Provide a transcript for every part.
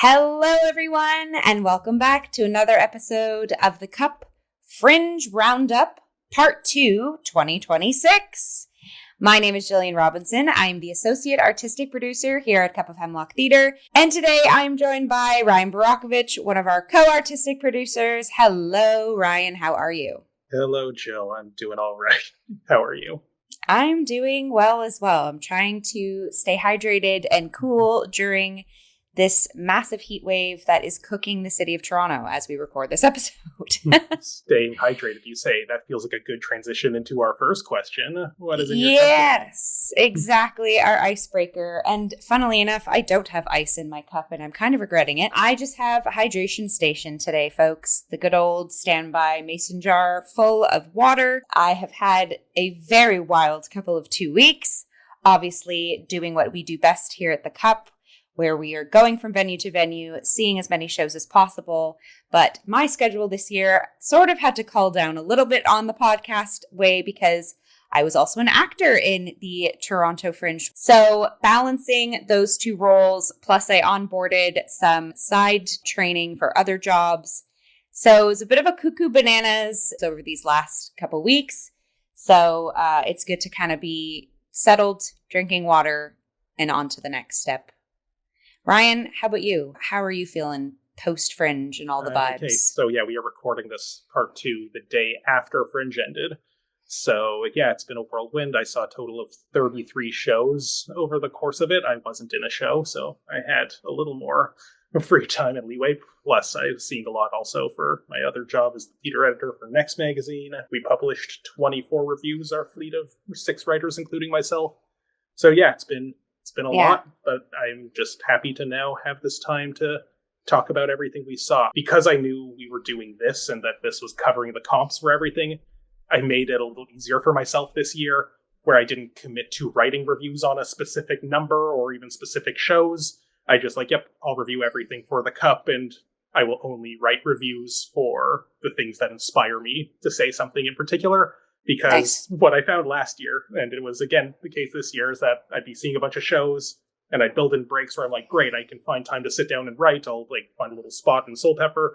Hello, everyone, and welcome back to another episode of the Cup Fringe Roundup, Part 2, 2026. My name is Jillian Robinson. I'm the Associate Artistic Producer here at Cup of Hemlock Theatre, and today I'm joined by Ryan Borochovitz, one of our co-artistic producers. Hello, Ryan. How are you? Hello, Jill. I'm doing all right. How are you? I'm doing well as well. I'm trying to stay hydrated and cool during this massive heat wave that is cooking the city of Toronto as we record this episode. Staying hydrated, you say. That feels like a good transition into our first question. What is in your Yes, exactly. Our icebreaker. And funnily enough, I don't have ice in my cup and I'm kind of regretting it. I just have a hydration station today, folks. The good old standby mason jar full of water. I have had a very wild couple of 2 weeks, obviously doing what we do best here at the Cup, where we are going from venue to venue, seeing as many shows as possible. But my schedule this year sort of had to cull down a little bit on the podcast way because I was also an actor in the Toronto Fringe. So balancing those two roles, plus I onboarded some side training for other jobs. So it was a bit of a cuckoo bananas over these last couple weeks. So it's good to kind of be settled, drinking water, and on to the next step. Ryan, how about you? How are you feeling post-Fringe and all the vibes? Okay, so yeah, we are recording this part 2 the day after Fringe ended. So yeah, it's been a whirlwind. I saw a total of 33 shows over the course of it. I wasn't in a show, so I had a little more free time and leeway. Plus, I've seen a lot also for my other job as the theater editor for Next Magazine. We published 24 reviews, our fleet of 6 writers, including myself. So yeah, it's been a lot, but I'm just happy to now have this time to talk about everything we saw. Because I knew we were doing this and that this was covering the comps for everything, I made it a little easier for myself this year, where I didn't commit to writing reviews on a specific number or even specific shows. I just I'll review everything for the Cup, and I will only write reviews for the things that inspire me to say something in particular. Because What I found last year, and it was again the case this year, is that I'd be seeing a bunch of shows and I'd build in breaks where I'm like, great, I can find time to sit down and write. I'll find a little spot in Soul Pepper.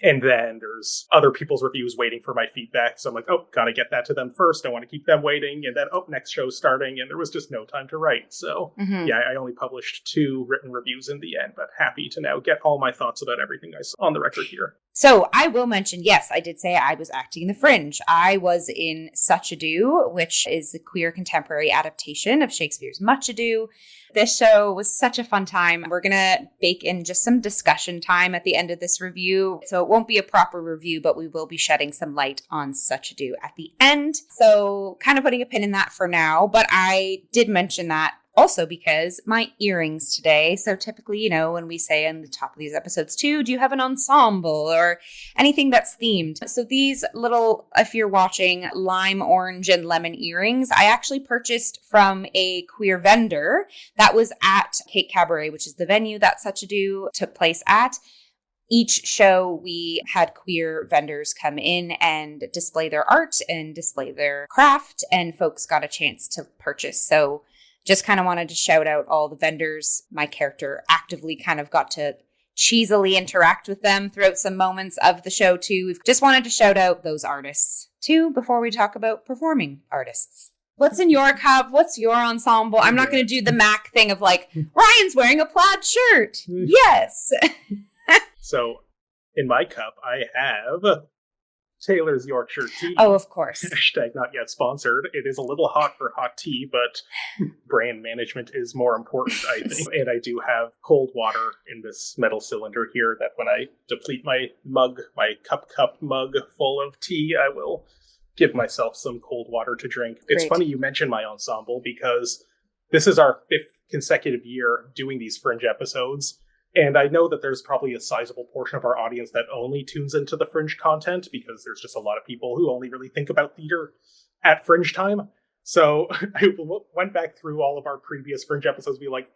And then there's other people's reviews waiting for my feedback. So I'm like, oh, gotta get that to them first. I want to keep them waiting. And then, next show's starting. And there was just no time to write. So yeah, I only published 2 written reviews in the end, but happy to now get all my thoughts about everything I saw on the record here. So I will mention, yes, I did say I was acting in the Fringe. I was in Such Ado, which is the queer contemporary adaptation of Shakespeare's Much Ado. This show was such a fun time. We're going to bake in just some discussion time at the end of this review. So it won't be a proper review, but we will be shedding some light on Such Ado at the end. So kind of putting a pin in that for now. But I did mention that also because my earrings today. So typically, when we say in the top of these episodes too, do you have an ensemble or anything that's themed? So these little, if you're watching, lime, orange, and lemon earrings, I actually purchased from a queer vendor that was at Cake Cabaret, which is the venue that Such Ado took place at. Each show, we had queer vendors come in and display their art and display their craft, and folks got a chance to purchase. So just kind of wanted to shout out all the vendors. My character actively kind of got to cheesily interact with them throughout some moments of the show too. We've just wanted to shout out those artists too before we talk about performing artists. What's in your cup? What's your ensemble? I'm not going to do the Mac thing of Ryan's wearing a plaid shirt. Yes. So in my cup, I have Taylor's Yorkshire tea. Oh, of course. Hashtag not yet sponsored. It is a little hot for hot tea, but brand management is more important, I think. And I do have cold water in this metal cylinder here that when I deplete my cup mug full of tea, I will give myself some cold water to drink. Great. It's funny you mention my ensemble because this is our 5th consecutive year doing these Fringe episodes. And I know that there's probably a sizable portion of our audience that only tunes into the Fringe content because there's just a lot of people who only really think about theater at Fringe time. So I went back through all of our previous Fringe episodes and be like,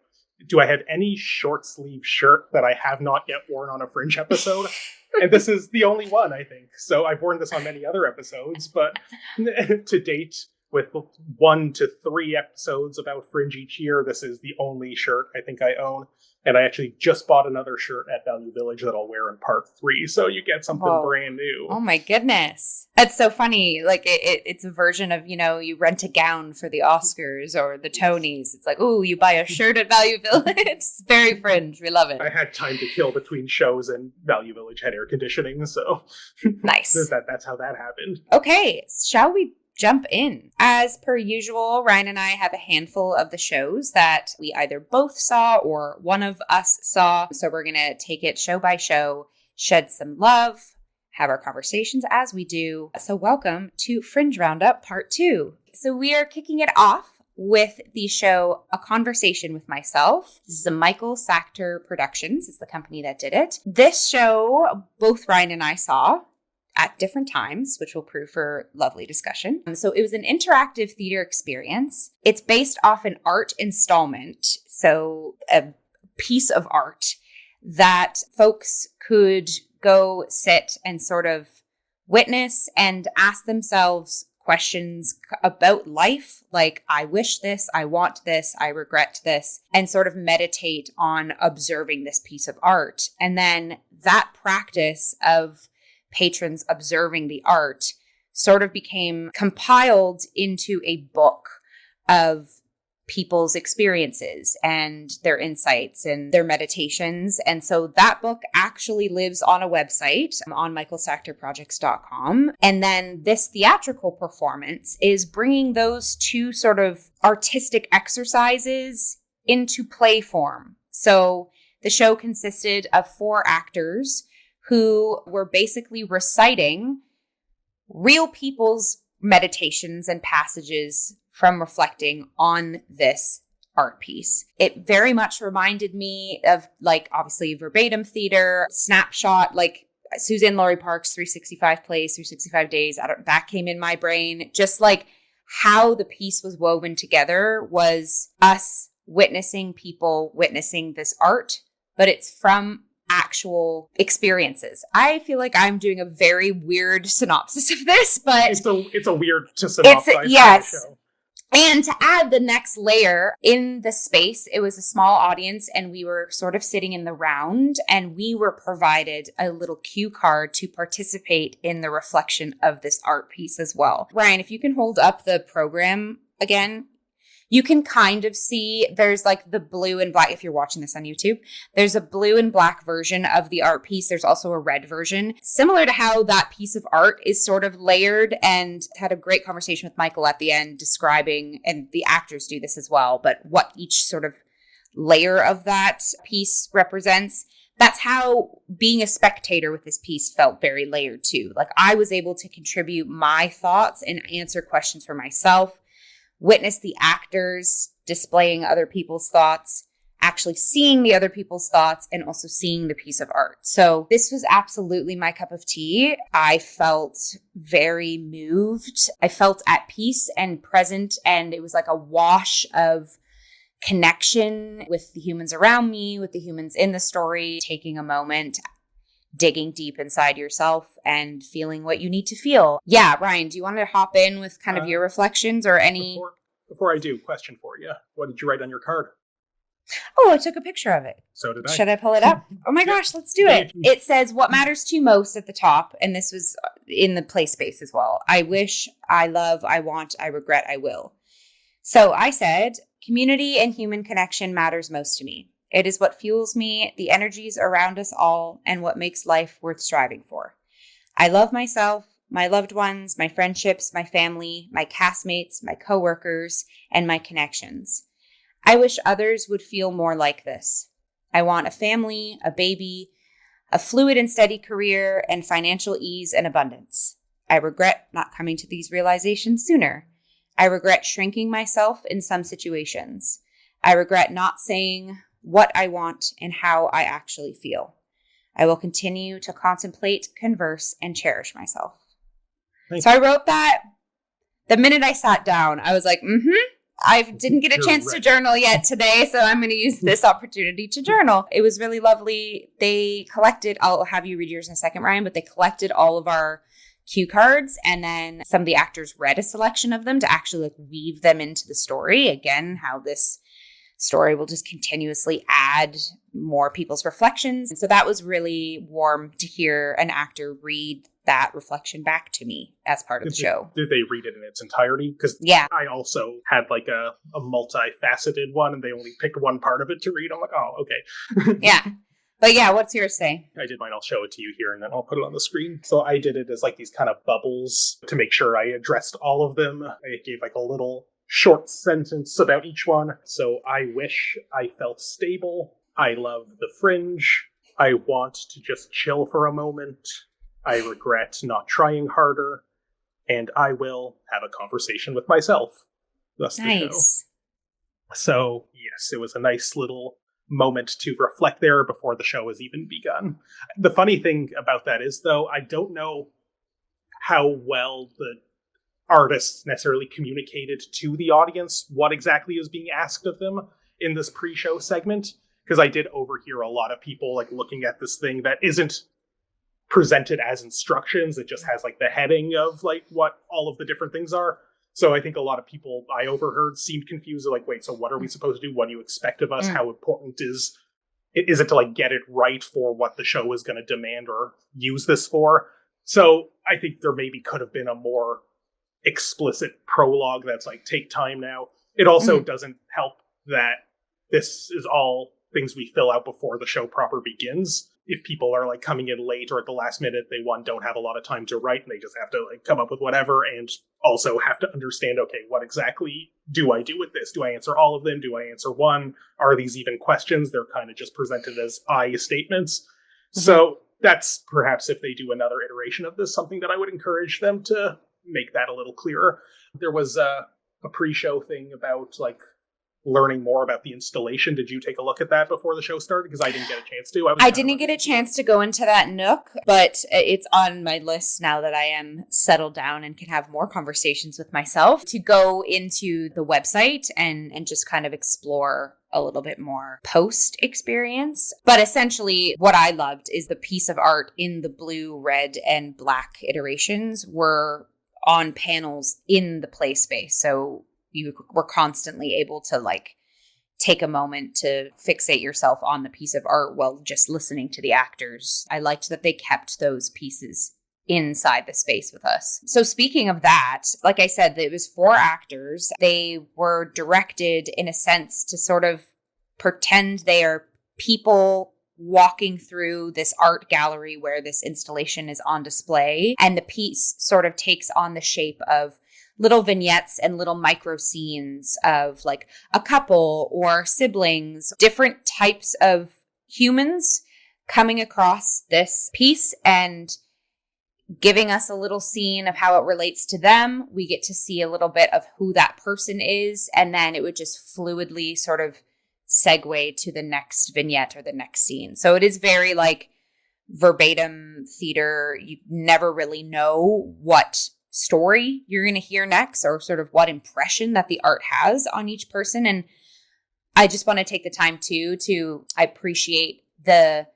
do I have any short sleeve shirt that I have not yet worn on a Fringe episode? And this is the only one, I think. So I've worn this on many other episodes, but to date, with 1 to 3 episodes about Fringe each year, this is the only shirt I think I own. And I actually just bought another shirt at Value Village that I'll wear in part 3. So you get something brand new. Oh my goodness. That's so funny. Like it's a version of, you rent a gown for the Oscars or the Tonys. It's like, oh, you buy a shirt at Value Village. It's very Fringe. We love it. I had time to kill between shows, and Value Village had air conditioning. So nice. That's how that happened. Okay. Shall we jump in? As per usual, Ryan and I have a handful of the shows that we either both saw or one of us saw. So we're going to take it show by show, shed some love, have our conversations as we do. So welcome to Fringe Roundup Part 2. So we are kicking it off with the show A Conversation with Myself. This is a Michael Sachter Productions. It's the company that did it. This show, both Ryan and I saw at different times, which will prove for lovely discussion. So it was an interactive theater experience. It's based off an art installment, so a piece of art that folks could go sit and sort of witness and ask themselves questions about life, like, I wish this, I want this, I regret this, and sort of meditate on observing this piece of art. And then that practice of patrons observing the art sort of became compiled into a book of people's experiences and their insights and their meditations. And so that book actually lives on a website on michaelsachterprojects.com. And then this theatrical performance is bringing those two sort of artistic exercises into play form. So the show consisted of 4 actors who were basically reciting real people's meditations and passages from reflecting on this art piece. It very much reminded me of, like, obviously verbatim theater, snapshot, like Suzanne Laurie Park's 365 plays, 365 days. That came in my brain. Just like how the piece was woven together was us witnessing people witnessing this art, but it's from actual experiences. I feel like I'm doing a very weird synopsis of this, but it's a weird to synopsize. Yes. Show. And to add the next layer, in the space, it was a small audience and we were sort of sitting in the round and we were provided a little cue card to participate in the reflection of this art piece as well. Ryan, if you can hold up the program again, you can kind of see there's like the blue and black, if you're watching this on YouTube, there's a blue and black version of the art piece. There's also a red version, similar to how that piece of art is sort of layered, and had a great conversation with Michael at the end describing, and the actors do this as well, but what each sort of layer of that piece represents. That's how being a spectator with this piece felt very layered too. Like I was able to contribute my thoughts and answer questions for myself, witness the actors displaying other people's thoughts, actually seeing the other people's thoughts, and also seeing the piece of art. So this was absolutely my cup of tea. I felt very moved. I felt at peace and present, and it was like a wash of connection with the humans around me, with the humans in the story, taking a moment, digging deep inside yourself and feeling what you need to feel. Yeah, Ryan, do you want to hop in with kind of your reflections or any... Before I do, question for you. What did you write on your card? Oh, I took a picture of it. So did I. Should I pull it up? Oh my gosh, let's do it. It says, what matters to you most at the top. And this was in the play space as well. I wish, I love, I want, I regret, I will. So I said, community and human connection matters most to me. It is what fuels me, the energies around us all, and what makes life worth striving for. I love myself, my loved ones, my friendships, my family, my castmates, my coworkers, and my connections. I wish others would feel more like this. I want a family, a baby, a fluid and steady career, and financial ease and abundance. I regret not coming to these realizations sooner. I regret shrinking myself in some situations. I regret not saying what I want and how I actually feel. I will continue to contemplate, converse, and cherish myself. Thank So I wrote that the minute I sat down. I was like, I didn't get a chance to journal yet today, so I'm going to use this opportunity to journal. It was really lovely. They collected, I'll have you read yours in a second, Ryan, but they collected all of our cue cards, and then some of the actors read a selection of them to actually like weave them into the story. Again, how this story will just continuously add more people's reflections. And so that was really warm to hear an actor read that reflection back to me as part of the show. Did they read it in its entirety? Because yeah, I also had like a multifaceted one, and they only picked one part of it to read. I'm like, oh, okay. Yeah. But yeah, what's yours say? I did mine. I'll show it to you here, and then I'll put it on the screen. So I did it as like these kind of bubbles to make sure I addressed all of them. I gave like a little short sentence about each one. So I wish I felt stable. I love the Fringe. I want to just chill for a moment. I regret not trying harder. And I will have a conversation with myself. Thus the show. So yes, it was a nice little moment to reflect there before the show has even begun. The funny thing about that is, though, I don't know how well the artists necessarily communicated to the audience what exactly is being asked of them in this pre-show segment, because I did overhear a lot of people like looking at this thing that isn't presented as instructions. It just has like the heading of like what all of the different things are. So I think a lot of people I overheard seemed confused. Like, wait, so what are we supposed to do? What do you expect of us? How important is it to like get it right for what the show is going to demand or use this for? So I think there maybe could have been a more explicit prologue that's like, take time now. It also doesn't help that this is all things we fill out before the show proper begins. If people are like coming in late or at the last minute, they don't have a lot of time to write, and they just have to like come up with whatever, and also have to understand, okay, what exactly do I do with this? Do I answer all of them? Do I answer one? Are these even questions? They're kind of just presented as I statements. So that's perhaps, if they do another iteration of this, something that I would encourage them to make that a little clearer. There was a pre-show thing about like learning more about the installation. Did you take a look at that before the show started? Because I didn't get a chance to. I didn't get a chance to go into that nook, but it's on my list now that I am settled down and can have more conversations with myself, to go into the website and just kind of explore a little bit more post experience. But essentially what I loved is the piece of art in the blue, red, and black iterations were on panels in the play space. So you were constantly able to like take a moment to fixate yourself on the piece of art while just listening to the actors. I liked that they kept those pieces inside the space with us. So speaking of that, like I said, it was 4 actors. They were directed in a sense to sort of pretend they are people walking through this art gallery where this installation is on display. And the piece sort of takes on the shape of little vignettes and little micro scenes of like a couple or siblings, different types of humans coming across this piece and giving us a little scene of how it relates to them. We get to see a little bit of who that person is, and then it would just fluidly sort of segue to the next vignette or the next scene. So it is very like verbatim theater. You never really know what story you're going to hear next, or sort of what impression that the art has on each person. And I just want to take the time to appreciate the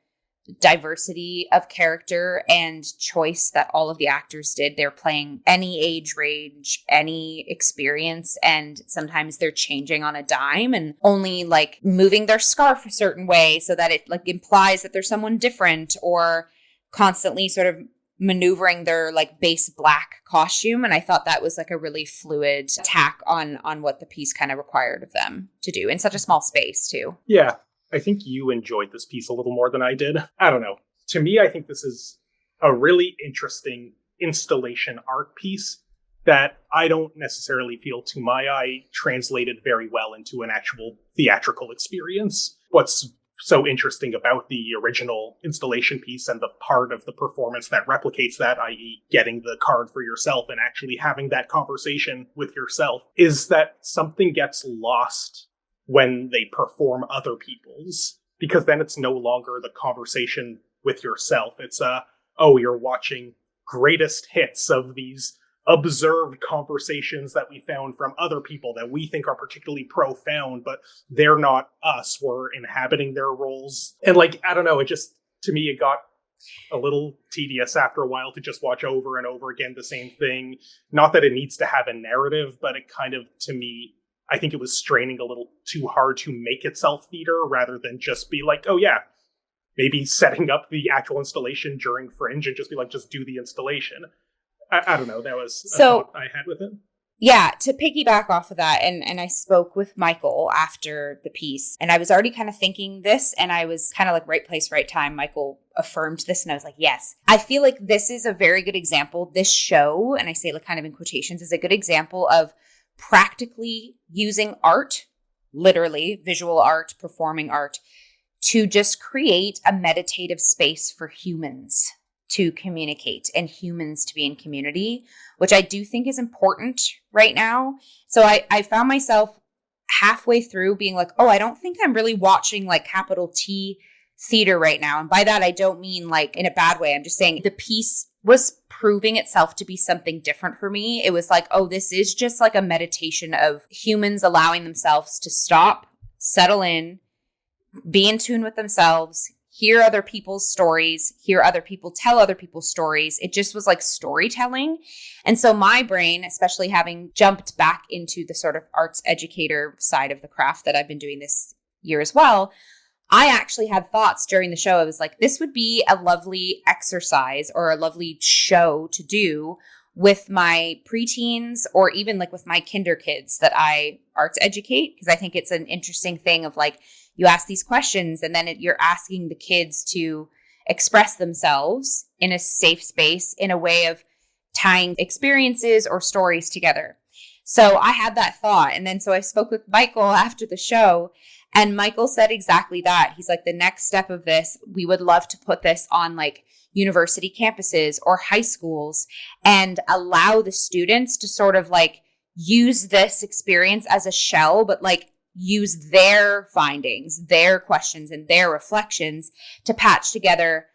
diversity of character and choice that all of the actors did. They're playing any age range, any experience, and sometimes they're changing on a dime and only like moving their scarf a certain way so that it like implies that there's someone different, or constantly sort of maneuvering their like base black costume. And I thought that was like a really fluid tack on what the piece kind of required of them to do in such a small space too. Yeah. I think you enjoyed this piece a little more than I did. I don't know. To me, I think this is a really interesting installation art piece that I don't necessarily feel, to my eye, translated very well into an actual theatrical experience. What's so interesting about the original installation piece and the part of the performance that replicates that, i.e. getting the card for yourself and actually having that conversation with yourself, is that something gets lost when they perform other people's, because then it's no longer the conversation with yourself. It's you're watching greatest hits of these observed conversations that we found from other people that we think are particularly profound, but they're not us. We're inhabiting their roles. And like, I don't know, it just, to me, it got a little tedious after a while to just watch over and over again the same thing. Not that it needs to have a narrative, but it kind of, to me, I think it was straining a little too hard to make itself theater rather than just be like, oh yeah, maybe setting up the actual installation during Fringe and just be like, just do the installation. I don't know. That was a thought I had with it. Yeah, to piggyback off of that, and I spoke with Michael after the piece, and I was already kind of thinking this, and I was kind of like right place, right time. Michael affirmed this, and I was like, yes. I feel like this is a very good example. This show, and I say like kind of in quotations, is a good example of practically using art, literally visual art, performing art, to just create a meditative space for humans to communicate and humans to be in community, which I do think is important right now. So I found myself halfway through being like, oh, I don't think I'm really watching like capital T theater right now. And by that, I don't mean like in a bad way. I'm just saying the piece was proving itself to be something different for me. It was like, oh, this is just like a meditation of humans allowing themselves to stop, settle in, be in tune with themselves, hear other people's stories, hear other people tell other people's stories. It just was like storytelling. And so my brain, especially having jumped back into the sort of arts educator side of the craft that I've been doing this year as well, I actually had thoughts during the show. I was like, this would be a lovely exercise or a lovely show to do with my preteens or even like with my kinder kids that I arts educate, because I think it's an interesting thing of like, you ask these questions and then you're asking the kids to express themselves in a safe space in a way of tying experiences or stories together. So I had that thought. And then so I spoke with Michael after the show, and Michael said exactly that. He's like, the next step of this, we would love to put this on like university campuses or high schools and allow the students to sort of like use this experience as a shell, but like use their findings, their questions, and their reflections to patch together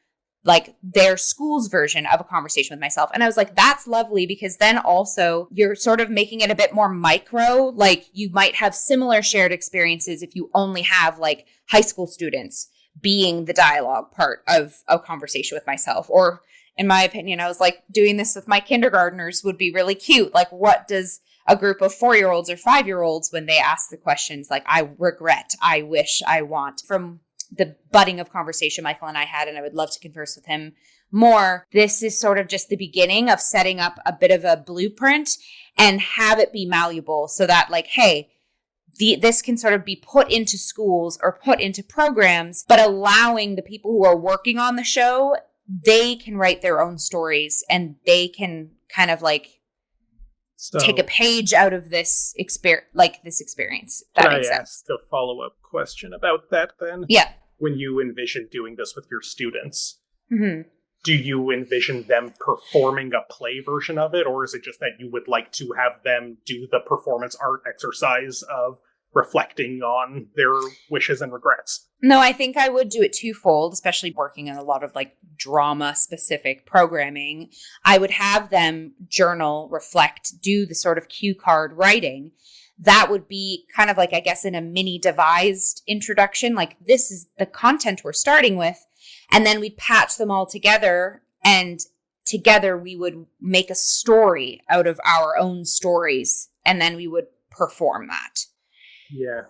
like their school's version of a conversation with myself. And I was like, that's lovely, because then also you're sort of making it a bit more micro. Like you might have similar shared experiences if you only have like high school students being the dialogue part of a conversation with myself. Or in my opinion, I was like, doing this with my kindergartners would be really cute. Like, what does a group of 4-year-olds or 5-year-olds, when they ask the questions like, I regret, I wish, I want, from the budding of conversation Michael and I had, and I would love to converse with him more. This is sort of just the beginning of setting up a bit of a blueprint and have it be malleable so that like, hey, this can sort of be put into schools or put into programs, but allowing the people who are working on the show, they can write their own stories and they can kind of like take a page out of this experience. That makes sense. Can I ask a follow-up question about that then? Yeah. When you envision doing this with your students, mm-hmm. do you envision them performing a play version of it, or is it just that you would like to have them do the performance art exercise of reflecting on their wishes and regrets? No, I think I would do it twofold, especially working on a lot of like drama specific programming. I would have them journal, reflect, do the sort of cue card writing. That would be kind of like, I guess, in a mini devised introduction. Like, this is the content we're starting with. And then we'd patch them all together, and together we would make a story out of our own stories. And then we would perform that. Yeah.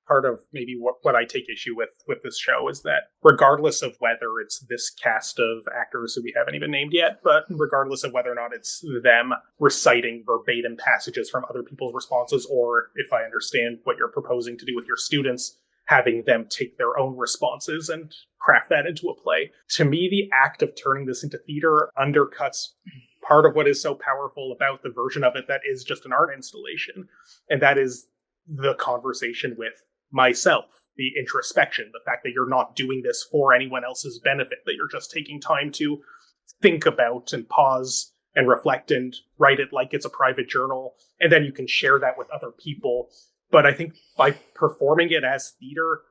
Part of maybe what I take issue with this show is that regardless of whether it's this cast of actors who we haven't even named yet, but regardless of whether or not it's them reciting verbatim passages from other people's responses, or if I understand what you're proposing to do with your students, having them take their own responses and craft that into a play. To me, the act of turning this into theater undercuts part of what is so powerful about the version of it that is just an art installation. And that is the conversation with myself, the introspection, the fact that you're not doing this for anyone else's benefit, that you're just taking time to think about and pause and reflect and write it like it's a private journal. And then you can share that with other people. But I think by performing it as theater,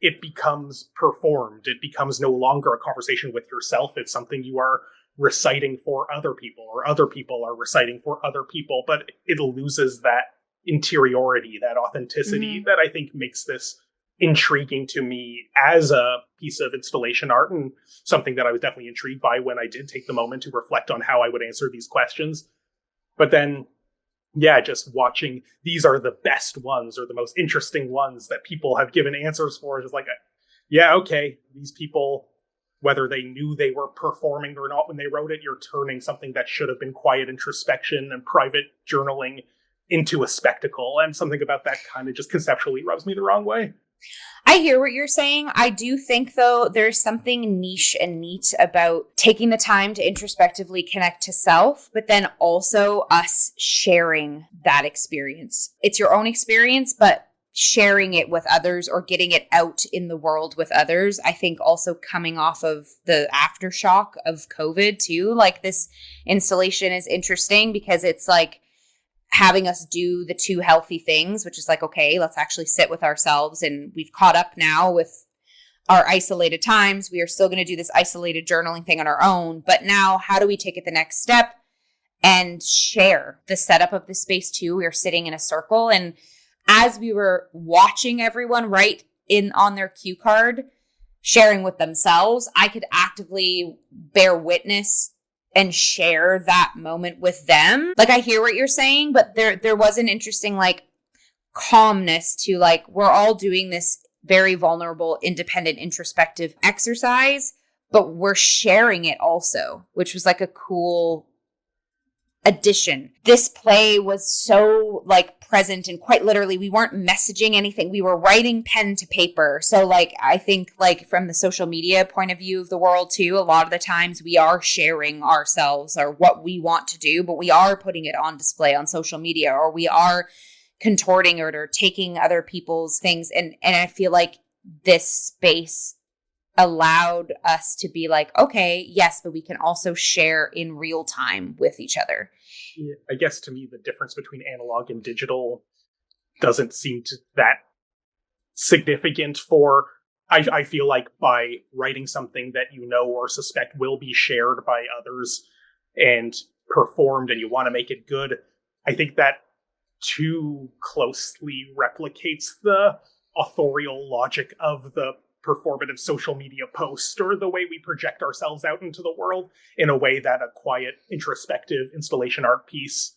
it becomes performed. It becomes no longer a conversation with yourself. It's something you are reciting for other people, or other people are reciting for other people. But it loses that interiority, that authenticity that I think makes this intriguing to me as a piece of installation art, and something that I was definitely intrigued by when I did take the moment to reflect on how I would answer these questions. But then, yeah, just watching, these are the best ones or the most interesting ones that people have given answers for. Just like, yeah, okay, these people, whether they knew they were performing or not when they wrote it, you're turning something that should have been quiet introspection and private journaling into a spectacle. And something about that kind of just conceptually rubs me the wrong way. I hear what you're saying. I do think, though, there's something niche and neat about taking the time to introspectively connect to self, but then also us sharing that experience. It's your own experience, but sharing it with others or getting it out in the world with others. I think also coming off of the aftershock of COVID too, like this installation is interesting because it's like having us do the two healthy things, which is like, okay, let's actually sit with ourselves. And we've caught up now with our isolated times. We are still going to do this isolated journaling thing on our own. But now how do we take it the next step and share the setup of the space too? We are sitting in a circle. And as we were watching everyone write in on their cue card, sharing with themselves, I could actively bear witness and share that moment with them. Like, I hear what you're saying, but there was an interesting, like, calmness to, like, we're all doing this very vulnerable, independent, introspective exercise, but we're sharing it also, which was like a cool addition. This play was so like present and quite literally we weren't messaging anything. We were writing pen to paper. So like, I think like from the social media point of view of the world too, a lot of the times we are sharing ourselves or what we want to do, but we are putting it on display on social media, or we are contorting it or taking other people's things. And I feel like this space allowed us to be like, okay, yes, but we can also share in real time with each other. Yeah, I guess to me, the difference between analog and digital doesn't seem to that significant for, I feel like by writing something that you know or suspect will be shared by others and performed and you want to make it good, I think that too closely replicates the authorial logic of the performative social media post or the way we project ourselves out into the world, in a way that a quiet, introspective installation art piece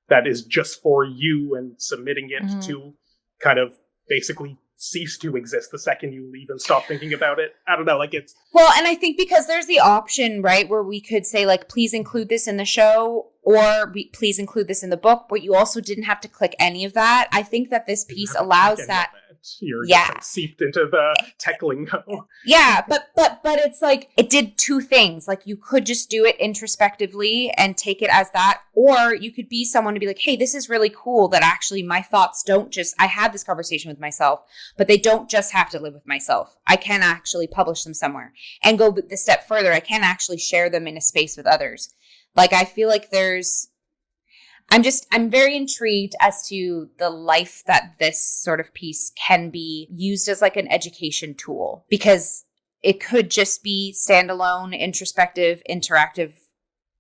that is just for you and submitting it to kind of basically cease to exist the second you leave and stop thinking about it. I don't know, like it's... Well, and I think because there's the option, right, where we could say like, please include this in the show, or please include this in the book, but you also didn't have to click any of that. I think that this piece allows that. You're just like seeped into the tech lingo. Yeah, but it's like, it did two things. Like, you could just do it introspectively and take it as that, or you could be someone to be like, hey, this is really cool that actually my thoughts don't just, I had this conversation with myself, but they don't just have to live with myself. I can actually publish them somewhere and go the step further. I can actually share them in a space with others. Like, I feel like I'm very intrigued as to the life that this sort of piece can be used as like an education tool, because it could just be standalone, introspective, interactive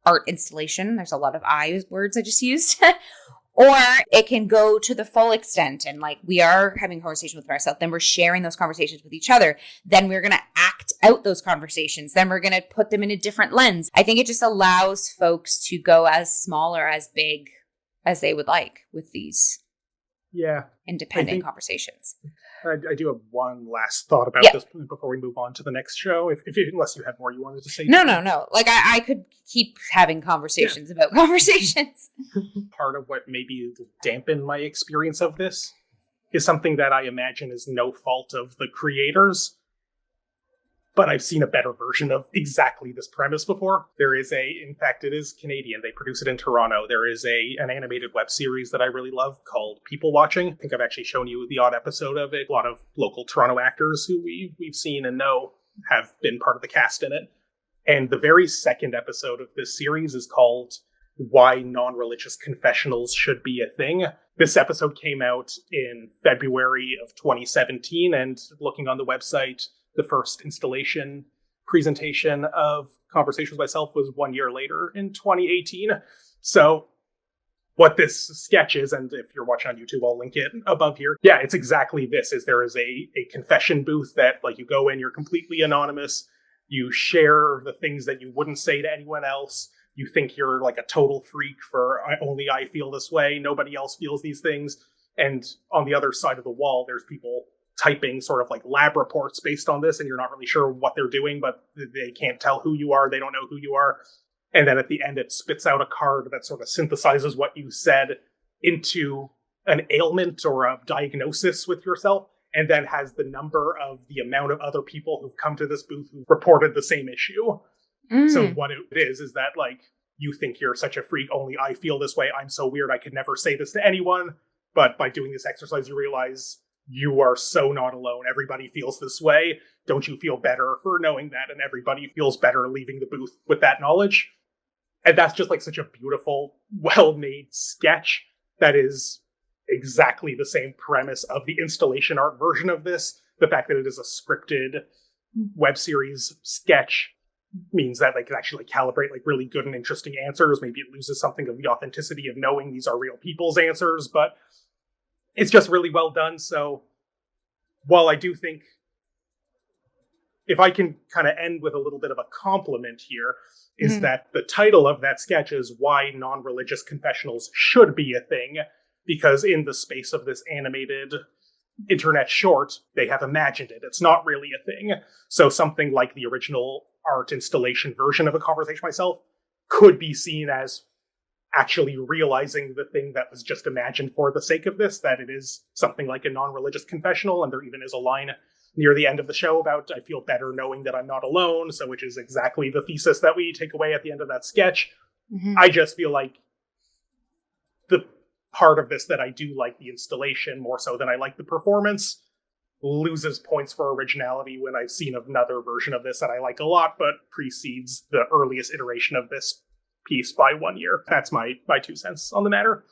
art installation. There's a lot of words I just used. Or it can go to the full extent and like, we are having a conversation with ourselves, then we're sharing those conversations with each other. Then we're going to act out those conversations. Then we're going to put them in a different lens. I think it just allows folks to go as small or as big as they would like with these independent conversations. I do have one last thought about this before we move on to the next show, unless you had more you wanted to say. No. Like, I could keep having conversations about conversations. Part of what maybe dampened my experience of this is something that I imagine is no fault of the creators, but I've seen a better version of exactly this premise before. There is in fact, it is Canadian. They produce it in Toronto. There is an animated web series that I really love called People Watching. I think I've actually shown you the odd episode of it. A lot of local Toronto actors who we've seen and know have been part of the cast in it. And the very second episode of this series is called Why Non-Religious Confessionals Should Be a Thing. This episode came out in February of 2017, and looking on the website, the first installation presentation of Conversations with Myself was 1 year later in 2018. So what this sketch is, and if you're watching on YouTube, I'll link it above here. Yeah, it's exactly this. Is there is a confession booth that, like, you go in, you're completely anonymous, you share the things that you wouldn't say to anyone else. You think you're like a total freak for only I feel this way, nobody else feels these things. And on the other side of the wall, there's people typing sort of like lab reports based on this, and you're not really sure what they're doing, but they can't tell who you are. They don't know who you are. And then at the end, it spits out a card that sort of synthesizes what you said into an ailment or a diagnosis with yourself, and then has the number of the amount of other people who've come to this booth who've reported the same issue. So what it is that, like, you think you're such a freak, only I feel this way, I'm so weird, I could never say this to anyone. But by doing this exercise, you realize you are so not alone. Everybody feels this way. Don't you feel better for knowing that? And everybody feels better leaving the booth with that knowledge. And that's just like such a beautiful, well-made sketch that is exactly the same premise of the installation art version of this. The fact that it is a scripted web series sketch means that they can actually calibrate like really good and interesting answers. Maybe it loses something of the authenticity of knowing these are real people's answers, but it's just really well done. So while I do think, if I can kind of end with a little bit of a compliment here, is that the title of that sketch is Why Non-Religious Confessionals Should Be a Thing, because in the space of this animated internet short, they have imagined it. It's not really a thing. So something like the original art installation version of A Conversation Myself could be seen as actually realizing the thing that was just imagined for the sake of this, that it is something like a non-religious confessional. And there even is a line near the end of the show about, I feel better knowing that I'm not alone. So, which is exactly the thesis that we take away at the end of that sketch. I just feel like the part of this that I do like the installation more so than I like the performance loses points for originality when I've seen another version of this that I like a lot, but precedes the earliest iteration of this piece by 1 year. That's my 2 cents on the matter.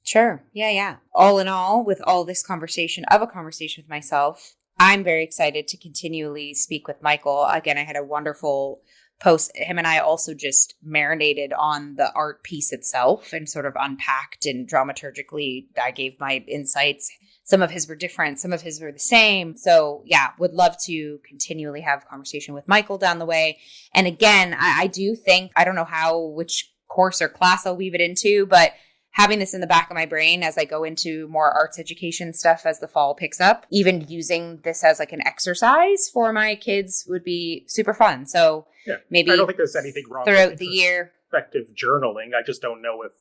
Sure. Yeah. All in all, with all this conversation of A Conversation with Myself, I'm very excited to continually speak with Michael. Again, I had a wonderful post. Him and I also just marinated on the art piece itself and sort of unpacked, and dramaturgically, I gave my insights. Some of his were different. Some of his were the same. So yeah, would love to continually have a conversation with Michael down the way. And again, I do think, I don't know which course or class I'll weave it into, but having this in the back of my brain as I go into more arts education stuff as the fall picks up, even using this as like an exercise for my kids would be super fun. So yeah, maybe I don't think there's anything wrong throughout the year. Effective journaling. I just don't know if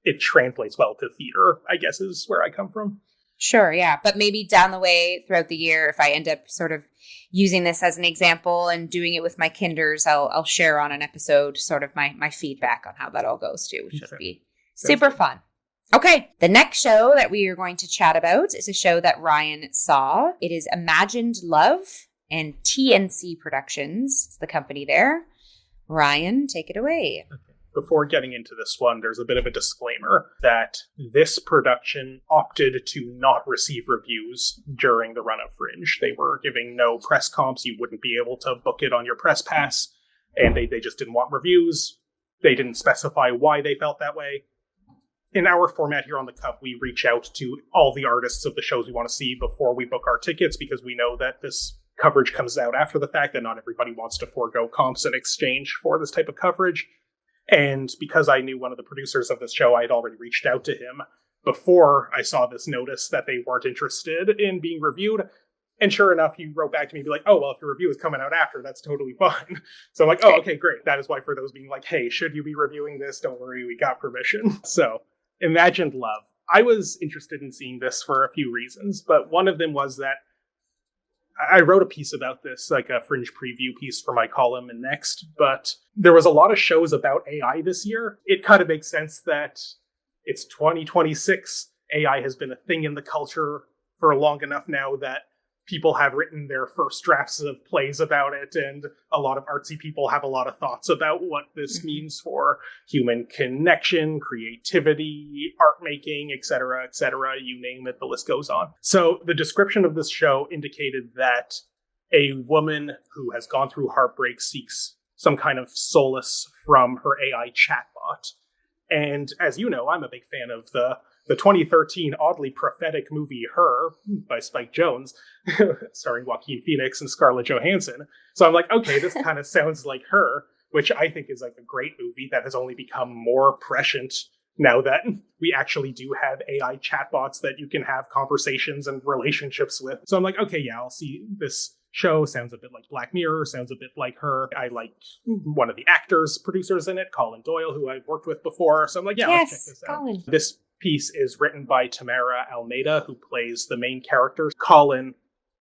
it translates well to theater, I guess is where I come from. Sure, yeah. But maybe down the way throughout the year, if I end up sort of using this as an example and doing it with my kinders, I'll share on an episode sort of my feedback on how that all goes too, which would be super fun. Okay, the next show that we are going to chat about is a show that Ryan saw. It is Imagined Love, and TNC Productions is the company there. Ryan, take it away. Okay. Before getting into this one, there's a bit of a disclaimer that this production opted to not receive reviews during the run of Fringe. They were giving no press comps. You wouldn't be able to book it on your press pass, and they just didn't want reviews. They didn't specify why they felt that way. In our format here on the Cup, we reach out to all the artists of the shows we want to see before we book our tickets, because we know that this coverage comes out after the fact, that not everybody wants to forego comps in exchange for this type of coverage. And because I knew one of the producers of this show, I had already reached out to him before I saw this notice that they weren't interested in being reviewed. And sure enough, he wrote back to me and be like, oh, well, if the review is coming out after, that's totally fine. So I'm like, oh, okay, great. That is why for those being like, hey, should you be reviewing this? Don't worry, we got permission. So Imagined Love. I was interested in seeing this for a few reasons, but one of them was that I wrote a piece about this, like a Fringe preview piece for my column in Next, but there was a lot of shows about AI this year. It kind of makes sense that it's 2026. AI has been a thing in the culture for long enough now that people have written their first drafts of plays about it, and a lot of artsy people have a lot of thoughts about what this means for human connection, creativity, art making, etc., you name it, the list goes on. So the description of this show indicated that a woman who has gone through heartbreak seeks some kind of solace from her AI chatbot. And as you know, I'm a big fan of the 2013 oddly prophetic movie Her by Spike Jonze, starring Joaquin Phoenix and Scarlett Johansson. So I'm like, okay, this kind of sounds like Her, which I think is like a great movie that has only become more prescient now that we actually do have AI chatbots that you can have conversations and relationships with. So I'm like, okay, yeah, I'll see this show. Sounds a bit like Black Mirror, sounds a bit like Her. I like one of the producers in it, Colin Doyle, who I've worked with before. So I'm like, yeah, let's check this out. Colin. This piece is written by Tamara Almeida, who plays the main character. Colin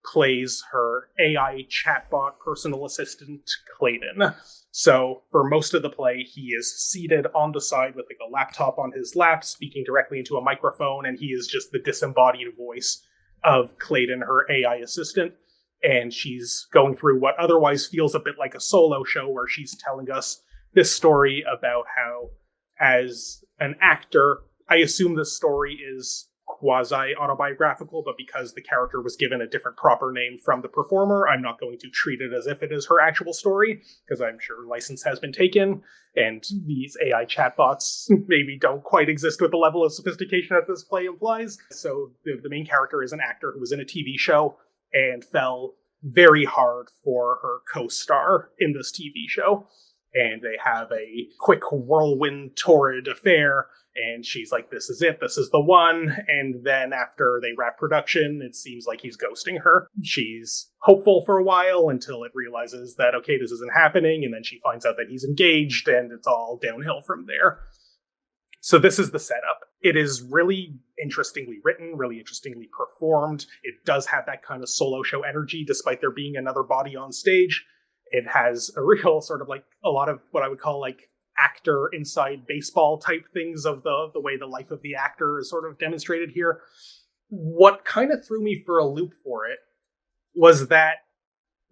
plays her AI chatbot personal assistant, Clayton. So for most of the play, he is seated on the side with like a laptop on his lap, speaking directly into a microphone, and he is just the disembodied voice of Clayton, her AI assistant. And she's going through what otherwise feels a bit like a solo show, where she's telling us this story about how, as an actor, I assume the story is quasi-autobiographical, but because the character was given a different proper name from the performer, I'm not going to treat it as if it is her actual story, because I'm sure license has been taken, and these AI chatbots maybe don't quite exist with the level of sophistication that this play implies. So the main character is an actor who was in a TV show and fell very hard for her co-star in this TV show. And they have a quick whirlwind torrid affair, and she's like, this is it, this is the one. And then after they wrap production, it seems like he's ghosting her. She's hopeful for a while until it realizes that, okay, this isn't happening, and then she finds out that he's engaged, and it's all downhill from there. So this is the setup. It is really interestingly written, really interestingly performed. It does have that kind of solo show energy, despite there being another body on stage. It has a real sort of like a lot of what I would call like actor inside baseball type things of the way the life of the actor is sort of demonstrated here. What kind of threw me for a loop for it was that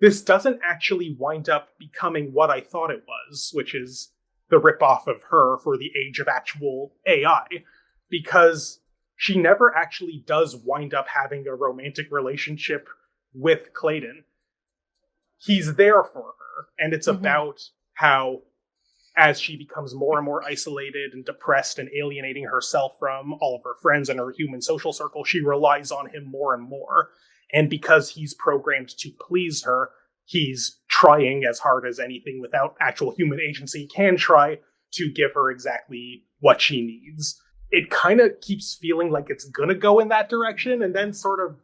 this doesn't actually wind up becoming what I thought it was, which is the ripoff of Her for the age of actual AI, because she never actually does wind up having a romantic relationship with Clayton. He's there for her, and it's about how, as she becomes more and more isolated and depressed and alienating herself from all of her friends and her human social circle, she relies on him more and more. And because he's programmed to please her, he's trying as hard as anything without actual human agency can try to give her exactly what she needs. It kind of keeps feeling like it's gonna go in that direction, and then sort of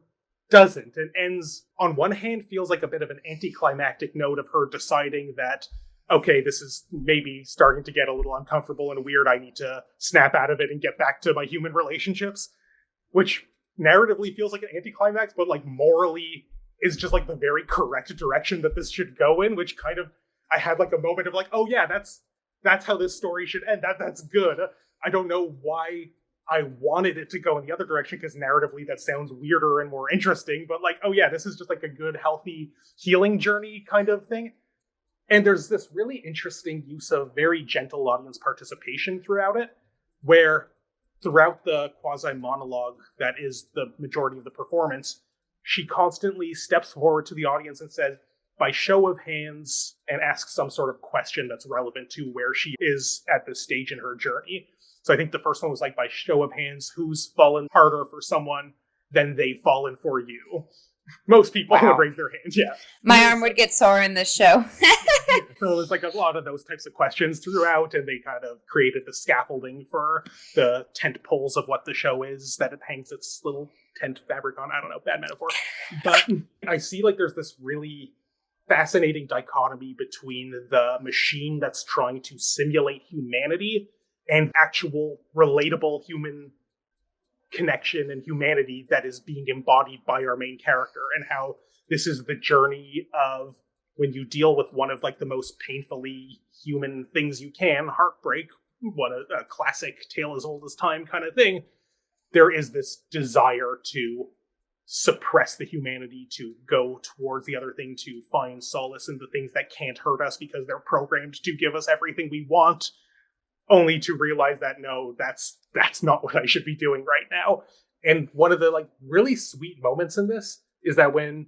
doesn't. It ends, on one hand, feels like a bit of an anticlimactic note of her deciding that, okay, this is maybe starting to get a little uncomfortable and weird. I need to snap out of it and get back to my human relationships, which narratively feels like an anticlimax, but like morally is just like the very correct direction that this should go in, which kind of, I had like a moment of like, oh yeah, that's how this story should end. That's good. I don't know why I wanted it to go in the other direction, because narratively that sounds weirder and more interesting, but like, oh yeah, this is just like a good, healthy healing journey kind of thing. And there's this really interesting use of very gentle audience participation throughout it, where throughout the quasi-monologue that is the majority of the performance, she constantly steps forward to the audience and says, by show of hands, and asks some sort of question that's relevant to where she is at this stage in her journey. So I think the first one was like, by show of hands, who's fallen harder for someone than they've fallen for you? Most people would raise their hands, yeah. My arm would get sore in this show. So there's like a lot of those types of questions throughout, and they kind of created the scaffolding for the tent poles of what the show is, that it hangs its little tent fabric on. I don't know, bad metaphor. But I see like there's this really fascinating dichotomy between the machine that's trying to simulate humanity and actual relatable human connection and humanity that is being embodied by our main character, and how this is the journey of when you deal with one of like the most painfully human things you can, heartbreak, what a classic tale as old as time kind of thing. There is this desire to suppress the humanity, to go towards the other thing, to find solace in the things that can't hurt us because they're programmed to give us everything we want, only to realize that no, that's not what I should be doing right now. And one of the like really sweet moments in this is that when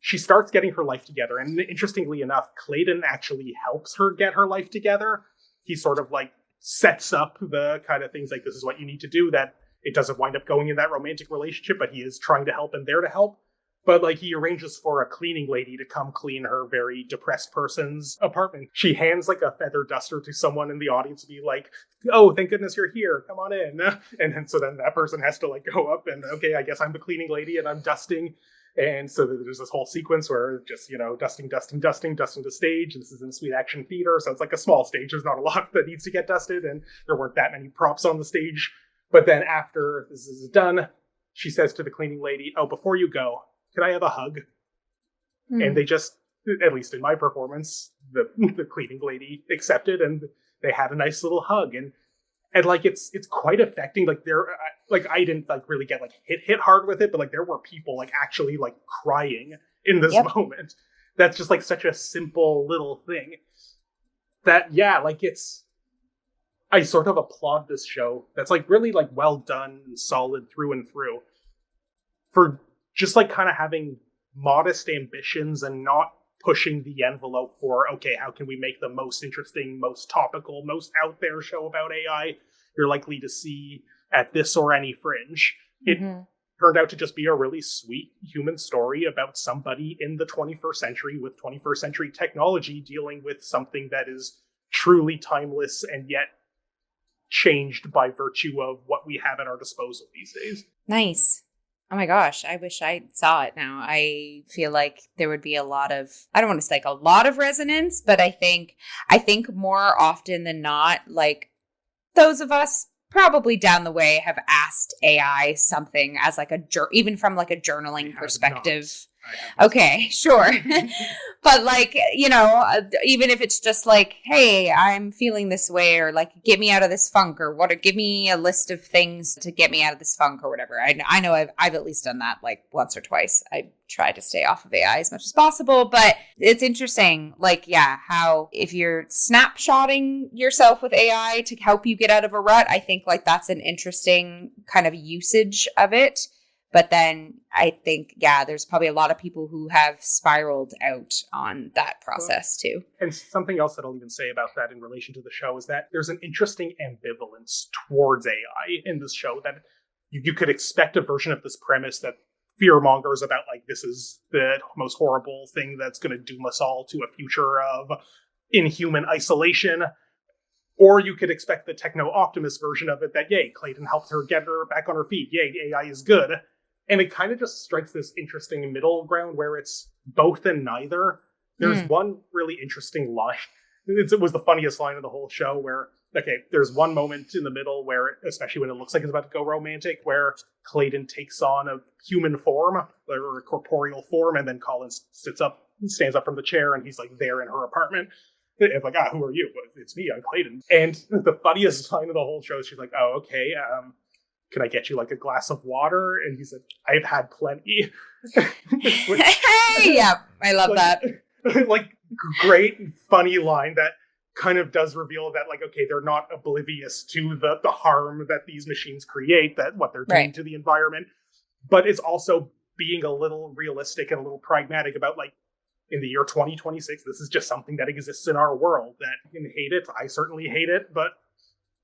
she starts getting her life together, and interestingly enough, Clayton actually helps her get her life together. He sort of like sets up the kind of things like, this is what you need to do, that it doesn't wind up going in that romantic relationship, but he is trying to help and there to help. But like, he arranges for a cleaning lady to come clean her very depressed person's apartment. She hands like a feather duster to someone in the audience to be like, oh, thank goodness you're here, come on in. And then so then that person has to like go up and, okay, I guess I'm the cleaning lady and I'm dusting. And so there's this whole sequence where just, dusting the stage. This is in Sweet Action Theater, so it's like a small stage. There's not a lot that needs to get dusted, and there weren't that many props on the stage. But then after this is done, she says to the cleaning lady, oh, before you go, can I have a hug? And they just, at least in my performance, the cleaning lady accepted, and they had a nice little hug. And like, it's quite affecting. Like, I didn't like really get like hit hard with it, but like there were people like actually like crying in this moment. That's just like such a simple little thing that, like, I sort of applaud this show. That's like really like well done and solid through and through, for just like kind of having modest ambitions and not pushing the envelope for, okay, how can we make the most interesting, most topical, most out there show about AI you're likely to see at this or any Fringe. It turned out to just be a really sweet human story about somebody in the 21st century with 21st century technology dealing with something that is truly timeless and yet changed by virtue of what we have at our disposal these days. Nice. Oh my gosh, I wish I saw it now. I feel like there would be a lot of, I don't want to say like a lot of resonance, but I think more often than not, like those of us probably down the way have asked AI something as like even from like a journaling perspective. Okay, sure. But like, even if it's just like, hey, I'm feeling this way, or like, get me out of this funk, or give me a list of things to get me out of this funk or whatever. I know I've at least done that like once or twice. I try to stay off of AI as much as possible, but it's interesting. Like, how if you're snapshotting yourself with AI to help you get out of a rut, I think like that's an interesting kind of usage of it. But then I think, there's probably a lot of people who have spiraled out on that process too. And something else that I'll even say about that in relation to the show is that there's an interesting ambivalence towards AI in this show, that you could expect a version of this premise that fearmongers about like, this is the most horrible thing that's going to doom us all to a future of inhuman isolation. Or you could expect the techno-optimist version of it that, yay, Clayton helped her get her back on her feet. Yay, AI is good. And it kind of just strikes this interesting middle ground where it's both and neither. There's one really interesting line. It was the funniest line of the whole show where, okay, there's one moment in the middle where, especially when it looks like it's about to go romantic, where Clayton takes on a human form, or a corporeal form, and then Colin stands up from the chair, and he's like there in her apartment. It's like, who are you? It's me, I'm Clayton. And the funniest line of the whole show is she's like, oh, okay, can I get you like a glass of water? And he said, I've had plenty. Yeah, I love that. Like, great, funny line that kind of does reveal that, like, okay, they're not oblivious to the harm that these machines create, that what they're doing to the environment. But it's also being a little realistic and a little pragmatic about, like, in the year 2026, this is just something that exists in our world, that you can hate it. I certainly hate it, but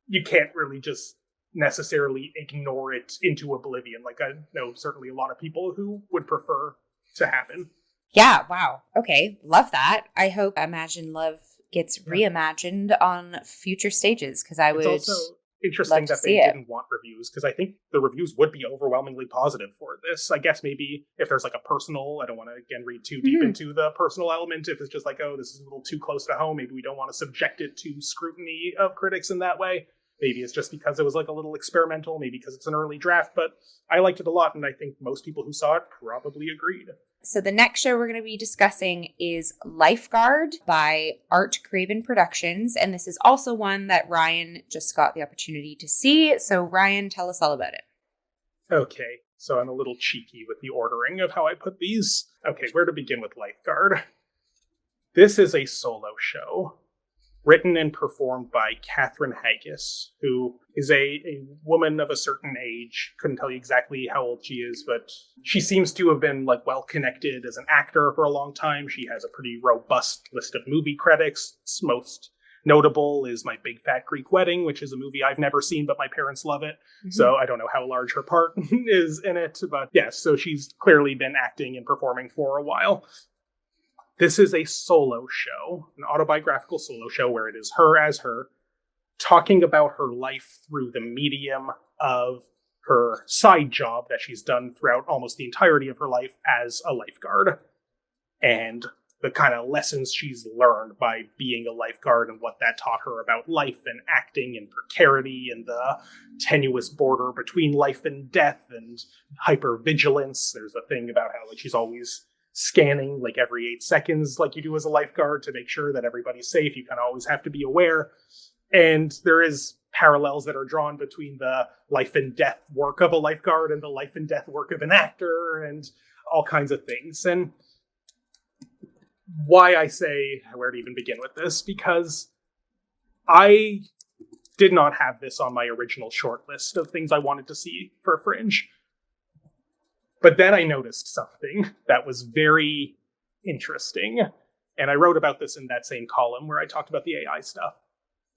you can't really just necessarily ignore it into oblivion. Like, I know certainly a lot of people who would prefer to happen. Yeah, wow. Okay, love that. I hope Imagine Love gets reimagined on future stages, because I would. It's also interesting that they didn't want reviews, because I think the reviews would be overwhelmingly positive for this. I guess maybe if there's like a personal, I don't want to again read too deep into the personal element. If it's just like, oh, this is a little too close to home, maybe we don't want to subject it to scrutiny of critics in that way. Maybe it's just because it was like a little experimental, maybe because it's an early draft, but I liked it a lot, and I think most people who saw it probably agreed. So the next show we're going to be discussing is Lifeguard by Art Craven Productions, and this is also one that Ryan just got the opportunity to see. So Ryan, tell us all about it. Okay, so I'm a little cheeky with the ordering of how I put these. Okay, where to begin with Lifeguard? This is a solo show, written and performed by Catherine Haggis, who is a woman of a certain age. Couldn't tell you exactly how old she is, but she seems to have been like well connected as an actor for a long time. She has a pretty robust list of movie credits, most Notable is My Big Fat Greek Wedding, which is a movie I've never seen, but my parents love it. Mm-hmm. So I don't know how large her part is in it. But yes, so she's clearly been acting and performing for a while. This is a solo show, an autobiographical solo show where it is her as her, talking about her life through the medium of her side job that she's done throughout almost the entirety of her life as a lifeguard. And the kind of lessons she's learned by being a lifeguard and what that taught her about life and acting and precarity and the tenuous border between life and death and hypervigilance. There's a thing about how like she's always scanning like every 8 seconds like you do as a lifeguard to make sure that everybody's safe. You kind of always have to be aware. And there is parallels that are drawn between the life and death work of a lifeguard and the life and death work of an actor and all kinds of things. And why I say where to even begin with this, because I did not have this on my original short list of things I wanted to see for Fringe. But then I noticed something that was very interesting. And I wrote about this in that same column where I talked about the AI stuff,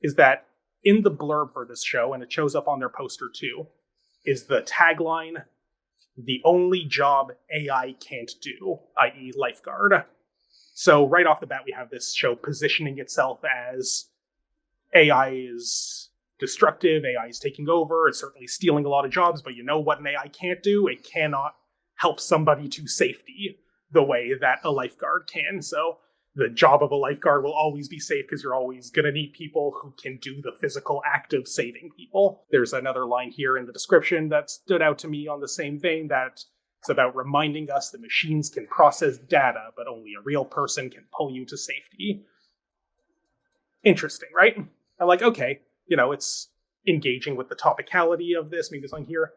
is that in the blurb for this show, and it shows up on their poster too, is the tagline, "The only job AI can't do," i.e. lifeguard. So right off the bat, we have this show positioning itself as AI is destructive, AI is taking over, it's certainly stealing a lot of jobs, but you know what an AI can't do? It cannot help somebody to safety the way that a lifeguard can. So the job of a lifeguard will always be safe because you're always going to need people who can do the physical act of saving people. There's another line here in the description that stood out to me on the same vein that it's about reminding us that machines can process data, but only a real person can pull you to safety. Interesting, right? I'm like, okay, it's engaging with the topicality of this, maybe something here.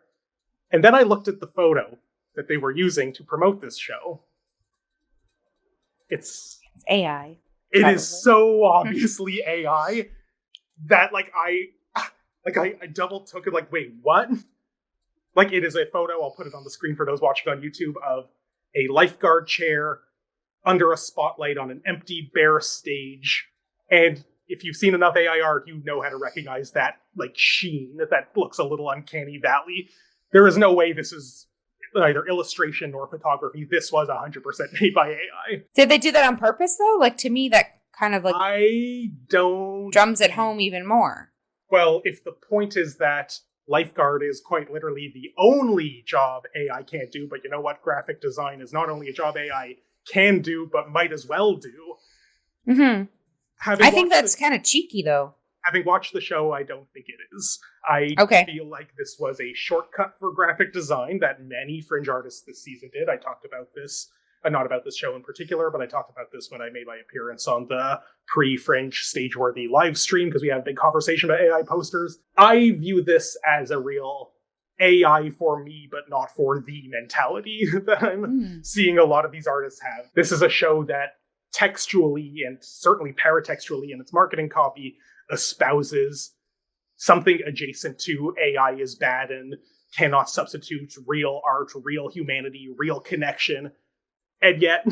And then I looked at the photo that they were using to promote this show. It's AI. It probably is so obviously AI that I double took it, like, wait, what? Like, it is a photo, I'll put it on the screen for those watching on YouTube, of a lifeguard chair under a spotlight on an empty, bare stage. And if you've seen enough AI art, you know how to recognize that, like, sheen that looks a little uncanny valley. There is no way this is either illustration nor photography. This was 100% made by AI. Did they do that on purpose, though? Like, to me, that kind of, like, I don't... drums it home even more. Well, if the point is that lifeguard is quite literally the only job AI can't do, but you know what? Graphic design is not only a job AI can do, but might as well do. Mm-hmm. I think that's kind of cheeky, though. Having watched the show, I don't think it is. I feel like this was a shortcut for graphic design that many Fringe artists this season did. I talked about this, not about this show in particular, but I talked about this when I made my appearance on the pre-Fringe stage-worthy live stream, because we had a big conversation about AI posters. I view this as a real AI for me, but not for the mentality that I'm seeing a lot of these artists have. This is a show that textually and certainly paratextually in its marketing copy espouses something adjacent to AI is bad and cannot substitute real art, real humanity, real connection, and yet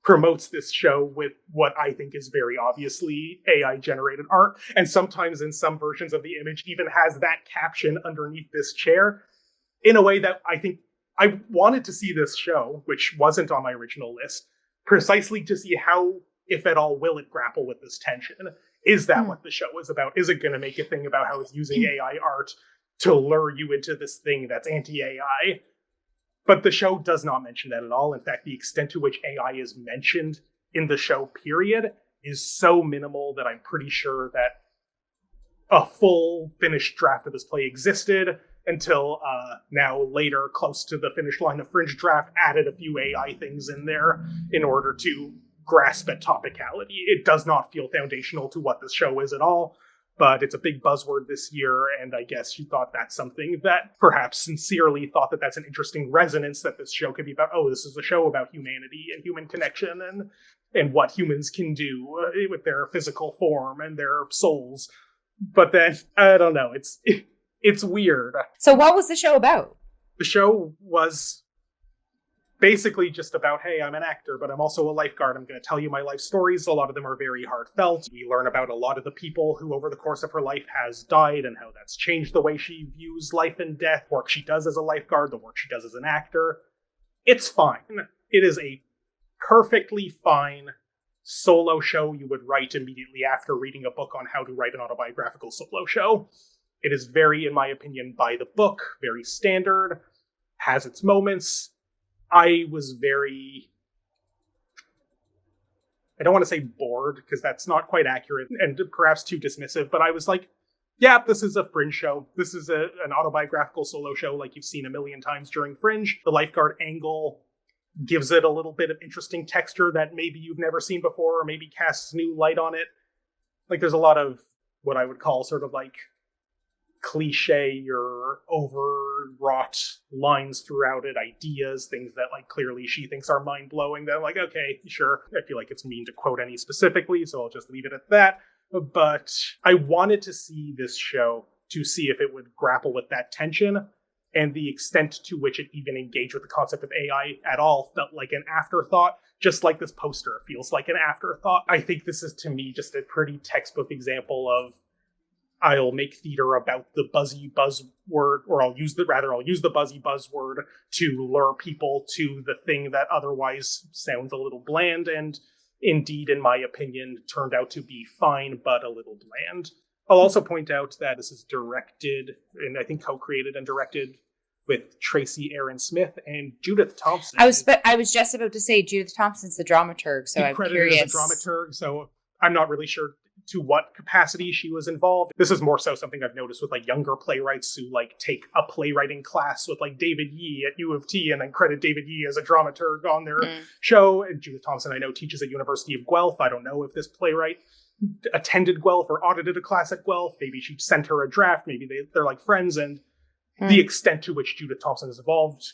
promotes this show with what I think is very obviously AI-generated art, and sometimes in some versions of the image even has that caption underneath this chair, in a way that I think I wanted to see this show, which wasn't on my original list, precisely to see how, if at all, will it grapple with this tension. Is that what the show is about? Is it going to make a thing about how it's using AI art to lure you into this thing that's anti-AI? But the show does not mention that at all. In fact, the extent to which AI is mentioned in the show, period, is so minimal that I'm pretty sure that a full finished draft of this play existed until now later, close to the finish line of Fringe draft, added a few AI things in there in order to grasp at topicality. It does not feel foundational to what this show is at all, but it's a big buzzword this year, and I guess she thought that's something that perhaps sincerely thought that that's an interesting resonance that this show could be about. Oh, this is a show about humanity and human connection and what humans can do with their physical form and their souls. But then, I don't know, it's weird. So what was the show about? The show was basically just about, hey, I'm an actor, but I'm also a lifeguard. I'm going to tell you my life stories. A lot of them are very heartfelt. We learn about a lot of the people who over the course of her life has died and how that's changed the way she views life and death, work she does as a lifeguard, the work she does as an actor. It's fine. It is a perfectly fine solo show you would write immediately after reading a book on how to write an autobiographical solo show. It is very, in my opinion, by the book, very standard, has its moments. I was very, I don't want to say bored, because that's not quite accurate and perhaps too dismissive, but I was like, yeah, this is a Fringe show. This is an autobiographical solo show like you've seen a million times during Fringe. The lifeguard angle gives it a little bit of interesting texture that maybe you've never seen before, or maybe casts new light on it. Like, there's a lot of what I would call sort of like cliche or overwrought lines throughout it, ideas, things that like clearly she thinks are mind-blowing, that I'm like, okay, sure. I feel like it's mean to quote any specifically, so I'll just leave it at that. But I wanted to see this show to see if it would grapple with that tension, and the extent to which it even engaged with the concept of AI at all felt like an afterthought, just like this poster feels like an afterthought. I think this is, to me, just a pretty textbook example of I'll make theater about the buzzy buzzword, or I'll use the buzzy buzzword to lure people to the thing that otherwise sounds a little bland, and indeed, in my opinion, turned out to be fine, but a little bland. I'll also point out that this is directed, and I think co-created and directed, with Tracy Aaron Smith and Judith Thompson. I was just about to say Judith Thompson's the dramaturg, so I'm curious. As a dramaturg, so I'm not really sure to what capacity she was involved. This is more so something I've noticed with like younger playwrights who like take a playwriting class with like David Yee at U of T and then credit David Yee as a dramaturg on their show. And Judith Thompson, I know, teaches at University of Guelph. I don't know if this playwright attended Guelph or audited a class at Guelph. Maybe she sent her a draft. Maybe they're like friends, and the extent to which Judith Thompson is involved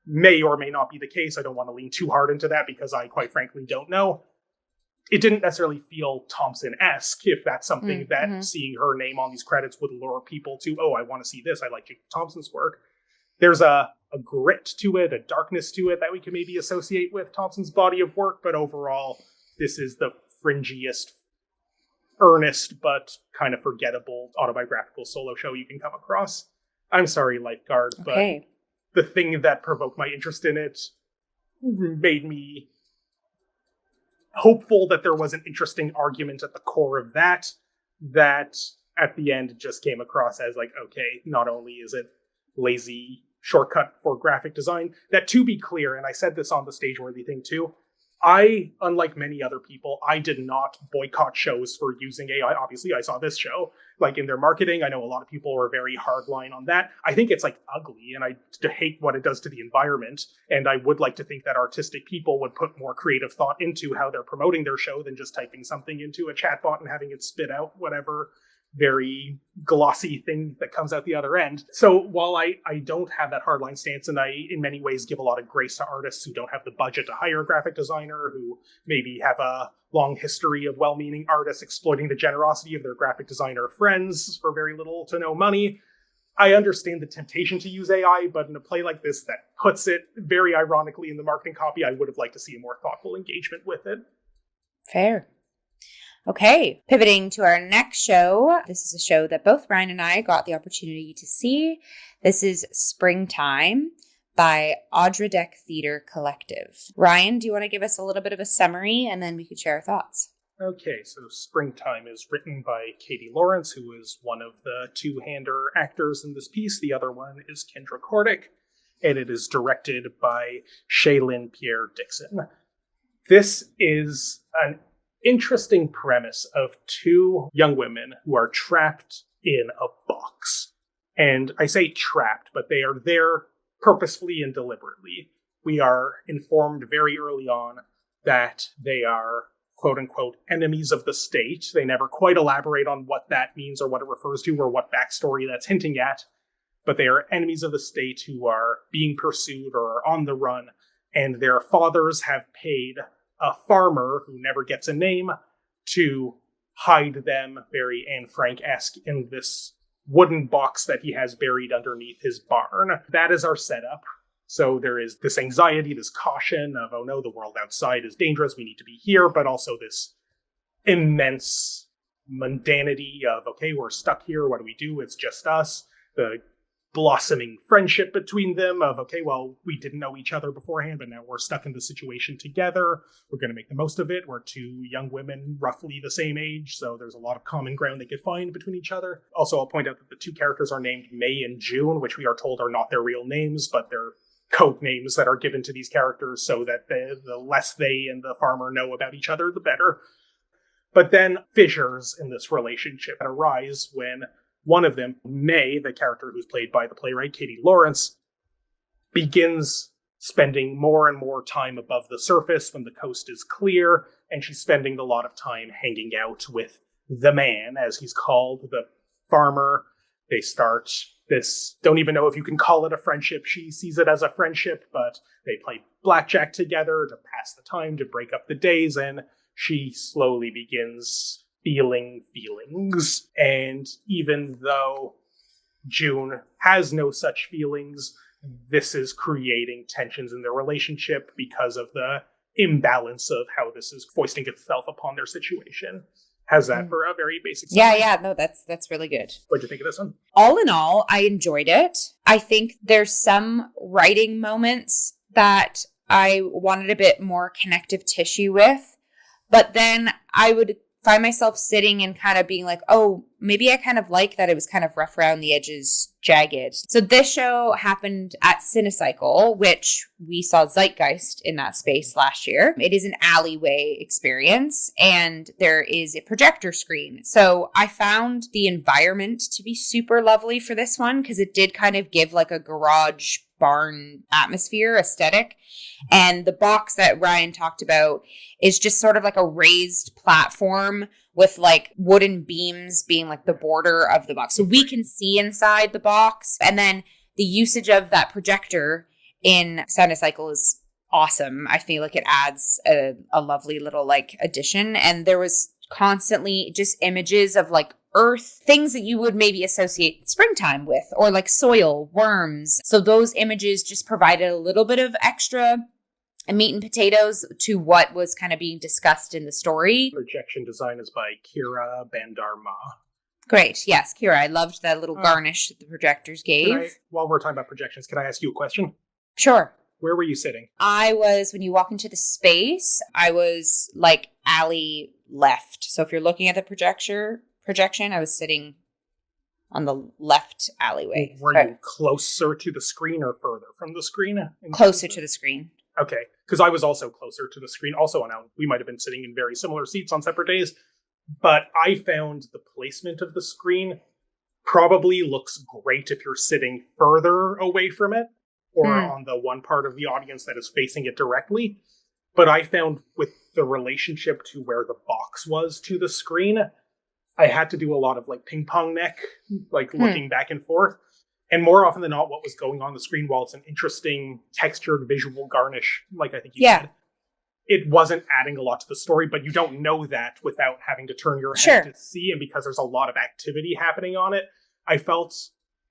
may or may not be the case. I don't want to lean too hard into that because I quite frankly don't know. It didn't necessarily feel Thompson-esque, if that's something that seeing her name on these credits would lure people to, oh, I want to see this. I like Judith Thompson's work. There's a grit to it, a darkness to it that we can maybe associate with Thompson's body of work, but overall, this is the fringiest, earnest, but kind of forgettable autobiographical solo show you can come across. I'm sorry, Lifeguard, but the thing that provoked my interest in it made me hopeful that there was an interesting argument at the core of that at the end just came across as like, okay, not only is it lazy shortcut for graphic design, that, to be clear, and I said this on the Stageworthy thing too, I, unlike many other people, I did not boycott shows for using AI. Obviously, I saw this show, like in their marketing. I know a lot of people are very hardline on that. I think it's like ugly, and I hate what it does to the environment. And I would like to think that artistic people would put more creative thought into how they're promoting their show than just typing something into a chatbot and having it spit out whatever very glossy thing that comes out the other end. So while I don't have that hardline stance, and I in many ways give a lot of grace to artists who don't have the budget to hire a graphic designer, who maybe have a long history of well-meaning artists exploiting the generosity of their graphic designer friends for very little to no money, I understand the temptation to use AI, but in a play like this that puts it very ironically in the marketing copy, I would have liked to see a more thoughtful engagement with it. Fair. Okay, pivoting to our next show. This is a show that both Ryan and I got the opportunity to see. This is Springtime by Audra Theatre Collective. Ryan, do you want to give us a little bit of a summary, and then we could share our thoughts? Okay, so Springtime is written by Katie Lawrence, who is one of the two-hander actors in this piece. The other one is Kendra Cordick, and it is directed by Shaylin Pierre Dixon. This is an interesting premise of two young women who are trapped in a box. And I say trapped, but they are there purposefully and deliberately. We are informed very early on that they are, quote unquote, enemies of the state. They never quite elaborate on what that means or what it refers to or what backstory that's hinting at. But they are enemies of the state who are being pursued or are on the run. And their fathers have paid a farmer who never gets a name to hide them, very Anne Frank-esque, in this wooden box that he has buried underneath his barn. That is our setup. So there is this anxiety, this caution of, oh no, the world outside is dangerous, we need to be here, but also this immense mundanity of, okay, we're stuck here, what do we do? It's just us. The blossoming friendship between them of, okay, well, we didn't know each other beforehand, but now we're stuck in the situation together. We're going to make the most of it. We're two young women, roughly the same age, so there's a lot of common ground they could find between each other. Also, I'll point out that the two characters are named May and June, which we are told are not their real names, but they're code names that are given to these characters so that the less they and the farmer know about each other, the better. But then fissures in this relationship arise when one of them, May, the character who's played by the playwright Katie Lawrence, begins spending more and more time above the surface when the coast is clear, and she's spending a lot of time hanging out with the man, as he's called, the farmer. They start this, don't even know if you can call it a friendship. She sees it as a friendship, but they play blackjack together to pass the time, to break up the days, and she slowly begins feeling feelings. And even though June has no such feelings, this is creating tensions in their relationship because of the imbalance of how this is foisting itself upon their situation. How's that for a very basic summary? Yeah, no, that's really good. What'd you think of this one? All in all, I enjoyed it. I think there's some writing moments that I wanted a bit more connective tissue with, but then I would find myself sitting and kind of being like, oh, maybe I kind of like that it was kind of rough around the edges, jagged. So this show happened at Cinecycle, which we saw Zeitgeist in that space last year. It is an alleyway experience, and there is a projector screen. So I found the environment to be super lovely for this one because it did kind of give like a garage barn atmosphere, aesthetic. And the box that Ryan talked about is just sort of like a raised platform with like wooden beams being like the border of the box. So we can see inside the box. And then the usage of that projector in Cinecycle is awesome. I feel like it adds a lovely little like addition. And there was constantly just images of like earth, things that you would maybe associate springtime with, or like soil, worms. So those images just provided a little bit of extra meat and potatoes to what was kind of being discussed in the story. Projection design is by Kira Bandarma. Great. Yes, Kira, I loved that little garnish that the projectors gave. While we're talking about projections, can I ask you a question? Sure. Where were you sitting? I was, when you walk into the space, I was like alley left. So if you're looking at the projection, I was sitting on the left alleyway. Were you closer to the screen or further from the screen? Closer to the screen. Okay, because I was also closer to the screen. Also, we might have been sitting in very similar seats on separate days, but I found the placement of the screen probably looks great if you're sitting further away from it, or on the one part of the audience that is facing it directly. But I found with the relationship to where the box was to the screen, I had to do a lot of like ping pong neck, like looking back and forth. And more often than not, what was going on the screen, while it's an interesting textured visual garnish, like I think you said, it wasn't adding a lot to the story, but you don't know that without having to turn your head to see. And because there's a lot of activity happening on it, I felt,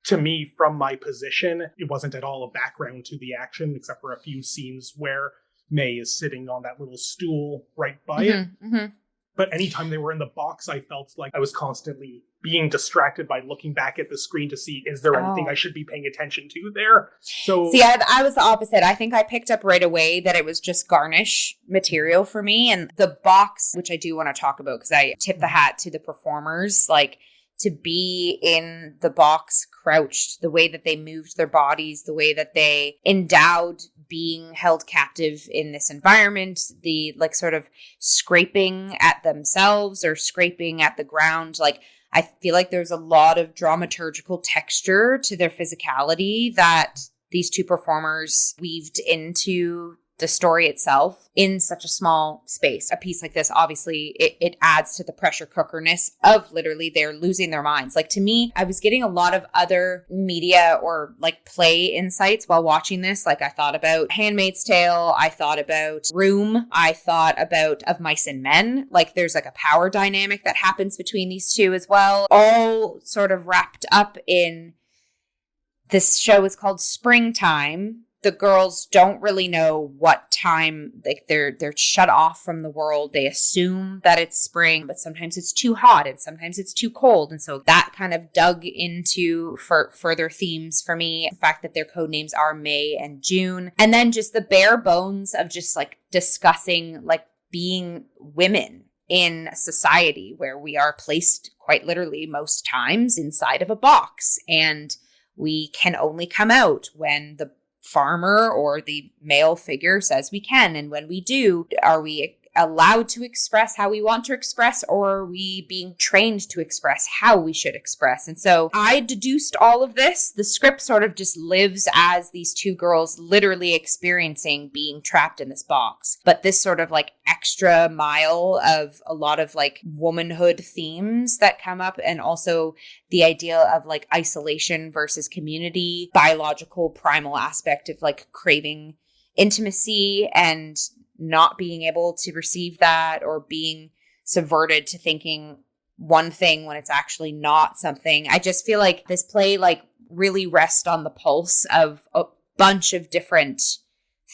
to me, from my position, it wasn't at all a background to the action, except for a few scenes where May is sitting on that little stool right by it. But anytime they were in the box, I felt like I was constantly being distracted by looking back at the screen to see, is there anything I should be paying attention to there? So, see, I was the opposite. I think I picked up right away that it was just garnish material for me. And the box, which I do want to talk about because I tip the hat to the performers, like to be in the box crouched, the way that they moved their bodies, the way that they endowed being held captive in this environment, the like sort of scraping at themselves or scraping at the ground. Like, I feel like there's a lot of dramaturgical texture to their physicality that these two performers weaved into the story itself in such a small space. A piece like this, obviously, it adds to the pressure cookerness of literally they're losing their minds. Like, to me, I was getting a lot of other media or like play insights while watching this. Like, I thought about Handmaid's Tale. I thought about Room. I thought about Of Mice and Men. Like, there's like a power dynamic that happens between these two as well. All sort of wrapped up in this show is called Springtime. the girls don't really know what time, like they're shut off from the world. They assume that it's spring, but sometimes it's too hot and sometimes it's too cold. And so that kind of dug into for further themes for me. The fact that their code names are May and June. And then just the bare bones of just like discussing like being women in a society where we are placed quite literally most times inside of a box, and we can only come out when the farmer or the male figure says we can. And when we do, are we allowed to express how we want to express, or are we being trained to express how we should express? And so I deduced all of this. The script sort of just lives as these two girls literally experiencing being trapped in this box. But this sort of like extra mile of a lot of like womanhood themes that come up, and also the idea of like isolation versus community, biological primal aspect of like craving intimacy and not being able to receive that, or being subverted to thinking one thing when it's actually not something. I just feel like this play like really rests on the pulse of a bunch of different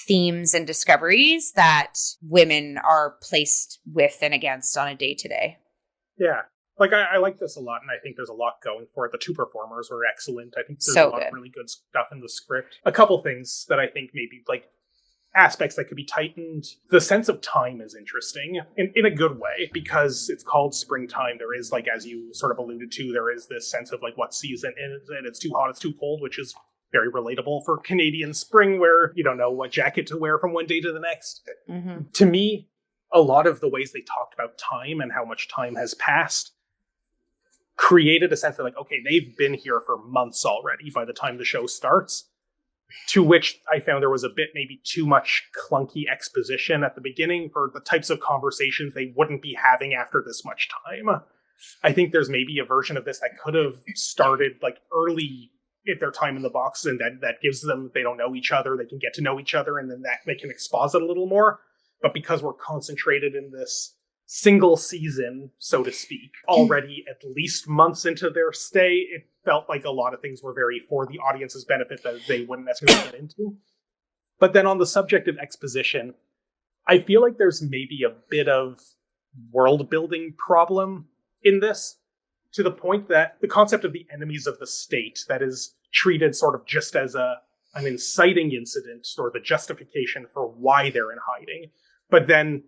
themes and discoveries that women are placed with and against on a day-to-day. Yeah. Like, I like this a lot, and I think there's a lot going for it. The two performers were excellent. I think there's a lot of really good stuff in the script. A couple things that I think maybe, like, aspects that could be tightened. The sense of time is interesting in a good way, because it's called springtime. There is, like, as you sort of alluded to, there is this sense of like what season is it? It's too hot, it's too cold, which is very relatable for Canadian spring, where you don't know what jacket to wear from one day to the next. Mm-hmm. To me, a lot of the ways they talked about time and how much time has passed created a sense that, like, okay, they've been here for months already by the time the show starts. To which I found there was a bit maybe too much clunky exposition at the beginning for the types of conversations they wouldn't be having after this much time. I think there's maybe a version of this that could have started like early at their time in the box, and that gives them, they don't know each other, they can get to know each other, and then that they can exposit a little more. But because we're concentrated in this single season, so to speak, already at least months into their stay, it felt like a lot of things were very for the audience's benefit that they wouldn't necessarily get into. But then on the subject of exposition, I feel like there's maybe a bit of world building problem in this, to the point that the concept of the enemies of the state that is treated sort of just as an inciting incident, or the justification for why they're in hiding, but then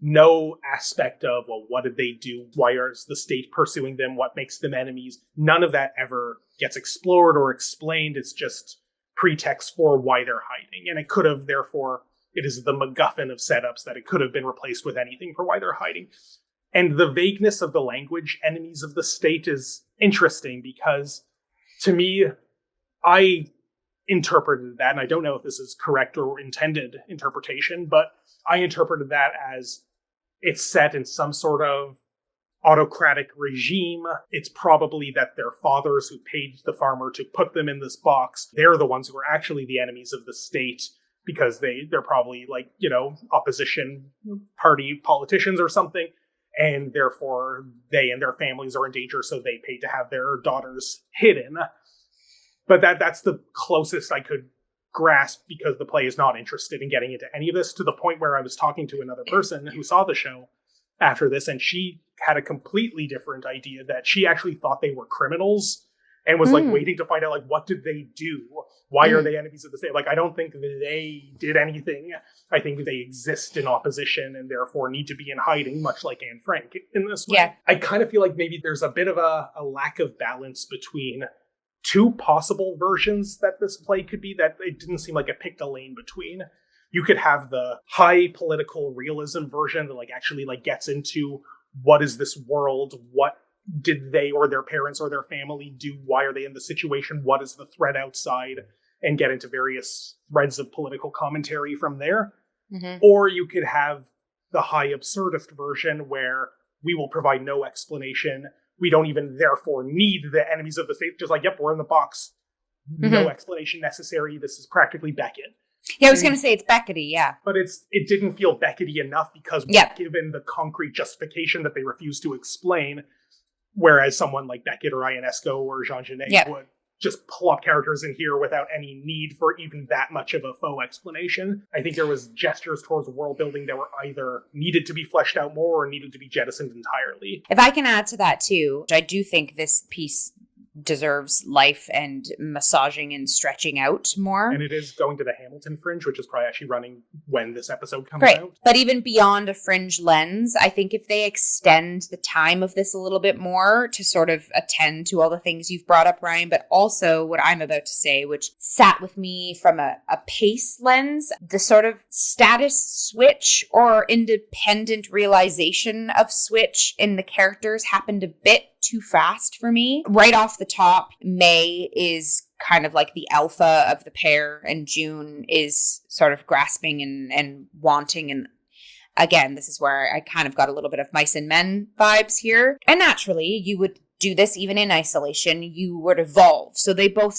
no aspect of, well, what did they do? Why is the state pursuing them? What makes them enemies? None of that ever gets explored or explained. It's just pretext for why they're hiding. And it could have, therefore, it is the MacGuffin of setups that it could have been replaced with anything for why they're hiding. And the vagueness of the language, enemies of the state, is interesting because, to me, I interpreted that, and I don't know if this is correct or intended interpretation, but I interpreted that as it's set in some sort of autocratic regime. It's probably that their fathers who paid the farmer to put them in this box, they're the ones who are actually the enemies of the state, because they're probably like, you know, opposition party politicians or something. And therefore they and their families are in danger, so they paid to have their daughters hidden. But that's the closest I could grasp, because the play is not interested in getting into any of this, to the point where I was talking to another person who saw the show after this, and she had a completely different idea, that she actually thought they were criminals and was like waiting to find out, like, what did they do? Why are they enemies of the state? Like, I don't think they did anything. I think they exist in opposition and therefore need to be in hiding, much like Anne Frank in this way. Yeah. I kind of feel like maybe there's a bit of a lack of balance between two possible versions that this play could be, that it didn't seem like it picked a lane between. You could have the high political realism version that like actually like gets into what is this world, what did they or their parents or their family do, why are they in the situation, what is the threat outside, and get into various threads of political commentary from there. Mm-hmm. Or you could have the high absurdist version where we will provide no explanation. We don't even therefore need the enemies of the state. Just like, yep, we're in the box. Mm-hmm. No explanation necessary. This is practically Beckett. Yeah, I was going to say it's Beckety, yeah. But it didn't feel Beckety enough, because given the concrete justification that they refused to explain, whereas someone like Beckett or Ionesco or Jean Genet would just plop characters in here without any need for even that much of a faux explanation. I think there was gestures towards world building that were either needed to be fleshed out more or needed to be jettisoned entirely. If I can add to that too, I do think this piece deserves life and massaging and stretching out more. And it is going to the Hamilton Fringe, which is probably actually running when this episode comes out. But even beyond a Fringe lens, I think if they extend the time of this a little bit more to sort of attend to all the things you've brought up, Ryan, but also what I'm about to say, which sat with me from a pace lens, the sort of status switch or independent realization of switch in the characters happened a bit too fast for me. Right off the top, May is kind of like the alpha of the pair, and June is sort of grasping and wanting. And again, this is where I kind of got a little bit of mice and men vibes here. And naturally, you would do this even in isolation, you would evolve. So they both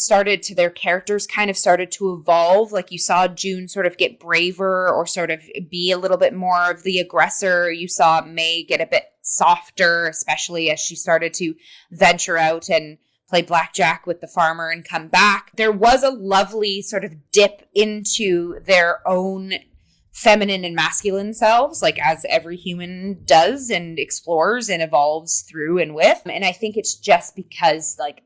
their characters kind of started to evolve. Like you saw June sort of get braver or sort of be a little bit more of the aggressor. You saw May get a bit softer, especially as she started to venture out and play blackjack with the farmer and come back. There was a lovely sort of dip into their own feminine and masculine selves, like as every human does and explores and evolves through and with. And I think it's just because like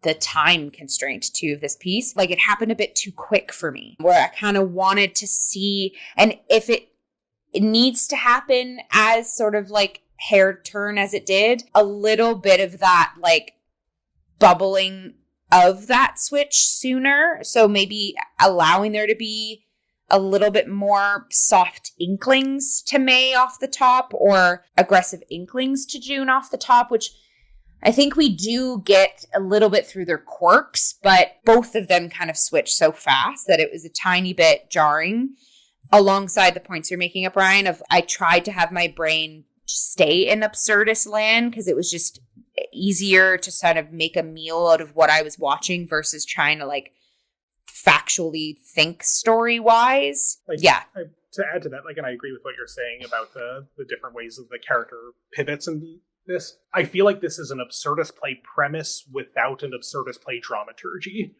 the time constraint too of this piece, like it happened a bit too quick for me, where I kind of wanted to see, and if it needs to happen as sort of like Hare turn as it did, a little bit of that like bubbling of that switch sooner. So maybe allowing there to be a little bit more soft inklings to May off the top or aggressive inklings to June off the top, which I think we do get a little bit through their quirks, but both of them kind of switch so fast that it was a tiny bit jarring alongside the points you're making up, Ryan, of I tried to have my brain stay in absurdist land because it was just easier to sort of make a meal out of what I was watching versus trying to like factually think story-wise. Like, yeah. To add to that, like, and I agree with what you're saying about the different ways of the character pivots in this. I feel like this is an absurdist play premise without an absurdist play dramaturgy.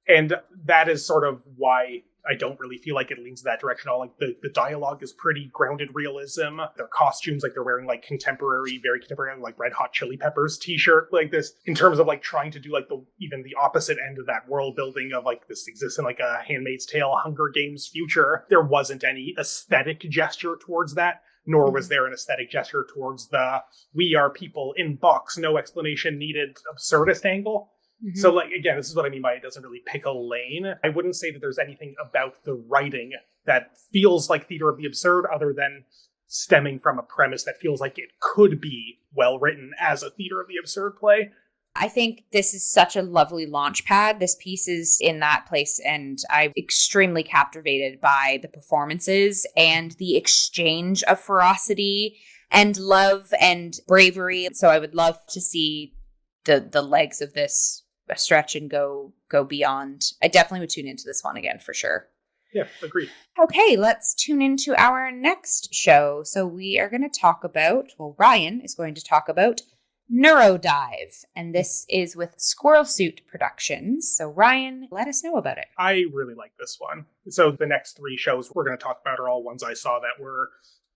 And that is sort of why I don't really feel like it leans that direction at all. Like the dialogue is pretty grounded realism. Their costumes, like they're wearing like very contemporary, like Red Hot Chili Peppers t-shirt like this, in terms of like trying to do like even the opposite end of that world building of like this exists in like a Handmaid's Tale, Hunger Games future. There wasn't any aesthetic gesture towards that, nor was there an aesthetic gesture towards the we are people in box, no explanation needed absurdist angle. Mm-hmm. So, like, again, this is what I mean by it doesn't really pick a lane. I wouldn't say that there's anything about the writing that feels like theater of the absurd other than stemming from a premise that feels like it could be well written as a theater of the absurd play. I think this is such a lovely launch pad. This piece is in that place, and I'm extremely captivated by the performances and the exchange of ferocity and love and bravery. So I would love to see the legs of this stretch and go beyond. I definitely would tune into this one again for sure. Yeah, agreed. Okay, let's tune into our next show. So we are going to talk about, Ryan is going to talk about Neuro-DIVE, and this is with Squirrel Suit Productions. So Ryan, let us know about it. I really like this one. So the next three shows we're going to talk about are all ones I saw that were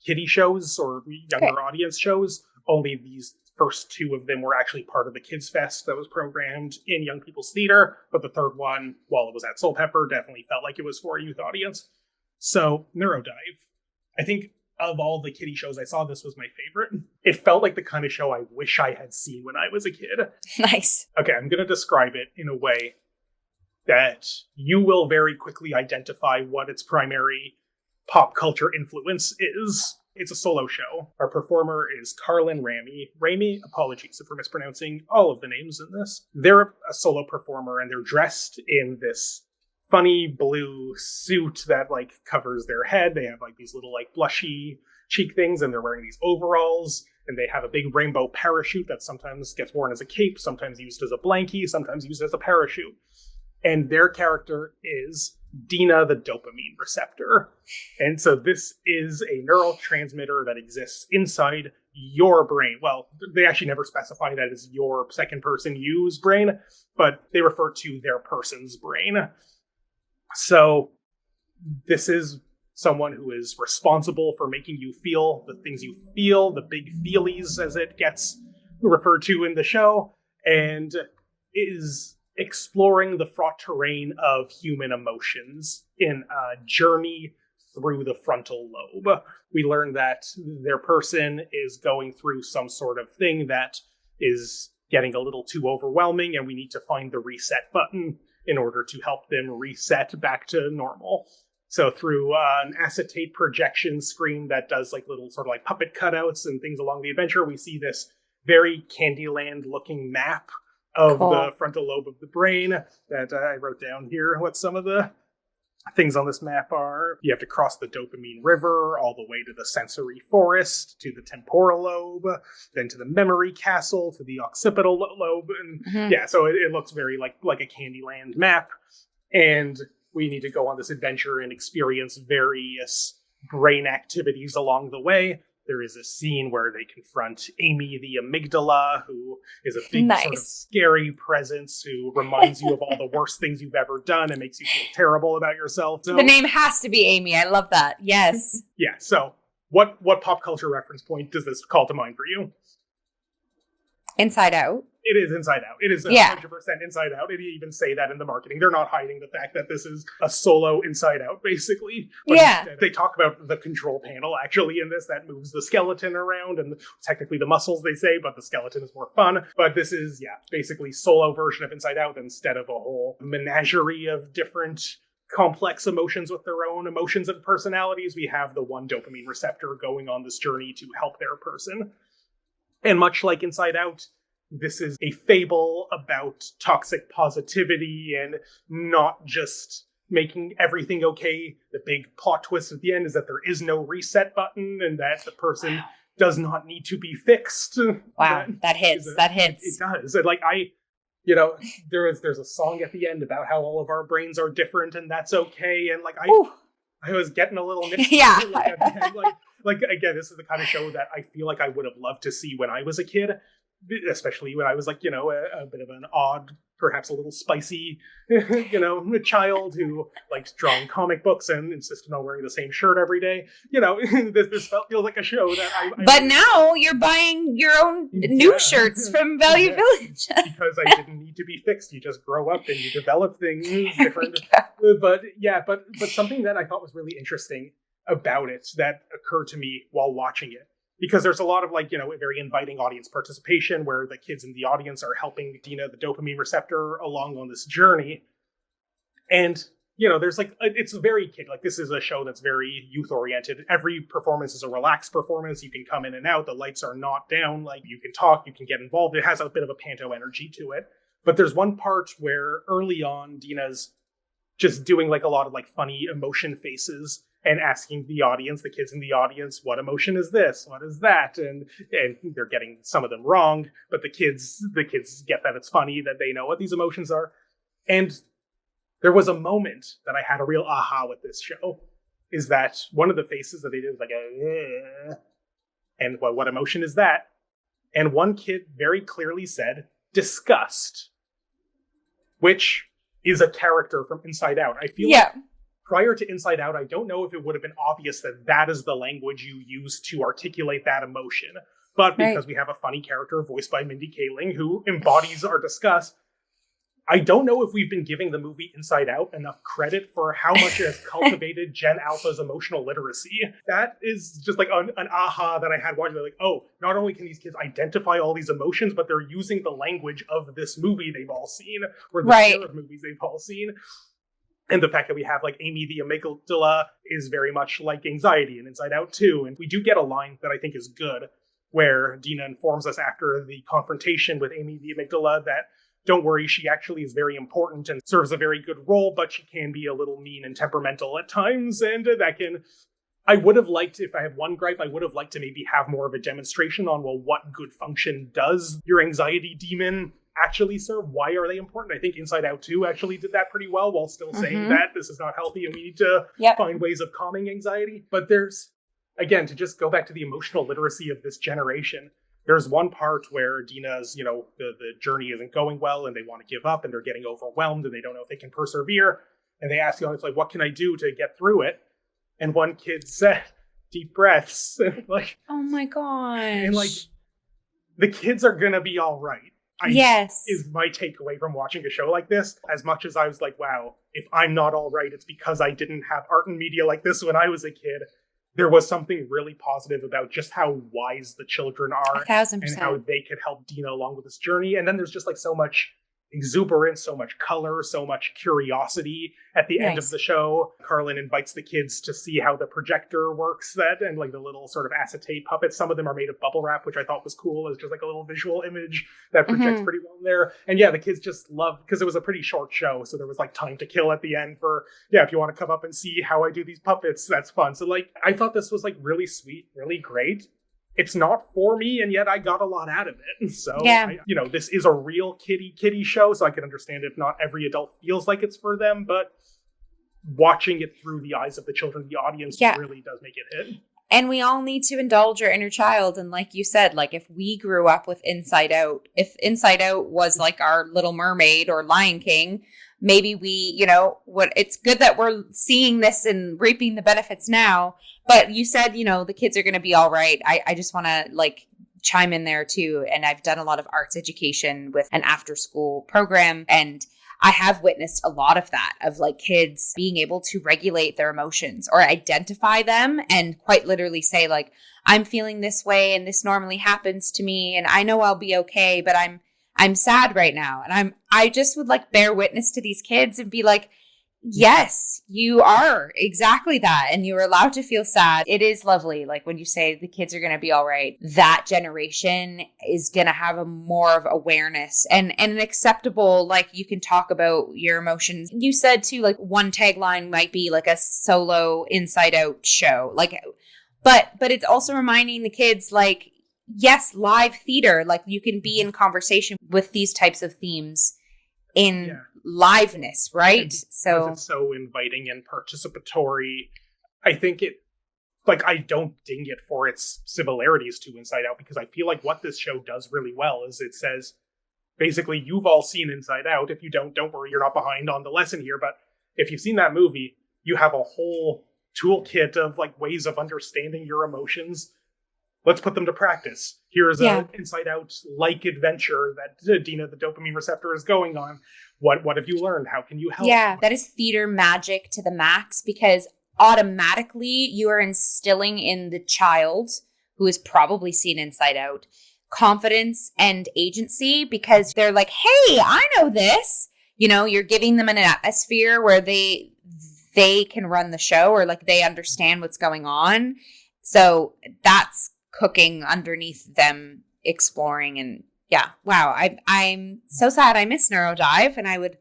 kiddie shows or younger audience shows. Only these first two of them were actually part of the Kids Fest that was programmed in Young People's Theater, but the third one, while it was at Soulpepper, definitely felt like it was for a youth audience. So, Neuro-DIVE. I think of all the kiddie shows I saw, this was my favorite. It felt like the kind of show I wish I had seen when I was a kid. Nice. Okay, I'm going to describe it in a way that you will very quickly identify what its primary pop culture influence is. It's a solo show. Our performer is Carlin Ramey. Ramey, apologies if we're mispronouncing all of the names in this. They're a solo performer, and they're dressed in this funny blue suit that, like, covers their head. They have, like, these little, like, blushy cheek things, and they're wearing these overalls, and they have a big rainbow parachute that sometimes gets worn as a cape, sometimes used as a blankie, sometimes used as a parachute. And their character is Dina the dopamine receptor. And so this is a neurotransmitter that exists inside your brain. Well, they actually never specify that as your second person use brain, but they refer to their person's brain. So this is someone who is responsible for making you feel the things you feel, the big feelies as it gets referred to in the show, and is exploring the fraught terrain of human emotions in a journey through the frontal lobe. We learn that their person is going through some sort of thing that is getting a little too overwhelming, and we need to find the reset button in order to help them reset back to normal. So through an acetate projection screen that does like little sort of like puppet cutouts and things along the adventure, we see this very Candyland looking map of the frontal lobe of the brain that I wrote down here. What some of the things on this map are. You have to cross the dopamine river all the way to the sensory forest, to the temporal lobe, then to the memory castle, to the occipital lobe. And yeah, so it looks very like a Candyland map. And we need to go on this adventure and experience various brain activities along the way. There is a scene where they confront Amy the amygdala, who is a big sort of scary presence who reminds you of all the worst things you've ever done and makes you feel terrible about yourself. So, the name has to be Amy. I love that. Yes. Yeah. So what pop culture reference point does this call to mind for you? Inside Out. It is Inside Out. It is 100% Inside Out. They even say that in the marketing. They're not hiding the fact that this is a solo Inside Out, basically. But they talk about the control panel, actually, in this, that moves the skeleton around, and technically the muscles, they say, but the skeleton is more fun. But this is, basically solo version of Inside Out instead of a whole menagerie of different complex emotions with their own emotions and personalities. We have the one dopamine receptor going on this journey to help their person. And much like Inside Out, this is a fable about toxic positivity and not just making everything okay. The big plot twist at the end is that there is no reset button and that the person does not need to be fixed. Wow, that hits. It does. And there's a song at the end about how all of our brains are different and that's okay. And I was getting a little nitpicky. Again, this is the kind of show that I feel like I would have loved to see when I was a kid. Especially when I was a bit of an odd, perhaps a little spicy, a child who liked drawing comic books and insisted on wearing the same shirt every day. This feels like a show that But now you're buying your own new shirts from Value Village. Because I didn't need to be fixed. You just grow up and you develop things different. But something that I thought was really interesting about it that occurred to me while watching it. Because there's a lot of very inviting audience participation where the kids in the audience are helping Dina, the dopamine receptor, along on this journey. And, there's it's very kid. This is a show that's very youth oriented. Every performance is a relaxed performance. You can come in and out. The lights are not down. You can talk, you can get involved. It has a bit of a panto energy to it. But there's one part where early on, Dina's just doing a lot of funny emotion faces and asking the audience, the kids in the audience, what emotion is this? What is that? And they're getting some of them wrong, but the kids get that it's funny, that they know what these emotions are. And there was a moment that I had a real aha with this show, is that one of the faces that they did was and what emotion is that? And one kid very clearly said, disgust, which is a character from Inside Out. I feel prior to Inside Out, I don't know if it would have been obvious that is the language you use to articulate that emotion. But because we have a funny character voiced by Mindy Kaling who embodies our disgust, I don't know if we've been giving the movie Inside Out enough credit for how much it has cultivated Gen Alpha's emotional literacy. That is just an aha that I had watching. Not only can these kids identify all these emotions, but they're using the language of this movie they've all seen, or the pair of movies they've all seen. And the fact that we have Amy the amygdala is very much like anxiety and Inside Out too. And we do get a line that I think is good, where Dina informs us after the confrontation with Amy the amygdala that, don't worry, she actually is very important and serves a very good role, but she can be a little mean and temperamental at times. And I would have liked, if I have one gripe, I would have liked to maybe have more of a demonstration on, what good function does your anxiety demon actually serve? Why are they important? I think Inside Out 2 actually did that pretty well, while still saying that this is not healthy and we need to find ways of calming anxiety. But there's again, to just go back to the emotional literacy of this generation, there's one part where Dina's, the journey isn't going well and they want to give up and they're getting overwhelmed and they don't know if they can persevere. And they ask the audience, like, what can I do to get through it? And one kid said, deep breaths. Like, oh my gosh. And like, the kids are going to be all right. Yes. Is my takeaway from watching a show like this. As much as I was like, wow, if I'm not all right, it's because I didn't have art and media like this when I was a kid. There was something really positive about just how wise the children are 1,000%. and how they could help Dina along with this journey. And then there's just like so much exuberance, so much color, so much curiosity at the end of the show. Carlin invites the kids to see how the projector works and like the little sort of acetate puppets. Some of them are made of bubble wrap, which I thought was cool as just like a little visual image that projects pretty well in there. And yeah, the kids just love, because it was a pretty short show, so there was like time to kill at the end for, if you want to come up and see how I do these puppets, that's fun. So like, I thought this was like really sweet, really great. It's not for me, and yet I got a lot out of it. So, this is a real kiddie show, so I can understand if not every adult feels like it's for them, but watching it through the eyes of the children, the audience really does make it hit. And we all need to indulge our inner child. And like you said, like if we grew up with Inside Out, if Inside Out was like our Little Mermaid or Lion King, maybe we, it's good that we're seeing this and reaping the benefits now. But you said, the kids are going to be all right. I just want to like chime in there too. And I've done a lot of arts education with an after school program. And I have witnessed a lot of that, of like kids being able to regulate their emotions or identify them and quite literally say like, I'm feeling this way and this normally happens to me. And I know I'll be okay, but I'm sad right now. And I just would like bear witness to these kids and be like, yes, you are exactly that. And you're allowed to feel sad. It is lovely. Like when you say the kids are going to be all right, that generation is going to have a more of awareness and an acceptable, like you can talk about your emotions. You said too, like one tagline might be like a solo Inside Out show. Like, but it's also reminding the kids like, yes, live theater, like you can be in conversation with these types of themes in liveness, right? And so it's so inviting and participatory. I think I don't ding it for its similarities to Inside Out, because I feel like what this show does really well is it says, basically, you've all seen Inside Out. If you don't worry, you're not behind on the lesson here. But if you've seen that movie, you have a whole toolkit of like ways of understanding your emotions. Let's put them to practice. Here's an Inside Out-like adventure that Dina, the dopamine receptor, is going on. What have you learned? How can you help? Yeah, that is theater magic to the max, because automatically you are instilling in the child, who has probably seen Inside Out, confidence and agency, because they're like, hey, I know this. You're giving them an atmosphere where they can run the show, or like they understand what's going on. So that's cooking underneath them exploring. And wow, I'm so sad I miss Neuro-DIVE, and I would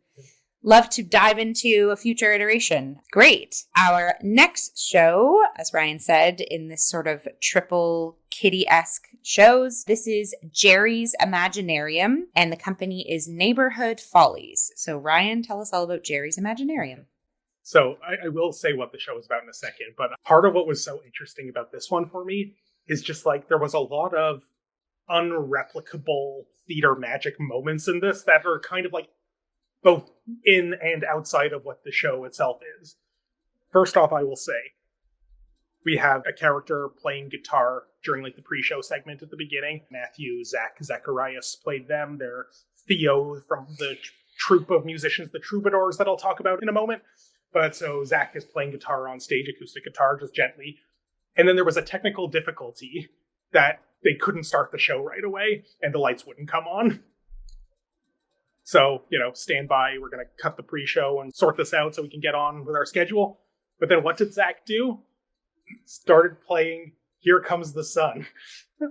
love to dive into a future iteration. Great. Our next show, as Ryan said, in this sort of triple kitty-esque shows, this is Gerry's Imaginarium, and the company is Neighborhood Follies. So Ryan, tell us all about Gerry's Imaginarium. So I will say what the show is about in a second, but part of what was so interesting about this one for me is just like there was a lot of unreplicable theater magic moments in this that are kind of like both in and outside of what the show itself is. First off, I will say, we have a character playing guitar during like the pre-show segment at the beginning. Matthew, Zacharias played them. They're Theo from the troupe of musicians, the Troubadours, that I'll talk about in a moment. But so Zach is playing guitar on stage, acoustic guitar, just gently. And then there was a technical difficulty that they couldn't start the show right away and the lights wouldn't come on. So, stand by. We're going to cut the pre-show and sort this out so we can get on with our schedule. But then what did Zach do? Started playing Here Comes the Sun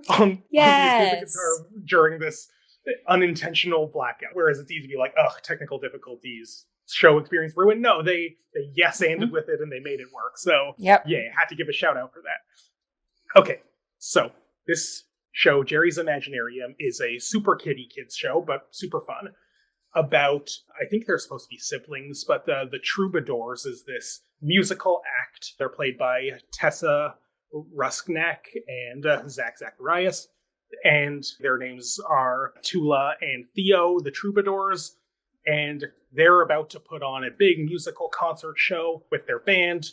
on the acoustic guitar during this unintentional blackout. Whereas it's easy to be like, technical difficulties, show experience ruined. No, they yes-anded with it and they made it work. So had to give a shout out for that. Okay, so this show, Gerry's Imaginarium, is a super kids show, but super fun. About, I think they're supposed to be siblings, but the Troubadours is this musical act. They're played by Tessa Rusknak and Zach Zacharias. And their names are Tula and Theo, the troubadours. And they're about to put on a big musical concert show with their band,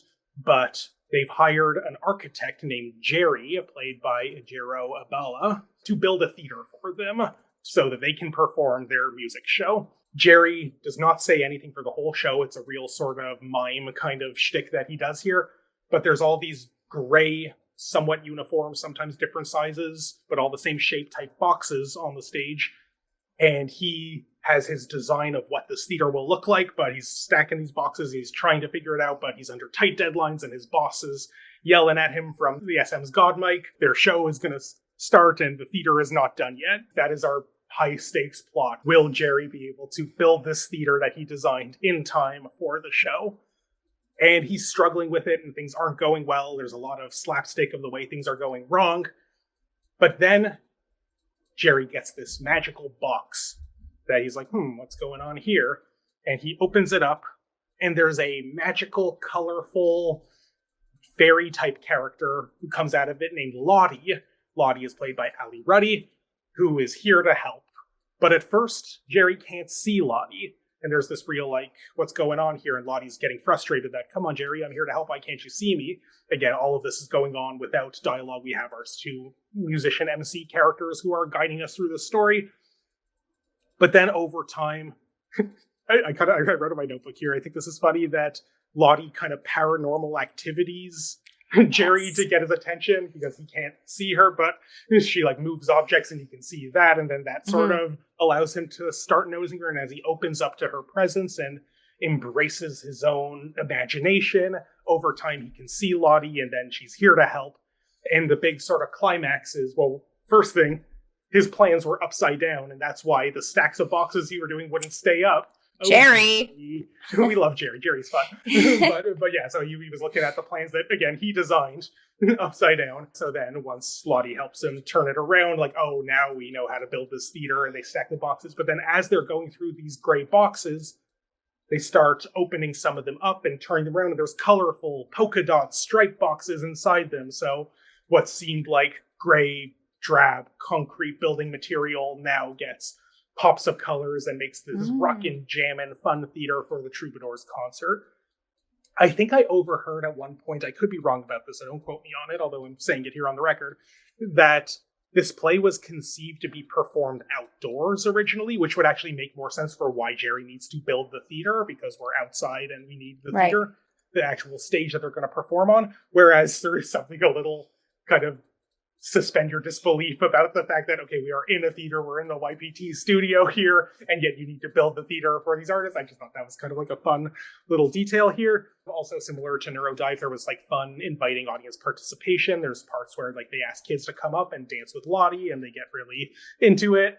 but they've hired an architect named Gerry, played by Jero Abala, to build a theater for them so that they can perform their music show. Gerry does not say anything for the whole show. It's a real sort of mime kind of shtick that he does here. But there's all these gray, somewhat uniform, sometimes different sizes, but all the same shape type boxes on the stage. And he has his design of what this theater will look like, but he's stacking these boxes. He's trying to figure it out, but he's under tight deadlines, and his boss is yelling at him from the SM's God mic. Their show is going to start, and the theater is not done yet. That is our high stakes plot. Will Gerry be able to build this theater that he designed in time for the show? And he's struggling with it, and things aren't going well. There's a lot of slapstick of the way things are going wrong. But then Gerry gets this magical box that he's like, what's going on here? And he opens it up, and there's a magical, colorful, fairy-type character who comes out of it named Lottie. Lottie is played by Ali Ruddy, who is here to help. But at first, Gerry can't see Lottie. And there's this real, what's going on here? And Lottie's getting frustrated that, come on, Gerry, I'm here to help. Why can't you see me? Again, all of this is going on without dialogue. We have our two musician MC characters who are guiding us through the story. But then over time, I wrote in my notebook here, I think this is funny, that Lottie kind of paranormal activities Gerry to get his attention because he can't see her, but she moves objects and he can see that, and then that sort of allows him to start nosing her. And as he opens up to her presence and embraces his own imagination, over time he can see Lottie, and then she's here to help. And the big sort of climax is, well, first thing, his plans were upside down, and that's why the stacks of boxes he were doing wouldn't stay up. Gerry! We love Gerry. Gerry's fun. but yeah, so he was looking at the plans that, again, he designed upside down. So then once Lottie helps him turn it around, now we know how to build this theater, and they stack the boxes. But then as they're going through these gray boxes, they start opening some of them up and turning them around, and there's colorful polka dot stripe boxes inside them. So what seemed like gray, drab, concrete building material now gets pops of colors and makes this rockin', jammin' fun theater for the Troubadours concert. I think I overheard at one point, I could be wrong about this, so don't quote me on it, although I'm saying it here on the record, that this play was conceived to be performed outdoors originally, which would actually make more sense for why Gerry needs to build the theater, because we're outside and we need the theater, the actual stage that they're going to perform on. Whereas there is something a little kind of suspend your disbelief about the fact that, okay, we are in a theater, we're in the YPT studio here, and yet you need to build the theater for these artists. I just thought that was kind of a fun little detail here. Also similar to Neuro-DIVE, there was fun inviting audience participation. There's parts where they ask kids to come up and dance with Lottie, and they get really into it.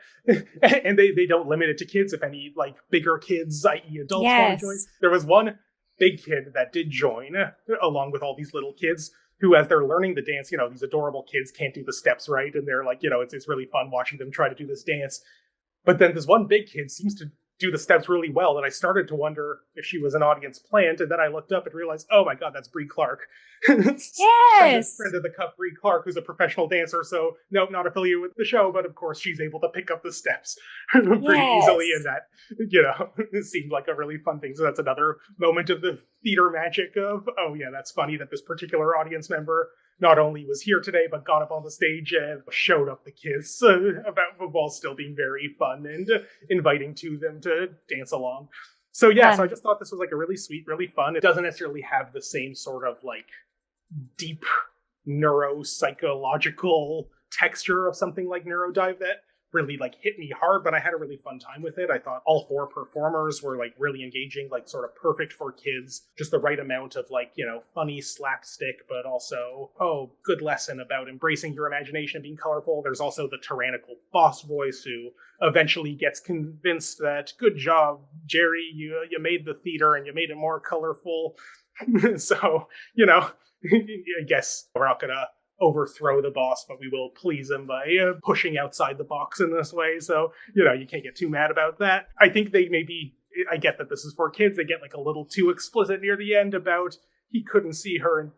And they don't limit it to kids. If any bigger kids, i.e. adults, want to join. There was one big kid that did join along with all these little kids, who, as they're learning the dance, these adorable kids can't do the steps right. And they're it's really fun watching them try to do this dance. But then this one big kid seems to do the steps really well. And I started to wonder if she was an audience plant. And then I looked up and realized, oh my God, that's Brie Clark. Yes! Friend of the Cup, Brie Clark, who's a professional dancer. So, nope, not affiliated with the show. But of course, she's able to pick up the steps pretty easily. And that, it seemed like a really fun thing. So that's another moment of the theater magic of, oh yeah, that's funny that this particular audience member not only was here today, but got up on the stage and showed up the kids while still being very fun and inviting to them to dance along. So yeah, so I just thought this was a really sweet, really fun. It doesn't necessarily have the same sort of deep neuropsychological texture of something like Neuro-DIVE that really hit me hard, but I had a really fun time with it. I thought all four performers were really engaging, sort of perfect for kids, just the right amount of funny slapstick, but also, good lesson about embracing your imagination and being colorful. There's also the tyrannical boss voice who eventually gets convinced that, good job, Gerry, you made the theater and you made it more colorful. So, I guess we're not gonna overthrow the boss, but we will please him by pushing outside the box in this way. So, you can't get too mad about that. I think they I get that this is for kids. They get a little too explicit near the end about he couldn't see her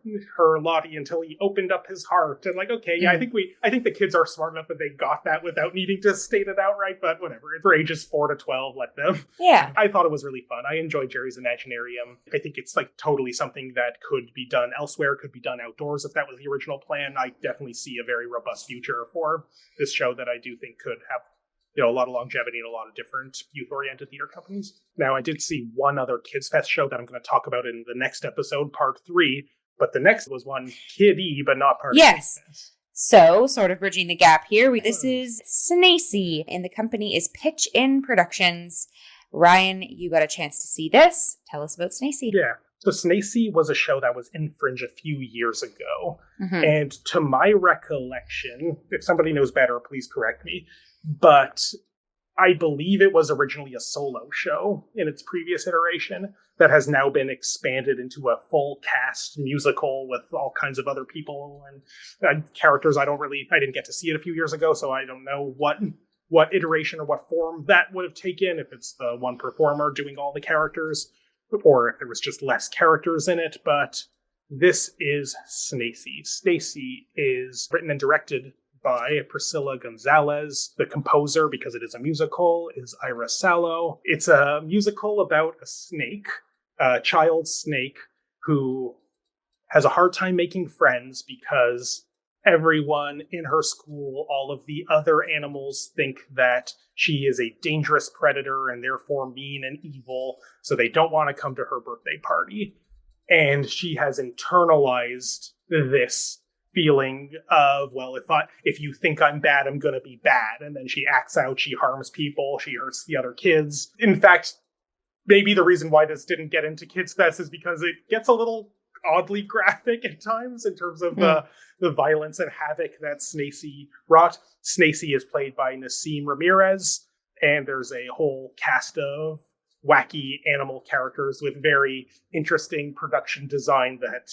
Lottie until he opened up his heart. And like, okay, yeah, I think the kids are smart enough that they got that without needing to state it outright, but whatever. For ages 4 to 12, let them. Yeah. I thought it was really fun. I enjoyed Gerry's Imaginarium. I think it's like totally something that could be done elsewhere, could be done outdoors if that was the original plan. I definitely see a very robust future for this show that I do think could have a lot of longevity and a lot of different youth-oriented theater companies. Now, I did see one other Kids Fest show that I'm going to talk about in the next episode, part 3, but the next was one kiddie, but not part yes. Kids Fest. So, sort of bridging the gap here, this is Snacey, and the company is Pitch In Productions. Ryan, you got a chance to see this. Tell us about Snacey. Yeah. So Snacey was a show that was in Fringe a few years ago. And to my recollection, if somebody knows better, please correct me, but I believe it was originally a solo show in its previous iteration that has now been expanded into a full cast musical with all kinds of other people and characters. I didn't get to see it a few years ago, so I don't know what iteration or what form that would have taken, if it's the one performer doing all the characters, or if there was just less characters in it. But this is Snacey. Snacey is written and directed by Priscilla Gonzalez. The composer, because it is a musical, is Ira Salo. It's a musical about a snake, a child snake, who has a hard time making friends because everyone in her school, all of the other animals, think that she is a dangerous predator and therefore mean and evil, so they don't want to come to her birthday party. And she has internalized this feeling of, well, if you think I'm bad, I'm going to be bad. And then she acts out, she harms people, she hurts the other kids. In fact, maybe the reason why this didn't get into Kids Fest is because it gets a little oddly graphic at times in terms of the violence and havoc that Snacey wrought. Snacey is played by Nassim Ramirez, and there's a whole cast of wacky animal characters with very interesting production design that,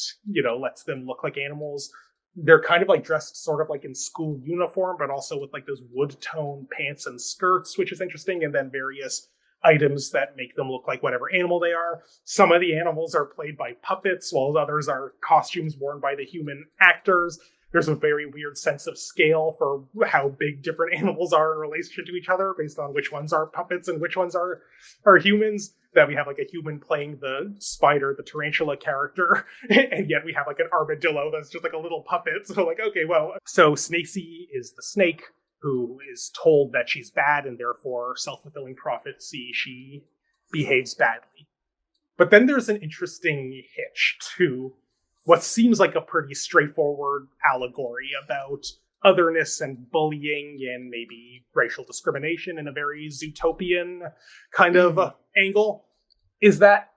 lets them look like animals. They're kind of like dressed sort of like in school uniform, but also with like those wood tone pants and skirts, which is interesting. And then various items that make them look like whatever animal they are. Some of the animals are played by puppets, while others are costumes worn by the human actors. There's a very weird sense of scale for how big different animals are in relation to each other based on which ones are puppets and which ones are humans. That we have like a human playing the spider, the tarantula character, and yet we have like an armadillo that's just like a little puppet. So like, okay, well, so Snacey is the snake who is told that she's bad and therefore self-fulfilling prophecy, she behaves badly. But then there's an interesting hitch to what seems like a pretty straightforward allegory about otherness and bullying and maybe racial discrimination in a very Zootopian kind of angle, is that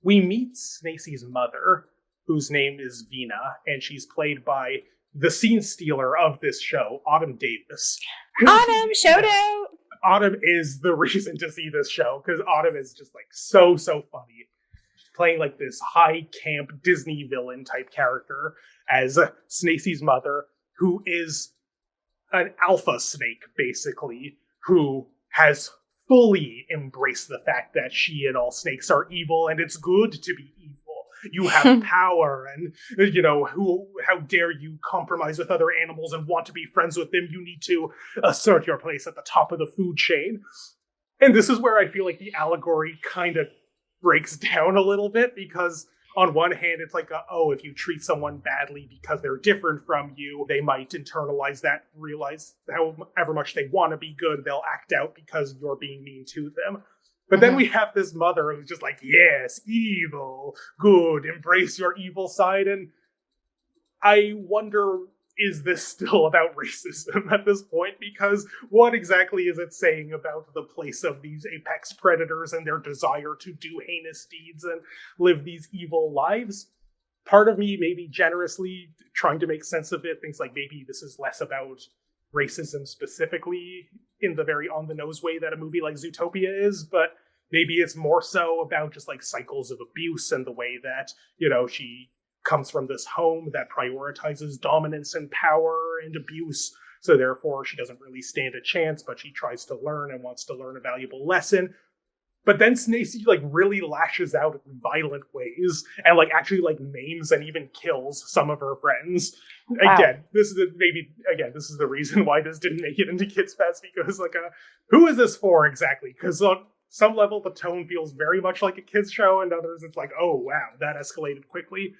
we meet Snacey's mother, whose name is Vina, and she's played by the scene stealer of this show, Autumn Davis. Autumn, shout out! Autumn is the reason to see this show, because Autumn is just like so funny. Playing like this high camp Disney villain type character as Snacey's mother, who is an alpha snake, basically, who has fully embraced the fact that she and all snakes are evil, and it's good to be evil. You have power, and, how dare you compromise with other animals and want to be friends with them? You need to assert your place at the top of the food chain. And this is where I feel like the allegory kind of breaks down a little bit, because on one hand, it's like, if you treat someone badly because they're different from you, they might internalize that, realize however much they want to be good, they'll act out because you're being mean to them. But then we have this mother who's just like, yes, evil, good, embrace your evil side. And I wonder, is this still about racism at this point? Because what exactly is it saying about the place of these apex predators and their desire to do heinous deeds and live these evil lives? Part of me, maybe generously trying to make sense of it, thinks like maybe this is less about racism specifically in the very on-the-nose way that a movie like Zootopia is, but maybe it's more so about just like cycles of abuse and the way that, she comes from this home that prioritizes dominance and power and abuse. So therefore she doesn't really stand a chance, but she tries to learn and wants to learn a valuable lesson. But then Snacey like really lashes out in violent ways and like actually like maims and even kills some of her friends. Wow. Again, this is the reason why this didn't make it into Kids Fest, because like who is this for exactly? Because on some level the tone feels very much like a kids show, and others it's like, oh wow, that escalated quickly.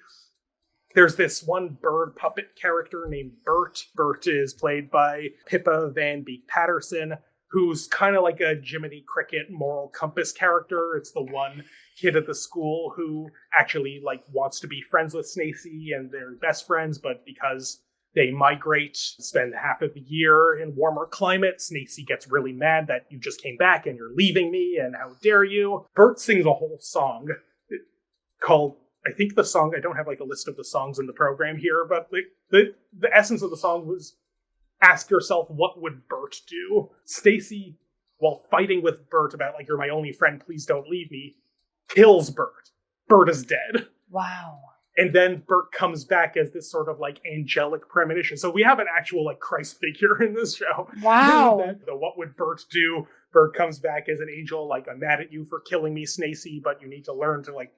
There's this one bird puppet character named Bert. Bert is played by Pippa Van Beek Patterson, who's kind of like a Jiminy Cricket moral compass character. It's the one kid at the school who actually like wants to be friends with Snacey, and they're best friends, but because they migrate, spend half of the year in warmer climates, Snacey gets really mad that you just came back and you're leaving me, and how dare you. Bert sings a whole song called, I think the song, I don't have like a list of the songs in the program here, but the essence of the song was, ask yourself, what would Bert do? Snacey, while fighting with Bert about, like, you're my only friend, please don't leave me, kills Bert. Bert is dead. Wow. And then Bert comes back as this sort of, like, angelic premonition. So we have an actual, like, Christ figure in this show. Wow. The what would Bert do? Bert comes back as an angel, like, I'm mad at you for killing me, Snacey, but you need to learn to, like,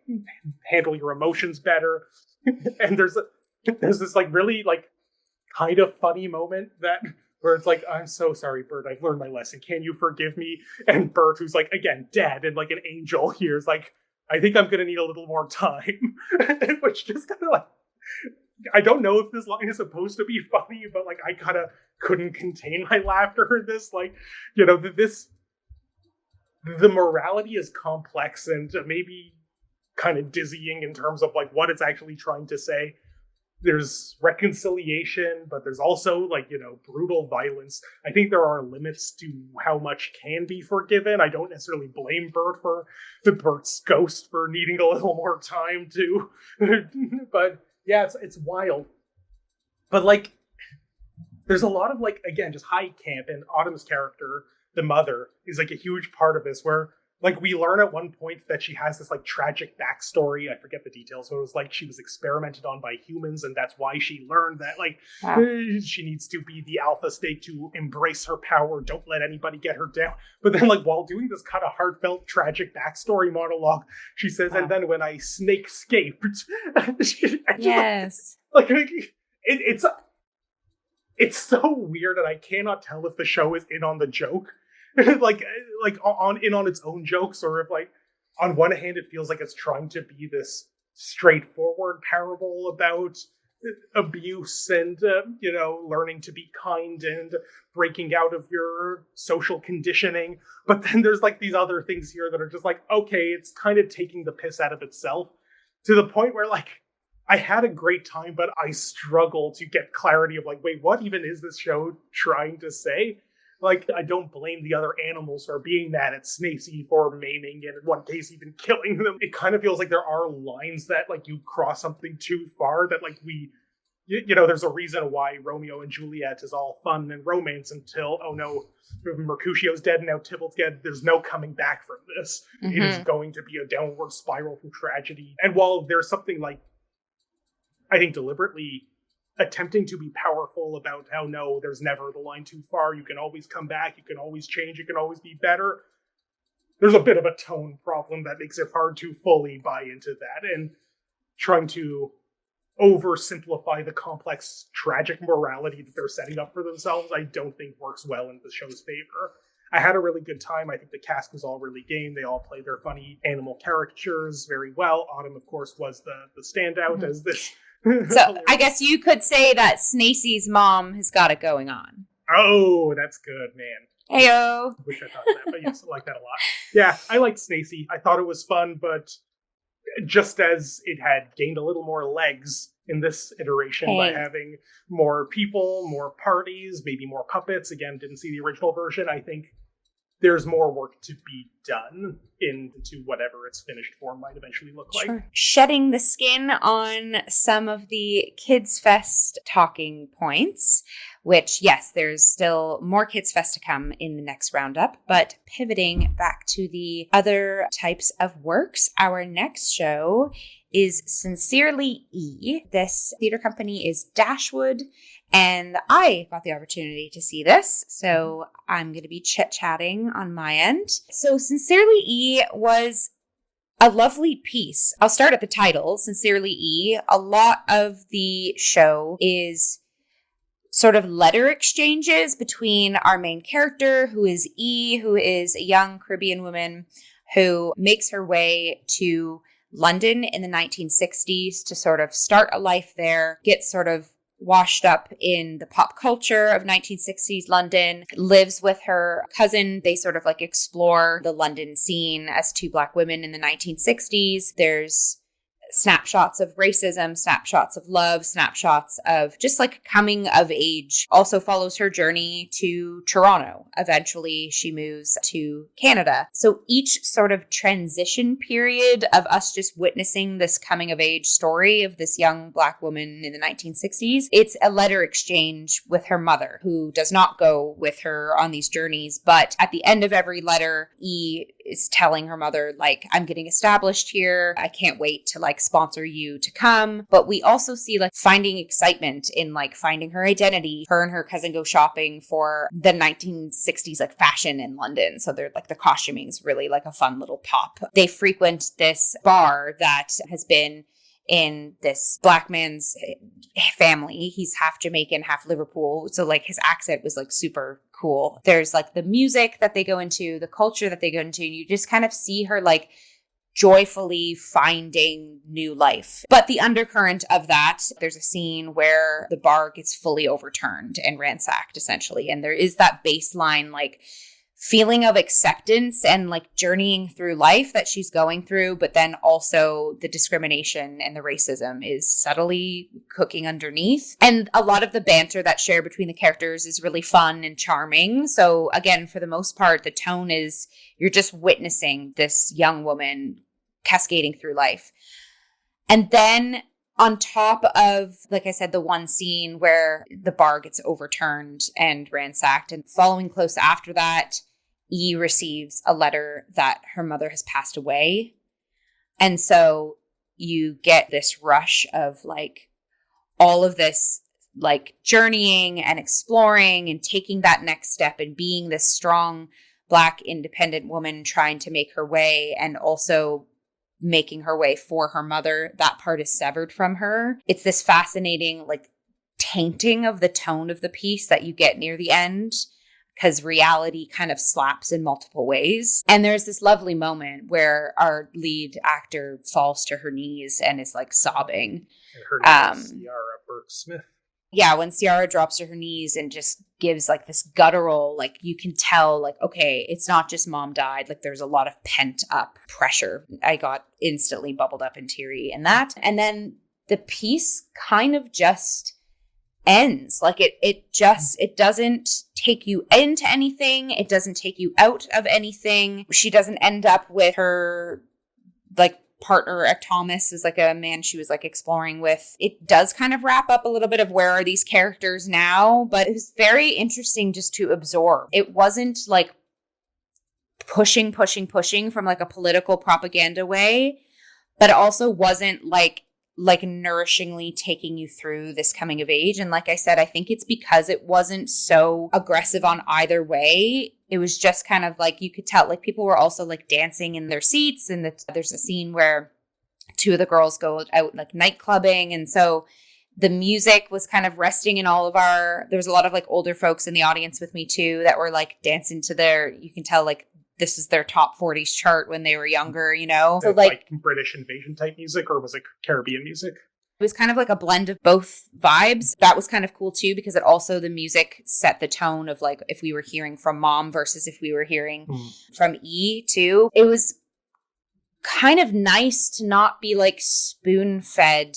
handle your emotions better. And there's this, like, really, like, kind of funny moment where it's like, I'm so sorry, Bert, I've learned my lesson. Can you forgive me? And Bert, who's like, again, dead and like an angel here, is like, I think I'm going to need a little more time. Which just kind of like, I don't know if this line is supposed to be funny, but like, I kind of couldn't contain my laughter at this. Like, you know, the morality is complex and maybe kind of dizzying in terms of like what it's actually trying to say. There's reconciliation, but there's also, like, you know, brutal violence. I think there are limits to how much can be forgiven. I don't necessarily blame Bert for Bert's ghost for needing a little more time to, but yeah, it's wild. But like, there's a lot of like, again, just high camp, and Autumn's character, the mother, is like a huge part of this, where like we learn at one point that she has this like tragic backstory. I forget the details, but it was like she was experimented on by humans, and that's why she learned that like she needs to be the alpha state to embrace her power. Don't let anybody get her down. But then like while doing this kind of heartfelt tragic backstory monologue, she says, and then when I snake-scaped, yes, like it's so weird, and I cannot tell if the show is in on the joke. like on its own jokes, or if like on one hand it feels like it's trying to be this straightforward parable about abuse and you know, learning to be kind and breaking out of your social conditioning, but then there's like these other things here that are just like, okay, it's kind of taking the piss out of itself, to the point where like I had a great time, but I struggle to get clarity of like, wait, what even is this show trying to say? Like, I don't blame the other animals for being mad at Snacey for maiming and in one case even killing them. It kind of feels like there are lines that like you cross something too far, that like you know, there's a reason why Romeo and Juliet is all fun and romance until, oh no, Mercutio's dead and now Tybalt's dead. There's no coming back from this. Mm-hmm. It is going to be a downward spiral from tragedy. And while there's something like, I think deliberately attempting to be powerful about how, no, there's never the line too far, you can always come back, you can always change, you can always be better, there's a bit of a tone problem that makes it hard to fully buy into that, and trying to oversimplify the complex tragic morality that they're setting up for themselves, I don't think works well in the show's favor. I had a really good time. I think the cast was all really game. They all played their funny animal caricatures very well. Autumn, of course, was the standout as this. So I guess you could say that Snacey's mom has got it going on. Oh, that's good, man. Heyo. I wish I thought of that, but yes, I like that a lot. Yeah, I liked Snacey. I thought it was fun, but just as it had gained a little more legs in this iteration by having more people, more parties, maybe more puppets. Again, didn't see the original version. I think there's more work to be done into whatever its finished form might eventually look like. Shedding the skin on some of the Kids Fest talking points, which, yes, there's still more Kids Fest to come in the next roundup, but pivoting back to the other types of works, our next show is Sincerely E. This theater company is Dashwood, and I got the opportunity to see this, so I'm going to be chit-chatting on my end. So Sincerely E was a lovely piece. I'll start at the title, Sincerely E. A lot of the show is sort of letter exchanges between our main character, who is E, who is a young Caribbean woman who makes her way to London in the 1960s to sort of start a life there, gets sort of washed up in the pop culture of 1960s London, lives with her cousin. They sort of like explore the London scene as two Black women in the 1960s. There's snapshots of racism, snapshots of love, snapshots of just like coming of age. Also follows her journey to Toronto. Eventually she moves to Canada. So each sort of transition period of us just witnessing this coming of age story of this young Black woman in the 1960s, it's a letter exchange with her mother, who does not go with her on these journeys. But at the end of every letter, E is telling her mother, like, I'm getting established here. I can't wait to like sponsor you to come. But we also see like finding excitement in like finding her identity. Her and her cousin go shopping for the 1960s like fashion in London. So they're like the costuming's really like a fun little pop. They frequent this bar that has been in this Black man's family. He's half Jamaican, half Liverpool. So like his accent was like super cool. There's like the music that they go into, the culture that they go into, and you just kind of see her like joyfully finding new life. But the undercurrent of that, there's a scene where the bar gets fully overturned and ransacked essentially. And there is that baseline like feeling of acceptance and like journeying through life that she's going through, but then also the discrimination and the racism is subtly cooking underneath. And a lot of the banter that's shared between the characters is really fun and charming. So again, for the most part, the tone is you're just witnessing this young woman cascading through life. And then on top of, like I said, the one scene where the bar gets overturned and ransacked, and following close after that, E receives a letter that her mother has passed away. And so you get this rush of like all of this like journeying and exploring and taking that next step and being this strong Black independent woman trying to make her way and also making her way for her mother. That part is severed from her. It's this fascinating like tainting of the tone of the piece that you get near the end, because reality kind of slaps in multiple ways. And there's this lovely moment where our lead actor falls to her knees and is like sobbing. And her name is Ciara Burke-Smith. Yeah, when Ciara drops to her knees and just gives like this guttural, like you can tell like, okay, it's not just mom died. Like there's a lot of pent up pressure. I got instantly bubbled up and teary in that. And then the piece kind of just ends. Like it doesn't take you into anything. It doesn't take you out of anything. She doesn't end up with her like partner at Thomas is like a man she was like exploring with. It does kind of wrap up a little bit of where are these characters now, but it was very interesting just to absorb. It wasn't like pushing from like a political propaganda way, but it also wasn't like nourishingly taking you through this coming of age. And like I said, I think it's because it wasn't so aggressive on either way. It was just kind of like, you could tell like people were also like dancing in their seats. And there's a scene where two of the girls go out like night clubbing. And so the music was kind of resting in all of there was a lot of like older folks in the audience with me too, that were like dancing to you can tell like this is their top 40s chart when they were younger, you know? So like British invasion type music, or was it Caribbean music? It was kind of like a blend of both vibes. That was kind of cool too, because it also, the music set the tone of like if we were hearing from mom versus if we were hearing from E too. It was kind of nice to not be like spoon fed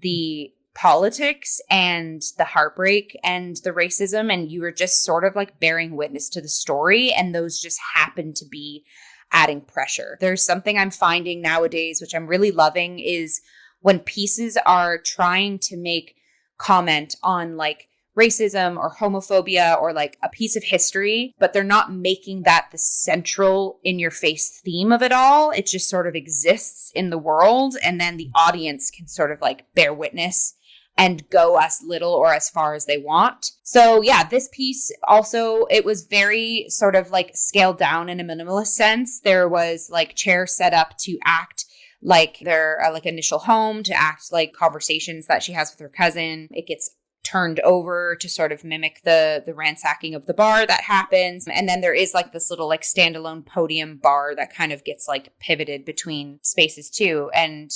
the politics and the heartbreak and the racism, and you were just sort of like bearing witness to the story, and those just happened to be adding pressure. There's something I'm finding nowadays, which I'm really loving, is when pieces are trying to make comment on like racism or homophobia or like a piece of history, but they're not making that the central in your face theme of it all. It just sort of exists in the world. And then the audience can sort of like bear witness and go as little or as far as they want. So yeah, this piece also, it was very sort of like scaled down in a minimalist sense. There was like chairs set up to act like their like initial home, to act like conversations that she has with her cousin. It gets turned over to sort of mimic the ransacking of the bar that happens. And then there is like this little like standalone podium bar that kind of gets like pivoted between spaces too. And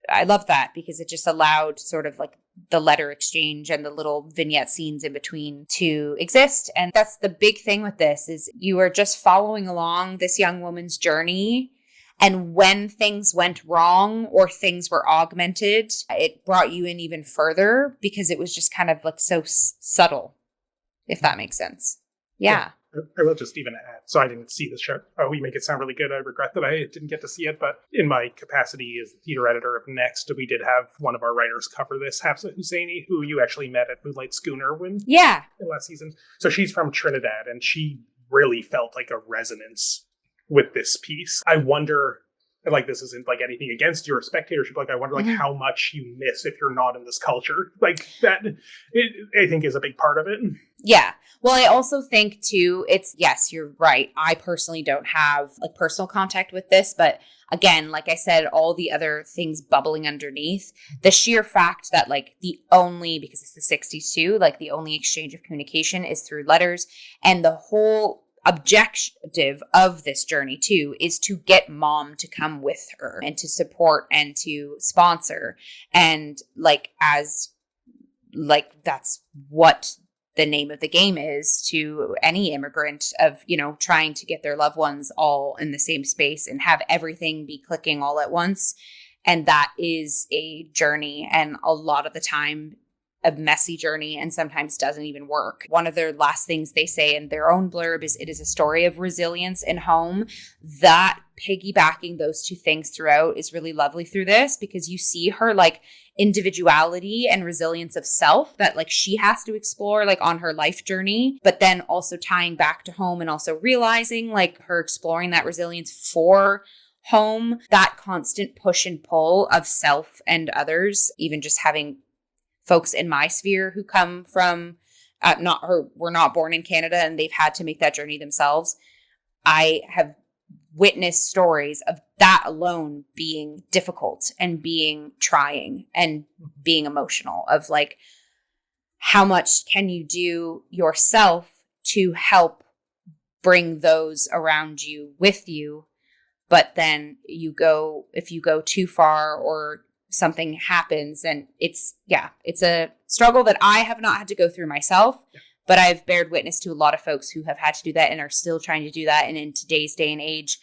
I love that because it just allowed sort of like the letter exchange and the little vignette scenes in between to exist. And that's the big thing with this is you are just following along this young woman's journey. And when things went wrong or things were augmented, it brought you in even further because it was just kind of like so subtle, if that makes sense. Yeah. I will just even add, so I didn't see the show. Oh, we make it sound really good. I regret that I didn't get to see it, but in my capacity as the theater editor of Next, we did have one of our writers cover this, Hafsa Husseini, who you actually met at Moonlight Schooner in last season. So she's from Trinidad, and she really felt like a resonance with this piece. I wonder, like, this isn't like anything against your spectatorship, like I wonder like how much you miss if you're not in this culture. Like that, I think is a big part of it. Yeah. Well, I also think too, it's, yes, you're right. I personally don't have like personal contact with this, but again, like I said, all the other things bubbling underneath, the sheer fact that like the only, because it's the 60s too, like the only exchange of communication is through letters, and the whole objective of this journey too is to get mom to come with her and to support and to sponsor. And like, as like, that's what the name of the game is to any immigrant of, you know, trying to get their loved ones all in the same space and have everything be clicking all at once. And that is a journey, and a lot of the time a messy journey, and sometimes doesn't even work. One of their last things they say in their own blurb is, it is a story of resilience in home. That piggybacking those two things throughout is really lovely through this, because you see her like individuality and resilience of self that like she has to explore like on her life journey, but then also tying back to home and also realizing like her exploring that resilience for home, that constant push and pull of self and others, even just having folks in my sphere who come from were not born in Canada and they've had to make that journey themselves. I have witnessed stories of that alone being difficult and being trying and being emotional, of like, how much can you do yourself to help bring those around you with you? But then if you go too far or something happens, and it's a struggle that I have not had to go through myself, but I've bared witness to a lot of folks who have had to do that and are still trying to do that. And in today's day and age,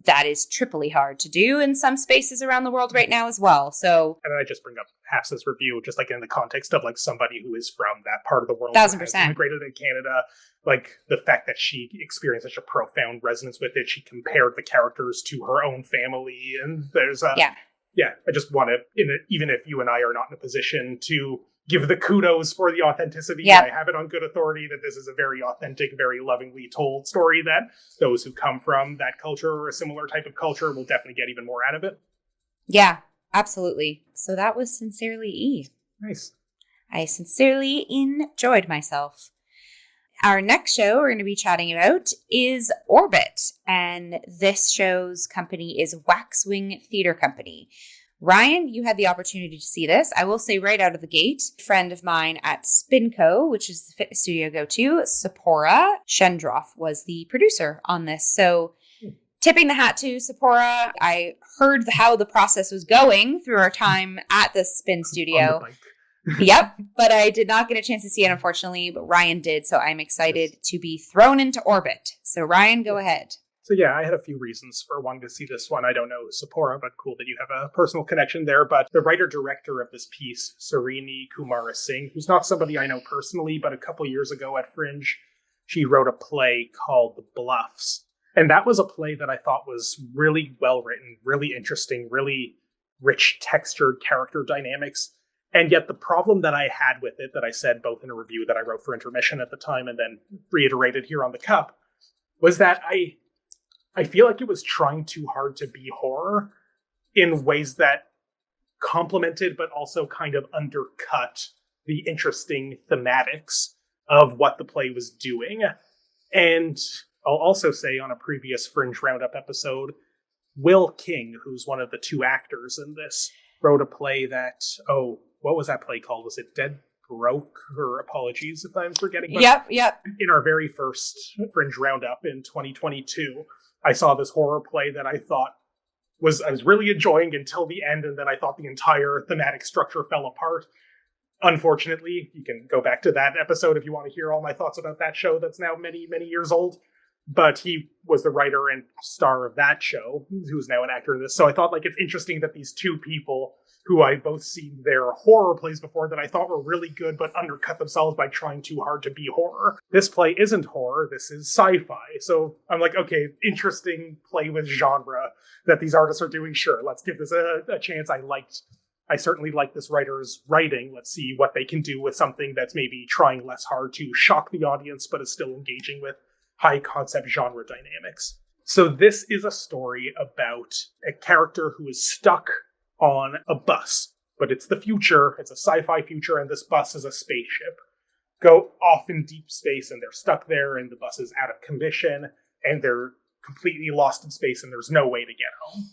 that is triply hard to do in some spaces around the world right now as well. So, and I just bring up Hafsa's review just like in the context of like somebody who is from that part of the world, 1,000% immigrated in Canada. Like the fact that she experienced such a profound resonance with it, she compared the characters to her own family, and there's I just want to, even if you and I are not in a position to give the kudos for the authenticity, I have it on good authority that this is a very authentic, very lovingly told story that those who come from that culture or a similar type of culture will definitely get even more out of it. Yeah, absolutely. So that was Sincerely E. Nice. I sincerely enjoyed myself. Our next show we're going to be chatting about is Orbit, and this show's company is Waxwing Theatre Company. Ryan, you had the opportunity to see this. I will say right out of the gate, a friend of mine at Spinco, which is the fitness studio I go to, Sephora Shendroff, was the producer on this. So tipping the hat to Sephora. I heard how the process was going through our time at the Spin studio. Yep, but I did not get a chance to see it, unfortunately, but Ryan did, so I'm excited to be thrown into orbit. So Ryan, go ahead. So yeah, I had a few reasons for wanting to see this one. I don't know Sephora, but cool that you have a personal connection there. But the writer-director of this piece, Sarini Kumara Singh, who's not somebody I know personally, but a couple years ago at Fringe, she wrote a play called The Bluffs. And that was a play that I thought was really well written, really interesting, really rich textured character dynamics. And yet the problem that I had with it, that I said both in a review that I wrote for Intermission at the time and then reiterated here on the Cup, was that I feel like it was trying too hard to be horror in ways that complemented but also kind of undercut the interesting thematics of what the play was doing. And I'll also say on a previous Fringe Roundup episode, Will King, who's one of the two actors in this, wrote a play that, what was that play called? Was it Dead Broke? Or apologies if I'm forgetting. Yep. In our very first Fringe Roundup in 2022, I saw this horror play that I thought I was really enjoying until the end, and then I thought the entire thematic structure fell apart. Unfortunately, you can go back to that episode if you want to hear all my thoughts about that show that's now many, many years old. But he was the writer and star of that show, who's now an actor in this. So I thought it's interesting that these two people who I've both seen their horror plays before that I thought were really good, but undercut themselves by trying too hard to be horror. This play isn't horror, this is sci-fi. So I'm like, okay, interesting play with genre that these artists are doing. Sure, let's give this a chance. I certainly like this writer's writing. Let's see what they can do with something that's maybe trying less hard to shock the audience, but is still engaging with high concept genre dynamics. So this is a story about a character who is stuck on a bus, but it's the future. It's a sci-fi future, and this bus is a spaceship. Go off in deep space, and they're stuck there, and the bus is out of commission, and they're completely lost in space, and there's no way to get home.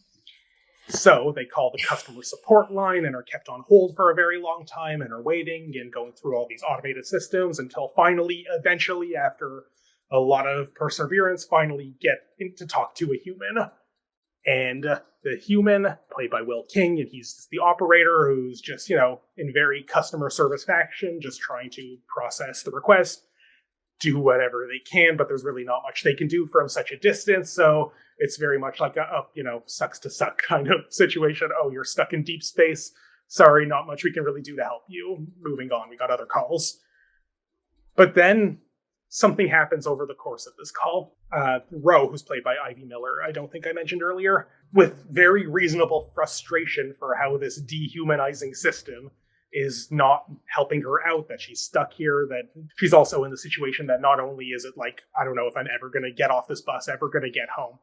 So they call the customer support line and are kept on hold for a very long time and are waiting and going through all these automated systems until finally, eventually, after a lot of perseverance, finally get to talk to a human. And the human, played by Will King, and he's the operator who's just, in very customer service fashion, just trying to process the request, do whatever they can, but there's really not much they can do from such a distance. So it's very much like a sucks to suck kind of situation. Oh, you're stuck in deep space. Sorry, not much we can really do to help you. Moving on, we got other calls. But then something happens over the course of this call. Ro, who's played by Ivy Miller, I don't think I mentioned earlier, with very reasonable frustration for how this dehumanizing system is not helping her out, that she's stuck here, that she's also in the situation that not only is it I don't know if I'm ever going to get off this bus, ever going to get home,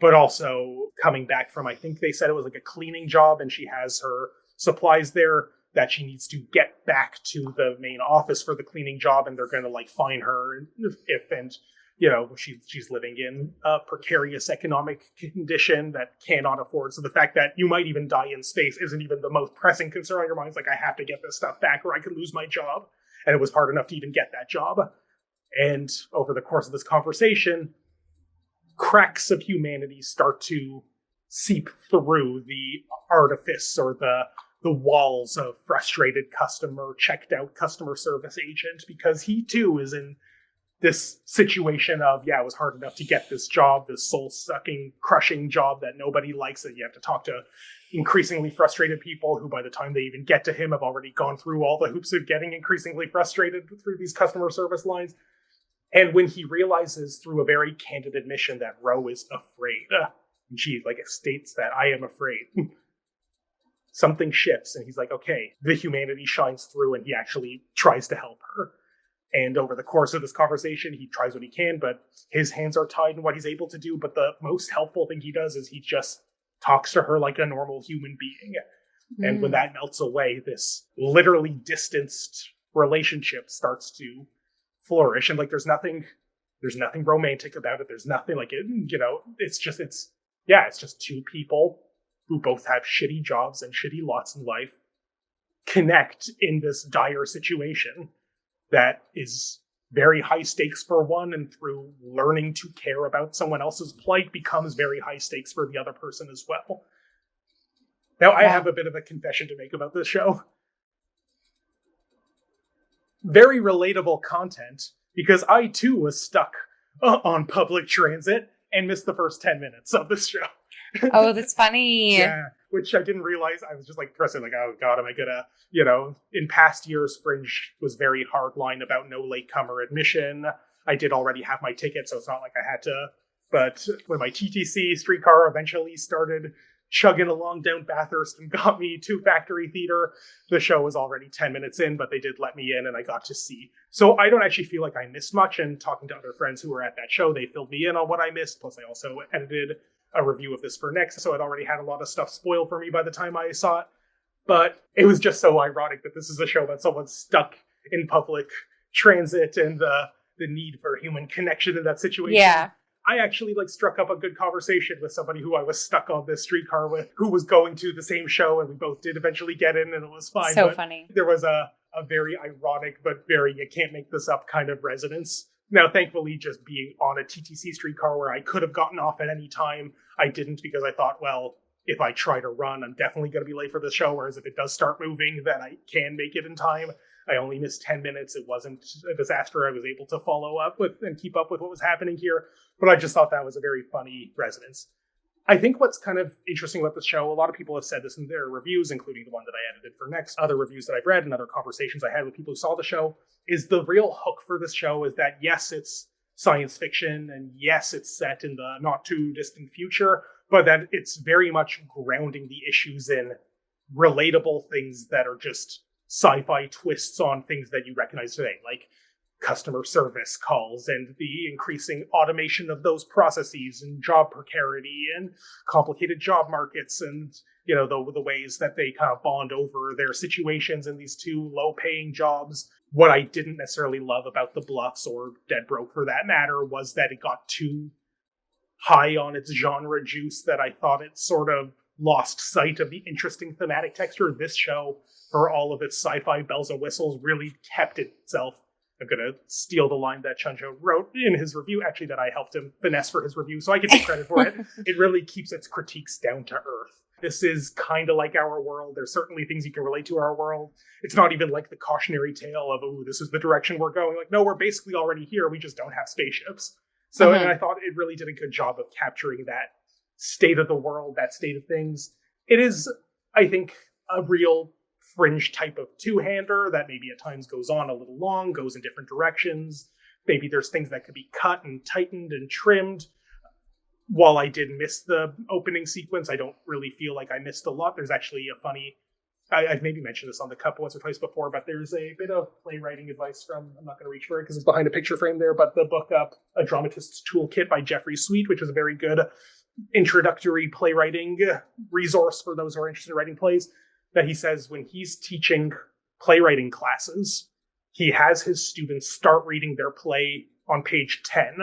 but also coming back from, I think they said it was a cleaning job, and she has her supplies there that she needs to get back to the main office for the cleaning job, and they're going to fine her she's living in a precarious economic condition that cannot afford. So the fact that you might even die in space isn't even the most pressing concern on your mind. It's I have to get this stuff back or I could lose my job. And it was hard enough to even get that job. And over the course of this conversation, cracks of humanity start to seep through the artifice or the walls of frustrated customer, checked out customer service agent, because he too is in this situation of, it was hard enough to get this job, this soul-sucking, crushing job that nobody likes, that you have to talk to increasingly frustrated people who, by the time they even get to him, have already gone through all the hoops of getting increasingly frustrated through these customer service lines. And when he realizes through a very candid admission that Ro is afraid, and she states that I am afraid, something shifts, and he's okay, the humanity shines through, and he actually tries to help her. And over the course of this conversation, he tries what he can, but his hands are tied in what he's able to do. But the most helpful thing he does is he just talks to her like a normal human being. Mm. And when that melts away, this literally distanced relationship starts to flourish. And there's nothing romantic about it. There's nothing it's just two people who both have shitty jobs and shitty lots in life connect in this dire situation that is very high stakes for one, and through learning to care about someone else's plight becomes very high stakes for the other person as well. Now, I have a bit of a confession to make about this show. Very relatable content, because I too was stuck on public transit and missed the first 10 minutes of this show. Oh, that's funny. Yeah, which I didn't realize. I was just pressing oh God, am I gonna, in past years, Fringe was very hardline about no latecomer admission. I did already have my ticket, so it's not like I had to. But when my TTC streetcar eventually started chugging along down Bathurst and got me to Factory Theatre. The show was already 10 minutes in, but they did let me in and I got to see. So I don't actually feel like I missed much. And talking to other friends who were at that show, they filled me in on what I missed. Plus, I also edited a review of this for next. So I'd already had a lot of stuff spoiled for me by the time I saw it. But it was just so ironic that this is a show about someone stuck in public transit and the need for human connection in that situation. Yeah. I actually struck up a good conversation with somebody who I was stuck on this streetcar with, who was going to the same show, and we both did eventually get in, and it was fine. So funny. There was a very ironic, but very you can't make this up kind of resonance. Now, thankfully, just being on a TTC streetcar where I could have gotten off at any time, I didn't, because I thought, well, if I try to run, I'm definitely going to be late for the show, whereas if it does start moving, then I can make it in time. I only missed 10 minutes. It wasn't a disaster. I was able to follow up with and keep up with what was happening here. But I just thought that was a very funny resonance. I think what's kind of interesting about the show, a lot of people have said this in their reviews, including the one that I edited for next, other reviews that I've read and other conversations I had with people who saw the show, is the real hook for this show is that, yes, it's science fiction, and yes, it's set in the not too distant future, but that it's very much grounding the issues in relatable things that are just sci-fi twists on things that you recognize today, like customer service calls and the increasing automation of those processes and job precarity and complicated job markets and, the ways that they kind of bond over their situations in these two low-paying jobs. What I didn't necessarily love about The Bluffs, or Dead Broke for that matter, was that it got too high on its genre juice that I thought it sort of lost sight of the interesting thematic texture. This show, for all of its sci-fi bells and whistles, really kept itself. I'm going to steal the line that Chunjo wrote in his review, actually, that I helped him finesse for his review, so I can take credit for it. It really keeps its critiques down to earth. This is kind of like our world. There's certainly things you can relate to our world. It's not even like the cautionary tale of, oh, this is the direction we're going. No, we're basically already here. We just don't have spaceships. So and I thought it really did a good job of capturing that state of the world, that state of things. It is, I think, a real Fringe type of two-hander that maybe at times goes on a little long, goes in different directions. Maybe there's things that could be cut and tightened and trimmed. While I did miss the opening sequence, I don't really feel like I missed a lot. There's actually a funny... I've maybe mentioned this on the Cup once or twice before, but there's a bit of playwriting advice from... I'm not going to reach for it because it's behind a picture frame there, but the book A Dramatist's Toolkit by Jeffrey Sweet, which is a very good introductory playwriting resource for those who are interested in writing plays, that he says when he's teaching playwriting classes, he has his students start reading their play on page 10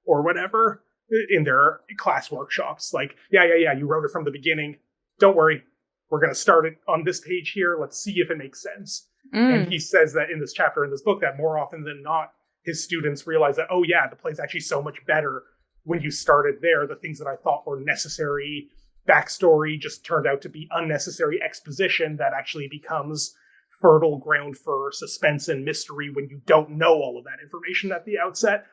or whatever in their class workshops. Yeah, you wrote it from the beginning. Don't worry. We're going to start it on this page here. Let's see if it makes sense. And he says that in this chapter in this book, that more often than not, his students realize that, oh yeah, the play's actually so much better when you started there. The things that I thought were necessary backstory just turned out to be unnecessary exposition that actually becomes fertile ground for suspense and mystery when you don't know all of that information at the outset.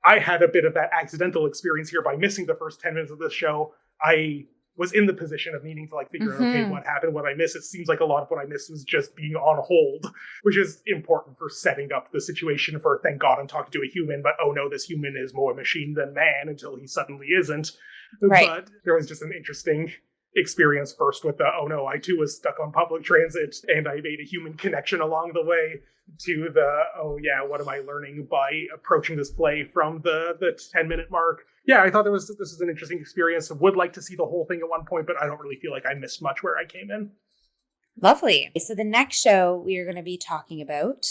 I had a bit of that accidental experience here by missing the first 10 minutes of this show. I was in the position of needing to figure out, okay, what happened, what I missed. It seems like a lot of what I missed was just being on hold, which is important for setting up the situation for, thank God I'm talking to a human, but oh no, this human is more machine than man until he suddenly isn't. Right. But there was just an interesting experience first with the, oh no, I too was stuck on public transit and I made a human connection along the way, to the, oh yeah, what am I learning by approaching this play from the 10-minute mark. Yeah, I thought this was an interesting experience. I would like to see the whole thing at one point, but I don't really feel like I missed much where I came in. Lovely. So the next show we are going to be talking about,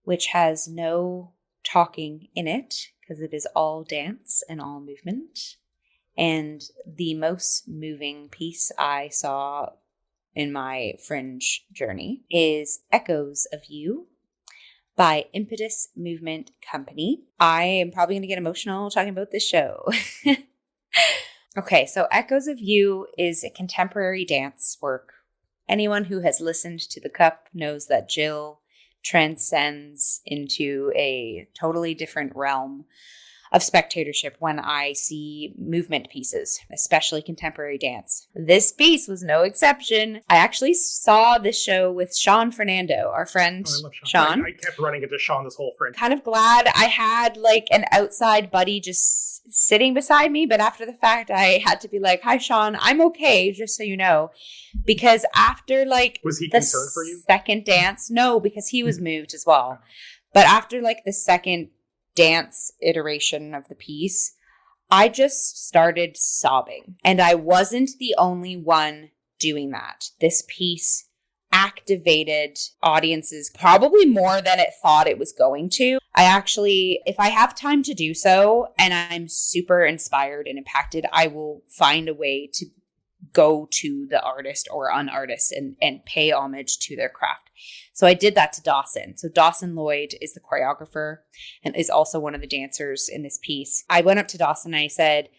which has no talking in it because it is all dance and all movement. And the most moving piece I saw in my Fringe journey is Echoes of You by Impetus Movement Company. I am probably going to get emotional talking about this show. Okay, so Echoes of You is a contemporary dance work. Anyone who has listened to The Cup knows that Jill transcends into a totally different realm of spectatorship when I see movement pieces, especially contemporary dance. This piece was no exception. I actually saw this show with Sean Fernando, our friend. I love Sean. I kept running into Sean this whole Fringe. Kind of glad I had like an outside buddy just sitting beside me, but after the fact I had to be like, hi Sean, I'm okay, just so you know. Because after like was he the concerned for you? second dance, no, because he was moved as well. But after like the second dance iteration of the piece, I just started sobbing. And I wasn't the only one doing that. This piece activated audiences probably more than it thought it was going to. I actually, if I have time to do so and I'm super inspired and impacted, I will find a way to go to the artist or an artist and pay homage to their craft. So I did that to Dawson. So Dawson Lloyd is the choreographer and is also one of the dancers in this piece. I went up to Dawson and I said,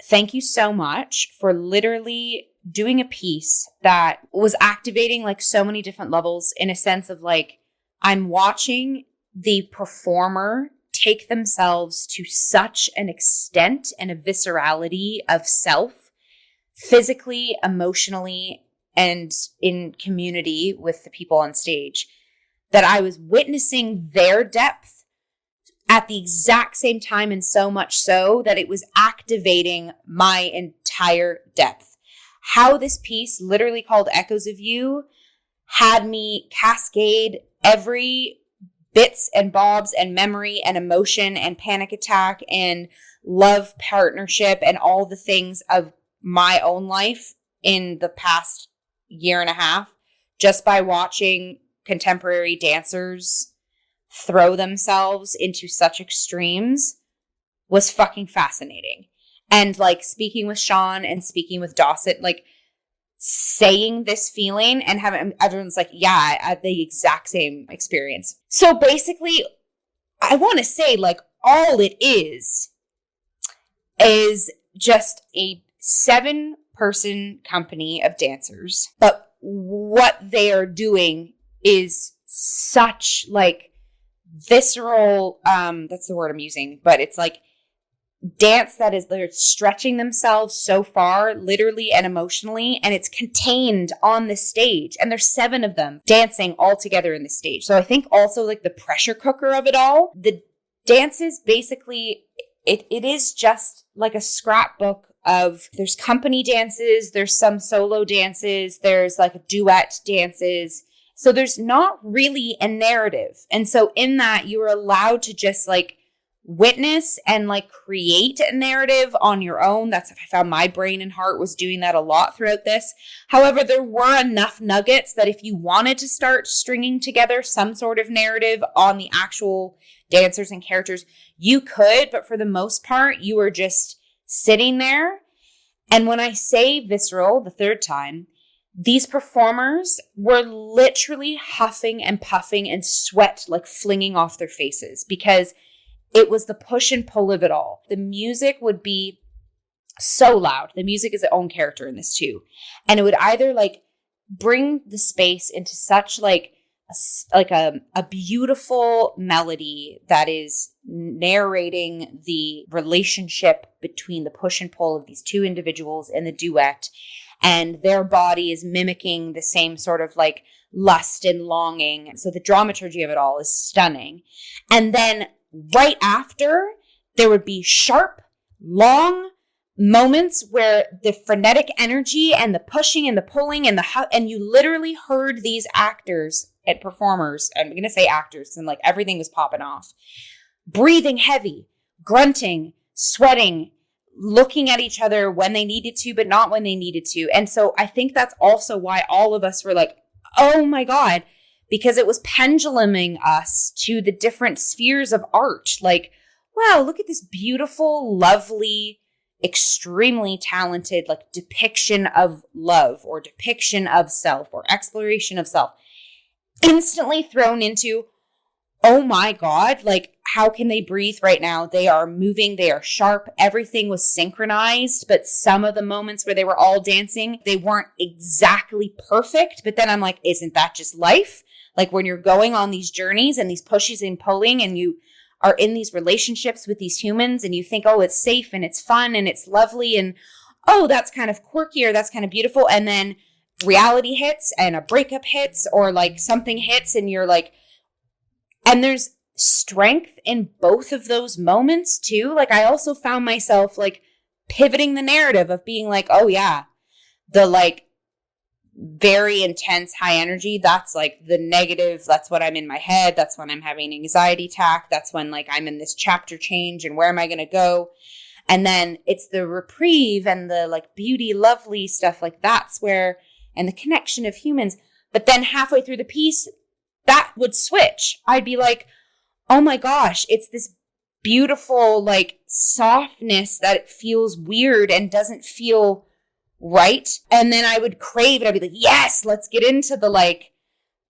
thank you so much for literally doing a piece that was activating like so many different levels, in a sense of like, I'm watching the performer take themselves to such an extent and a viscerality of self, physically, emotionally, and in community with the people on stage, that I was witnessing their depth at the exact same time, and so much so that it was activating my entire depth. How this piece, literally called Echoes of You, had me cascade every bits and bobs and memory and emotion and panic attack and love partnership and all the things of my own life in the past year and a half, just by watching contemporary dancers throw themselves into such extremes, was fucking fascinating. And like speaking with Sean and speaking with Dawson, like saying this feeling and having everyone's like, yeah, I had the exact same experience. So basically, I want to say like all it is just a 7-person company of dancers. But what they are doing is such like visceral, that's the word I'm using, but it's like dance that is, they're stretching themselves so far, literally and emotionally, and it's contained on the stage. And there's 7 of them dancing all together in the stage. So I think also like the pressure cooker of it all, the dances basically, it is just like a scrapbook of, there's company dances, there's some solo dances, there's like duet dances. So there's not really a narrative. And so in that, you are allowed to just like witness and like create a narrative on your own. That's, I found my brain and heart was doing that a lot throughout this. However, there were enough nuggets that if you wanted to start stringing together some sort of narrative on the actual dancers and characters, you could, but for the most part, you were just sitting there. And when I say visceral the third time, these performers were literally huffing and puffing and sweat like flinging off their faces, because it was the push and pull of it all. The music would be so loud. The music is its own character in this too. And it would either like bring the space into such like a beautiful melody that is narrating the relationship between the push and pull of these 2 individuals in the duet, and their body is mimicking the same sort of like lust and longing. So the dramaturgy of it all is stunning. And then right after, there would be sharp, long moments where the frenetic energy and the pushing and the pulling and and you literally heard these actors and performers, and I'm going to say actors, and like everything was popping off, breathing heavy, grunting, sweating, looking at each other when they needed to, but not when they needed to. And so I think that's also why all of us were like, oh my God, because it was penduluming us to the different spheres of art. Like, wow, look at this beautiful, lovely, extremely talented, like depiction of love or depiction of self or exploration of self. Instantly thrown into, oh my God, like how can they breathe right now? They are moving, they are sharp. Everything was synchronized, but some of the moments where they were all dancing, they weren't exactly perfect. But then I'm like, isn't that just life? Like when you're going on these journeys and these pushes and pulling and you are in these relationships with these humans and you think, oh, it's safe and it's fun and it's lovely and, oh, that's kind of quirky or that's kind of beautiful. And then reality hits and a breakup hits or like something hits and you're like, and there's strength in both of those moments too. Like I also found myself like pivoting the narrative of being like, oh yeah, the like very intense high energy, that's like the negative, that's what I'm in my head, that's when I'm having an anxiety attack, that's when like I'm in this chapter change and where am I going to go? And then it's the reprieve and the like beauty, lovely stuff, like that's where, and the connection of humans. But then halfway through the piece, that would switch. I'd be like, oh my gosh, it's this beautiful like softness that it feels weird and doesn't feel right. And then I would crave it. I'd be like, yes, let's get into the like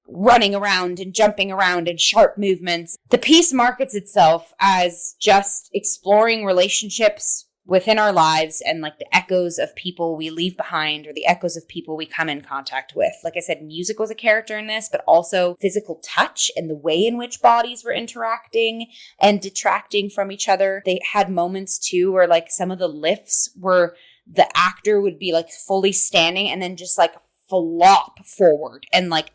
running around and jumping around and sharp movements. The piece markets itself as just exploring relationships within our lives and like the echoes of people we leave behind or the echoes of people we come in contact with. Like I said, music was a character in this, but also physical touch and the way in which bodies were interacting and detracting from each other. They had moments too where like some of the lifts were the actor would be like fully standing and then just like flop forward and like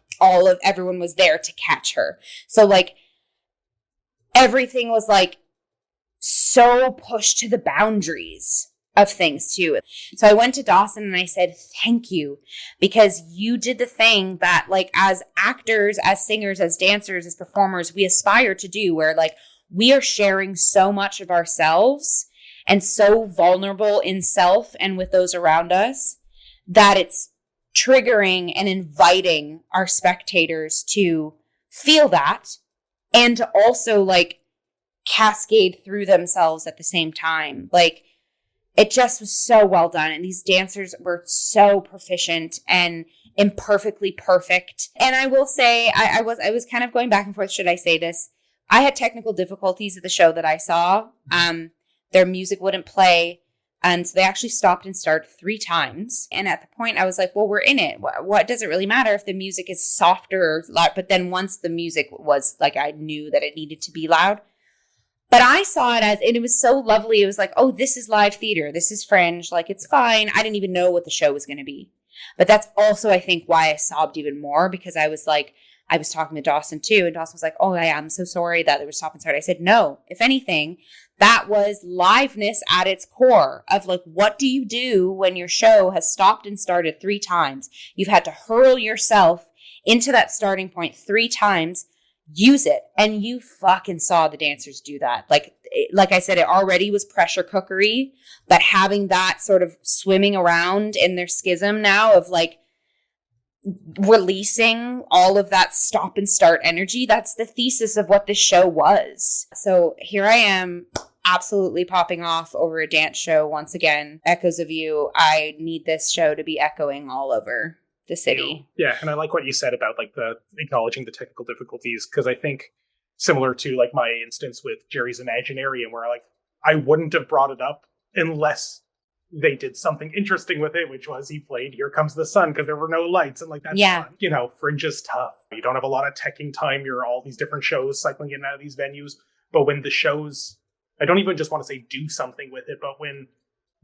everyone was there to catch her. So like everything was like so pushed to the boundaries of things too. So I went to Dawson and I said, thank you, because you did the thing that like as actors, as singers, as dancers, as performers, we aspire to do, where like we are sharing so much of ourselves and so vulnerable in self and with those around us that it's triggering and inviting our spectators to feel that and to also like cascade through themselves at the same time. Like it just was so well done. And these dancers were so proficient and imperfectly perfect. And I will say, I was kind of going back and forth. Should I say this? I had technical difficulties at the show that I saw. Their music wouldn't play. And so they actually stopped and started 3 times. And at the point I was like, well, we're in it. What does it really matter if the music is softer or loud? But then once the music was like, I knew that it needed to be loud. But I saw it as, and it was so lovely. It was like, oh, this is live theater. This is Fringe. Like, it's fine. I didn't even know what the show was going to be. But that's also, I think, why I sobbed even more, because I was like, I was talking to Dawson too. And Dawson was like, oh, yeah, I'm so sorry that there was stop and start. I said, no, if anything, that was liveness at its core of like, what do you do when your show has stopped and started 3 times? You've had to hurl yourself into that starting point 3 times. Use it. And you fucking saw the dancers do that. Like I said, it already was pressure cookery, but having that sort of swimming around in their schism now of like releasing all of that stop and start energy, that's the thesis of what this show was. So here I am, absolutely popping off over a dance show once again. Echoes of You. I need this show to be echoing all over the city. Yeah, and I like what you said about like the acknowledging the technical difficulties, because I think similar to like my instance with Gerry's Imaginarium, where like I wouldn't have brought it up unless they did something interesting with it, which was he played Here Comes the Sun because there were no lights, and like that's fun. You know, Fringe is tough. You don't have a lot of teching time. You're all these different shows cycling in and out of these venues. But when the shows, I don't even just want to say do something with it, but when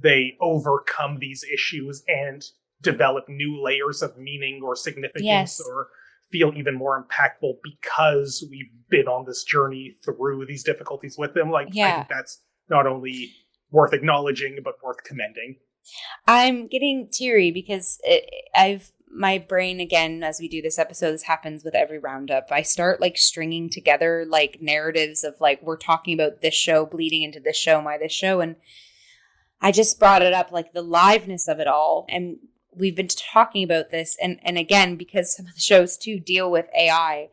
they overcome these issues and develop new layers of meaning or significance, or feel even more impactful because we've been on this journey through these difficulties with them. Like, I think that's not only worth acknowledging, but worth commending. I'm getting teary because my brain, again, as we do this episode, this happens with every roundup. I start like stringing together like narratives of like, we're talking about this show bleeding into this show, this show. And I just brought it up, like the liveness of it all. And we've been talking about this. And again, because some of the shows too deal with AI,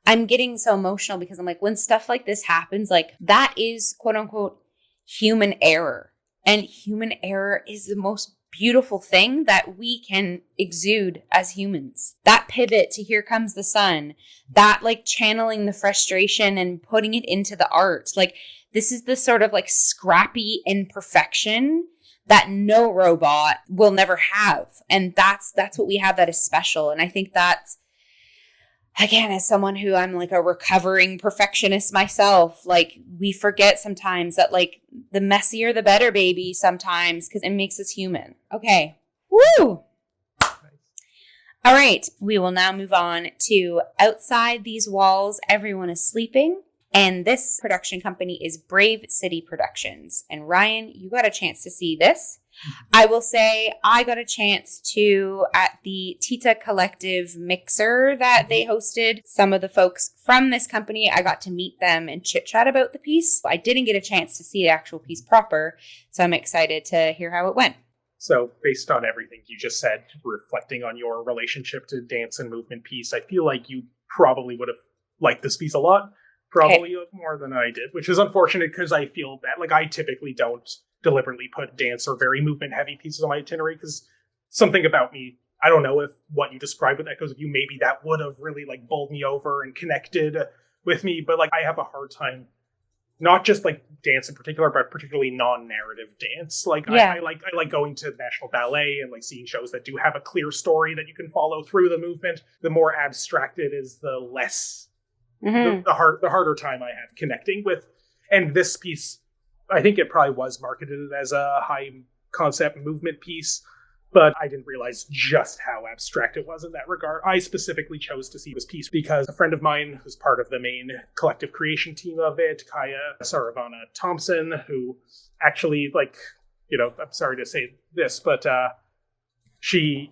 I'm getting so emotional because I'm like, when stuff like this happens, like that is quote unquote human error. And human error is the most beautiful thing that we can exude as humans. That pivot to Here Comes the Sun, that like channeling the frustration and putting it into the art. Like this is the sort of like scrappy imperfection that no robot will never have. And that's what we have that is special. And I think that's, again, as someone who I'm like a recovering perfectionist myself, like we forget sometimes that like the messier the better, baby, sometimes, because it makes us human. Okay. Woo! All right. We will now move on to Outside These Walls, Everyone is Sleeping. And this production company is Brave City Productions. And Ryan, you got a chance to see this. I will say I got a chance to, at the Tita Collective Mixer that they hosted, some of the folks from this company, I got to meet them and chit chat about the piece. I didn't get a chance to see the actual piece proper, so I'm excited to hear how it went. So based on everything you just said, reflecting on your relationship to dance and movement piece, I feel like you probably would have liked this piece a lot, probably more than I did, which is unfortunate because I feel that like I typically don't deliberately put dance or very movement heavy pieces on my itinerary because something about me, I don't know if what you described with Echoes of You, maybe that would have really like bowled me over and connected with me, but like I have a hard time, not just like dance in particular, but particularly non-narrative dance. Like I like going to National Ballet and like seeing shows that do have a clear story that you can follow through the movement. The more abstract it is, the less the harder time I have connecting with. And this piece, I think it probably was marketed as a high concept movement piece, but I didn't realize just how abstract it was in that regard. I specifically chose to see this piece because a friend of mine who's part of the main collective creation team of it, Kaya Saravana Thompson, who actually, like, you know, I'm sorry to say this, but she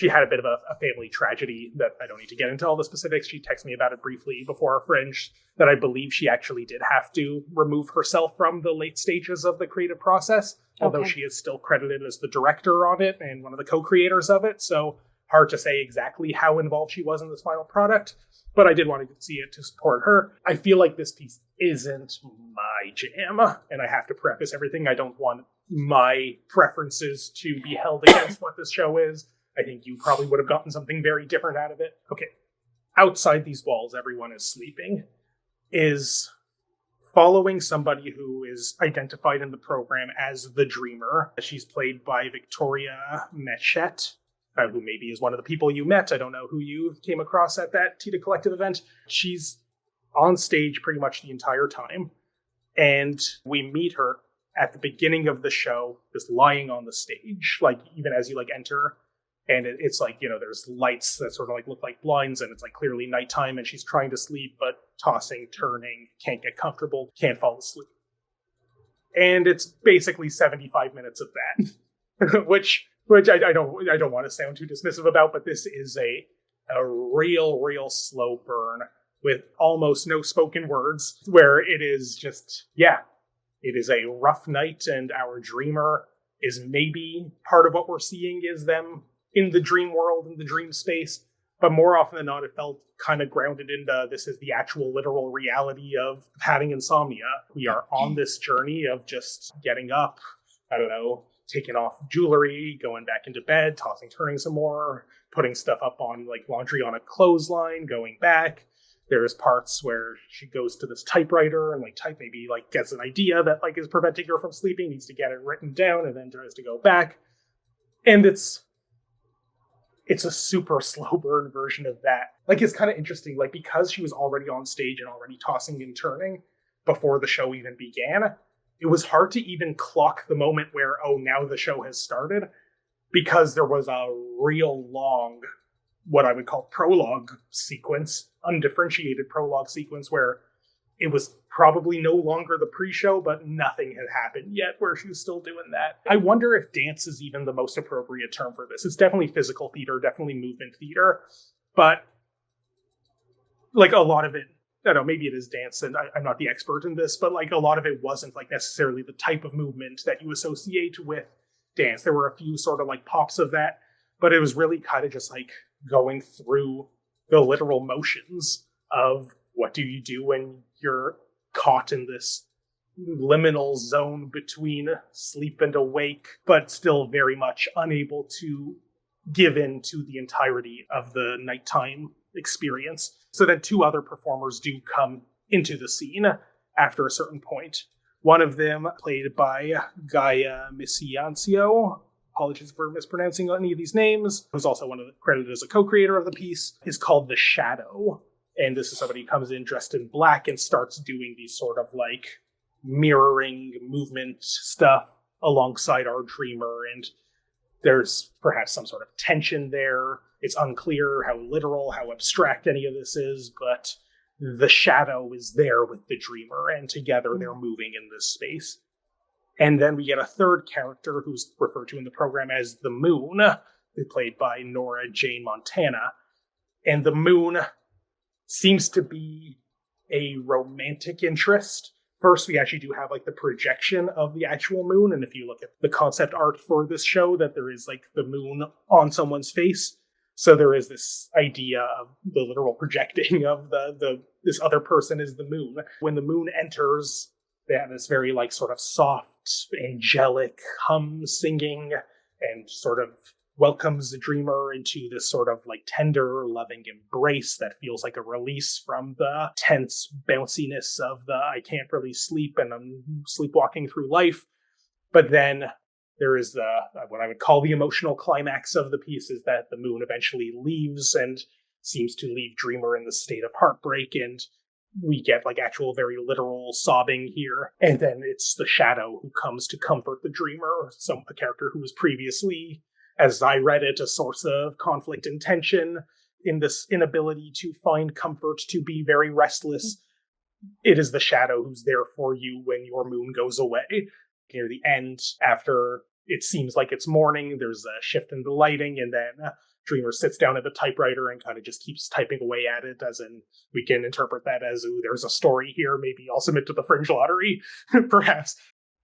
had a bit of a family tragedy that I don't need to get into all the specifics. She texted me about it briefly before our Fringe, that I believe she actually did have to remove herself from the late stages of the creative process, although she is still credited as the director on it and one of the co-creators of it. So hard to say exactly how involved she was in this final product, but I did want to see it to support her. I feel like this piece isn't my jam, and I have to preface everything. I don't want my preferences to be held against what this show is. I think you probably would have gotten something very different out of it. Okay. Outside These Walls, Everyone is Sleeping is following somebody who is identified in the program as the Dreamer. She's played by Victoria Mechette, who maybe is one of the people you met. I don't know who you came across at that Tita Collective event. She's on stage pretty much the entire time. And we meet her at the beginning of the show, just lying on the stage, like even as you like enter. And it's like, you know, there's lights that sort of like look like blinds, and it's like clearly nighttime, and she's trying to sleep, but tossing, turning, can't get comfortable, can't fall asleep. And it's basically 75 minutes of that, which I don't want to sound too dismissive about, but this is a real slow burn with almost no spoken words, where it is just, it is a rough night, and our dreamer is maybe part of what we're seeing is them in the dream world, in the dream space. But more often than not, it felt kind of grounded into this is the actual literal reality of having insomnia. We are on this journey of just getting up, I don't know, taking off jewelry, going back into bed, tossing, turning some more, putting stuff up on like laundry on a clothesline, going back. There's parts where she goes to this typewriter and like type, maybe like gets an idea that like is preventing her from sleeping, needs to get it written down, and then tries to go back. And it's a super slow burn version of that. Like, it's kind of interesting, like, because she was already on stage and already tossing and turning before the show even began, it was hard to even clock the moment where, oh, now the show has started, because there was a real long, what I would call prologue sequence, undifferentiated prologue sequence, where it was probably no longer the pre-show, but nothing had happened yet where she was still doing that. I wonder if dance is even the most appropriate term for this. It's definitely physical theater, definitely movement theater, but like a lot of it, I don't know, maybe it is dance, and I'm not the expert in this, but like a lot of it wasn't like necessarily the type of movement that you associate with dance. There were a few sort of like pops of that, but it was really kind of just like going through the literal motions of what do you do when you're caught in this liminal zone between sleep and awake, but still very much unable to give in to the entirety of the nighttime experience. So then two other performers do come into the scene after a certain point. One of them, played by Gaia Misiancio, apologies for mispronouncing any of these names, who's also credited as a co-creator of the piece, is called The Shadow. And this is somebody who comes in dressed in black and starts doing these sort of like mirroring movement stuff alongside our dreamer. And there's perhaps some sort of tension there. It's unclear how literal, how abstract any of this is, but the shadow is there with the dreamer, and together they're moving in this space. And then we get a third character who's referred to in the program as the Moon, played by Nora Jane Montana. And the Moon seems to be a romantic interest. First, we actually do have like the projection of the actual moon. And if you look at the concept art for this show, that there is like the moon on someone's face. So there is this idea of the literal projecting of this other person is the moon. When the moon enters, they have this very like sort of soft, angelic hum singing and sort of welcomes the dreamer into this sort of like tender, loving embrace that feels like a release from the tense bounciness of the I can't really sleep and I'm sleepwalking through life. But then there is the what I would call the emotional climax of the piece, is that the moon eventually leaves and seems to leave dreamer in the state of heartbreak, and we get like actual very literal sobbing here. And then it's the shadow who comes to comfort the dreamer, a character who was previously, as I read it, a source of conflict and tension in this inability to find comfort, to be very restless. It is the shadow who's there for you when your moon goes away. Near the end, after it seems like it's morning, there's a shift in the lighting, and then Dreamer sits down at the typewriter and kind of just keeps typing away at it, as in, we can interpret that as, ooh, there's a story here, maybe I'll submit to the Fringe Lottery, perhaps.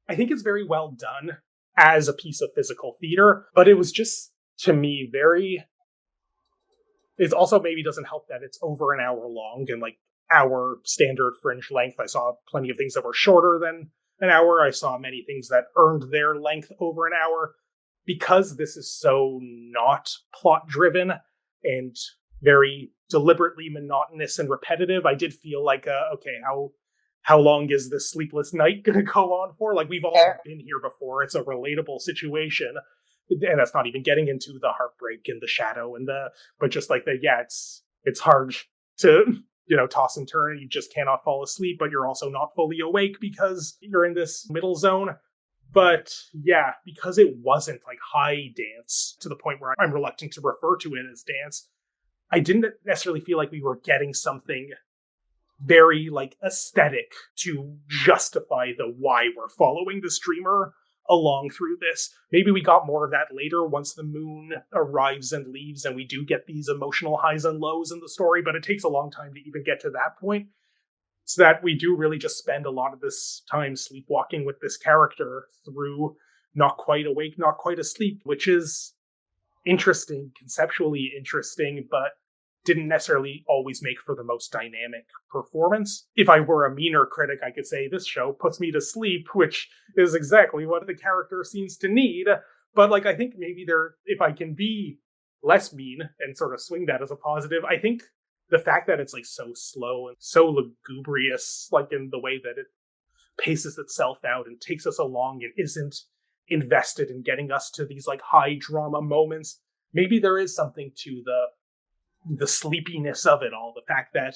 I think it's very well done as a piece of physical theater, but it was just, to me, it also maybe doesn't help that it's over an hour long, and like our standard Fringe length, I saw plenty of things that were shorter than an hour. I saw many things that earned their length over an hour. Because this is so not plot driven and very deliberately monotonous and repetitive, I did feel like, okay, how long is this sleepless night going to go on for? Like, we've all been here before. It's a relatable situation. And that's not even getting into the heartbreak and the shadow but just like it's hard to, toss and turn. You just cannot fall asleep, but you're also not fully awake because you're in this middle zone. But yeah, because it wasn't like high dance to the point where I'm reluctant to refer to it as dance, I didn't necessarily feel like we were getting something very like aesthetic to justify the why we're following the streamer along through this. Maybe we got more of that later once the moon arrives and leaves and we do get these emotional highs and lows in the story, but it takes a long time to even get to that point. So that we do really just spend a lot of this time sleepwalking with this character through not quite awake, not quite asleep, which is interesting, conceptually interesting, but didn't necessarily always make for the most dynamic performance. If I were a meaner critic, I could say this show puts me to sleep, which is exactly what the character seems to need. But like, I think maybe if I can be less mean and sort of swing that as a positive, I think the fact that it's like so slow and so lugubrious, like in the way that it paces itself out and takes us along and isn't invested in getting us to these like high drama moments. Maybe there is something to the sleepiness of it all. The fact that,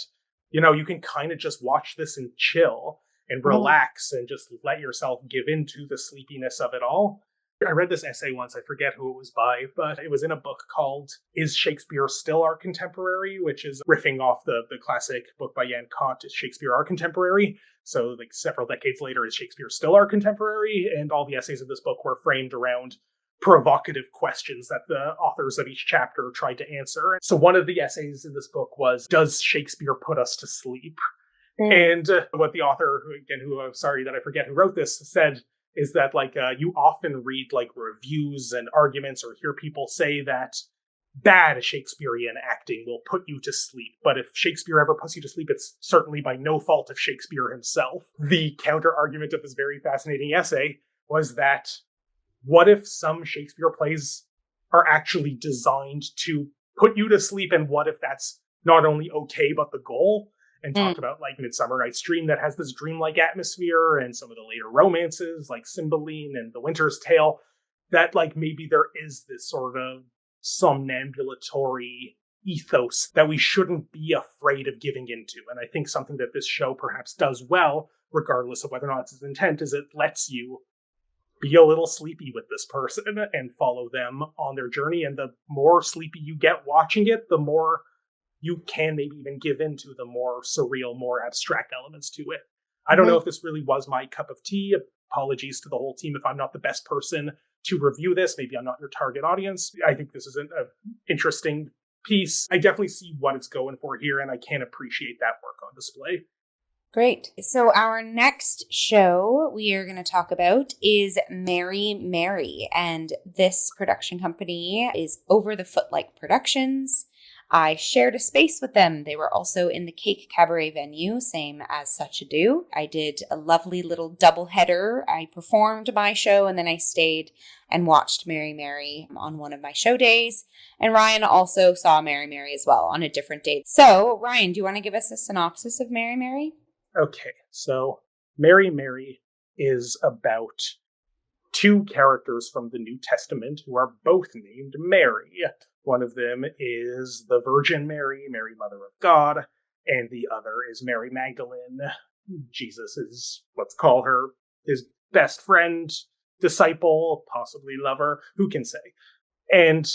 you can kind of just watch this and chill and relax and just let yourself give into the sleepiness of it all. I read this essay once, I forget who it was by, but it was in a book called Is Shakespeare Still Our Contemporary?, which is riffing off the classic book by Jan Kant, Is Shakespeare Our Contemporary? So like several decades later, is Shakespeare still our contemporary? And all the essays in this book were framed around provocative questions that the authors of each chapter tried to answer. So one of the essays in this book was, does Shakespeare put us to sleep? And what the author, who I'm sorry that I forget who wrote this, said is that like you often read like reviews and arguments or hear people say that bad Shakespearean acting will put you to sleep. But if Shakespeare ever puts you to sleep, it's certainly by no fault of Shakespeare himself. The counter argument of this very fascinating essay was that what if some Shakespeare plays are actually designed to put you to sleep, and what if that's not only okay, but the goal? And talked about like Midsummer Night's Dream that has this dreamlike atmosphere, and some of the later romances like Cymbeline and The Winter's Tale. that like maybe there is this sort of somnambulatory ethos that we shouldn't be afraid of giving into. And I think something that this show perhaps does well, regardless of whether or not it's its intent, is it lets you be a little sleepy with this person and follow them on their journey. And the more sleepy you get watching it, the more you can maybe even give into the more surreal, more abstract elements to it. I don't know if this really was my cup of tea. Apologies to the whole team if I'm not the best person to review this. Maybe I'm not your target audience. I think this is an interesting piece. I definitely see what it's going for here, and I can appreciate that work on display. Great. So our next show we are going to talk about is Mary Mary, and this production company is Over the Footlight Productions. I shared a space with them. They were also in the Cake Cabaret venue, same as Such Ado. I did a lovely little double header. I performed my show and then I stayed and watched Mary Mary on one of my show days. And Ryan also saw Mary Mary as well on a different day. So Ryan, do you want to give us a synopsis of Mary Mary? Okay, so Mary Mary is about two characters from the New Testament who are both named Mary. One of them is the Virgin Mary, Mary Mother of God, and the other is Mary Magdalene. Jesus is, let's call her, his best friend, disciple, possibly lover, who can say? And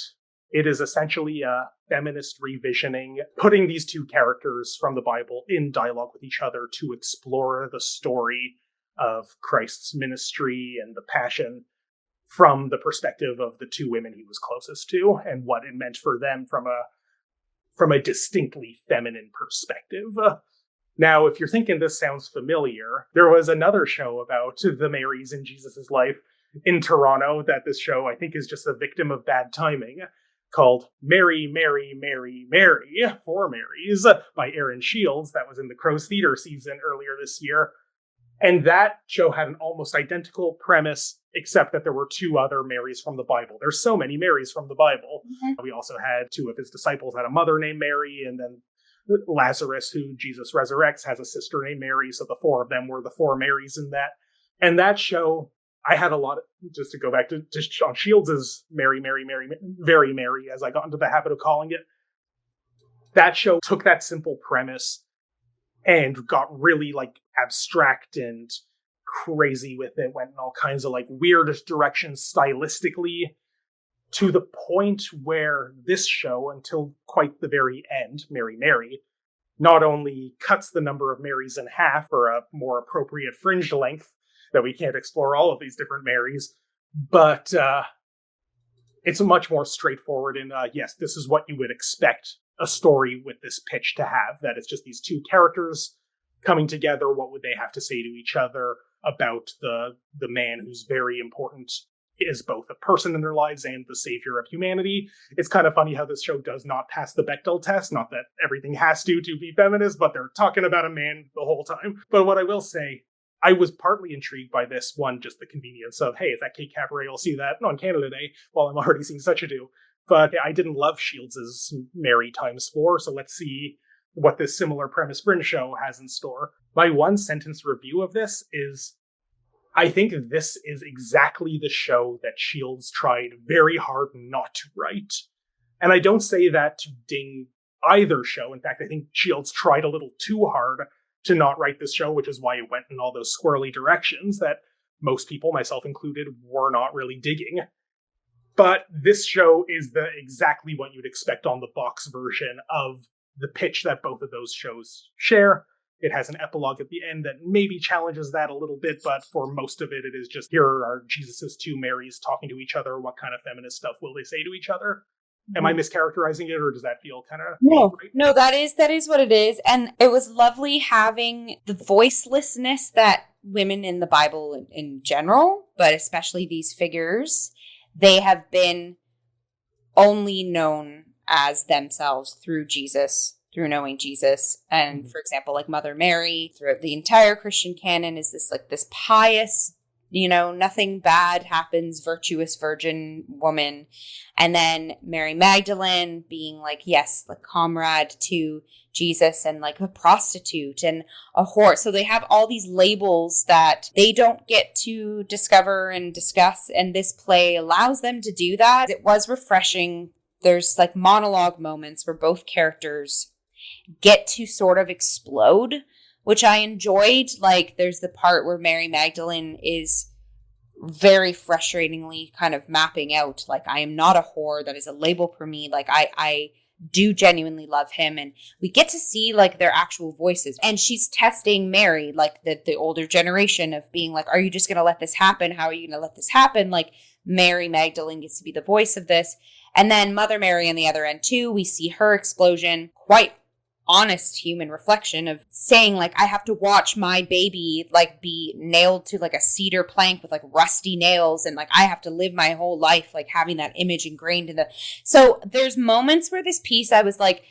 it is essentially a feminist revisioning, putting these two characters from the Bible in dialogue with each other to explore the story of Christ's ministry and the passion from the perspective of the two women he was closest to and what it meant for them from a distinctly feminine perspective. Now, if you're thinking this sounds familiar, there was another show about the Marys in Jesus' life in Toronto that this show, I think, is just a victim of bad timing, called Mary, Mary, Mary, Mary, Four Marys, by Aaron Shields. That was in the Crow's Theatre season earlier this year. And that show had an almost identical premise, except that there were two other Marys from the Bible. There's so many Marys from the Bible. Mm-hmm. We also had two of his disciples had a mother named Mary, and then Lazarus, who Jesus resurrects, has a sister named Mary. So the four of them were the four Marys in that. And that show, I had a lot of, just to go back to Sean Shields' Mary, Mary, Mary, Very Mary, as I got into the habit of calling it. That show took that simple premise and got really like abstract and crazy with it, went in all kinds of like weird directions stylistically, to the point where this show, until quite the very end, Mary Mary, not only cuts the number of Marys in half for a more appropriate fringe length, that we can't explore all of these different Marys, but it's much more straightforward in, yes, this is what you would expect a story with this pitch to have, that it's just these two characters coming together. What would they have to say to each other about the man who's very important, is both a person in their lives and the savior of humanity. It's kind of funny how this show does not pass the Bechdel test. Not that everything has to be feminist, but they're talking about a man the whole time. But what I will say, I was partly intrigued by this one, just the convenience of, hey, it's that Cake Cabaret, I'll see that on Canada Day while I'm already seeing Such Ado. But I didn't love Shields' Mary ×4, so let's see what this similar premise fringe show has in store. My one sentence review of this is, I think this is exactly the show that Shields tried very hard not to write. And I don't say that to ding either show. In fact, I think Shields tried a little too hard to not write this show, which is why it went in all those squirrely directions that most people, myself included, were not really digging. But this show is exactly what you'd expect on the box version of the pitch that both of those shows share. It has an epilogue at the end that maybe challenges that a little bit, but for most of it, it is just, here are Jesus's two Marys talking to each other. What kind of feminist stuff will they say to each other? Am I mischaracterizing it, or does that feel kind of... No, that is what it is. And it was lovely having the voicelessness that women in the Bible in general, but especially these figures, they have been only known as themselves through Jesus, through knowing Jesus. And for example, like Mother Mary, throughout the entire Christian canon, is this pious nothing bad happens, virtuous virgin woman. And then Mary Magdalene being like, yes, the comrade to Jesus, and like a prostitute and a whore. So they have all these labels that they don't get to discover and discuss. And this play allows them to do that. It was refreshing. There's like monologue moments where both characters get to sort of explode, which I enjoyed. Like there's the part where Mary Magdalene is very frustratingly kind of mapping out, like, I am not a whore. That is a label for me. Like I do genuinely love him. And we get to see like their actual voices. And she's testing Mary, like the older generation, of being like, are you just going to let this happen? How are you going to let this happen? Like Mary Magdalene gets to be the voice of this. And then Mother Mary on the other end too, we see her explosion, quite honest human reflection of saying like, I have to watch my baby like be nailed to like a cedar plank with like rusty nails, and like I have to live my whole life like having that image ingrained in the. So there's moments where this piece I was like,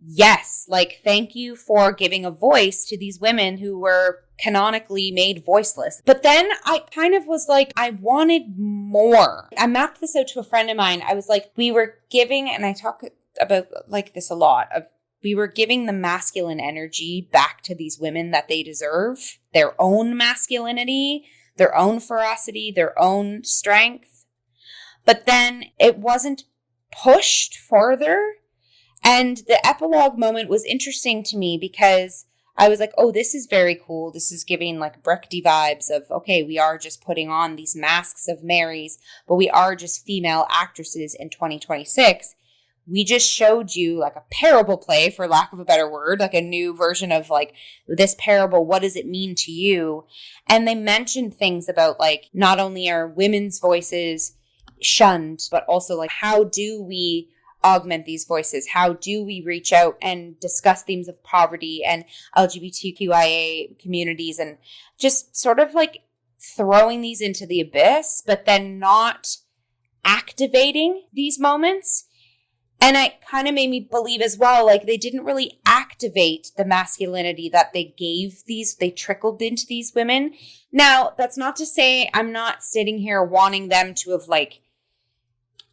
yes, like thank you for giving a voice to these women who were canonically made voiceless. But then I kind of was like, I wanted more. I mapped this out to a friend of mine. I was like, we were giving, and I talk about like this a lot, of we were giving the masculine energy back to these women that they deserve, their own masculinity, their own ferocity, their own strength. But then it wasn't pushed further. And the epilogue moment was interesting to me because I was like, oh, this is very cool. This is giving like Brechty vibes of, okay, we are just putting on these masks of Marys, but we are just female actresses in 2026. We just showed you like a parable play, for lack of a better word, like a new version of like this parable. What does it mean to you? And they mentioned things about like, not only are women's voices shunned, but also like, how do we augment these voices? How do we reach out and discuss themes of poverty and LGBTQIA communities, and just sort of like throwing these into the abyss, but then not activating these moments. And it kind of made me believe as well, like they didn't really activate the masculinity that they gave these, they trickled into these women. Now, that's not to say I'm not sitting here wanting them to have like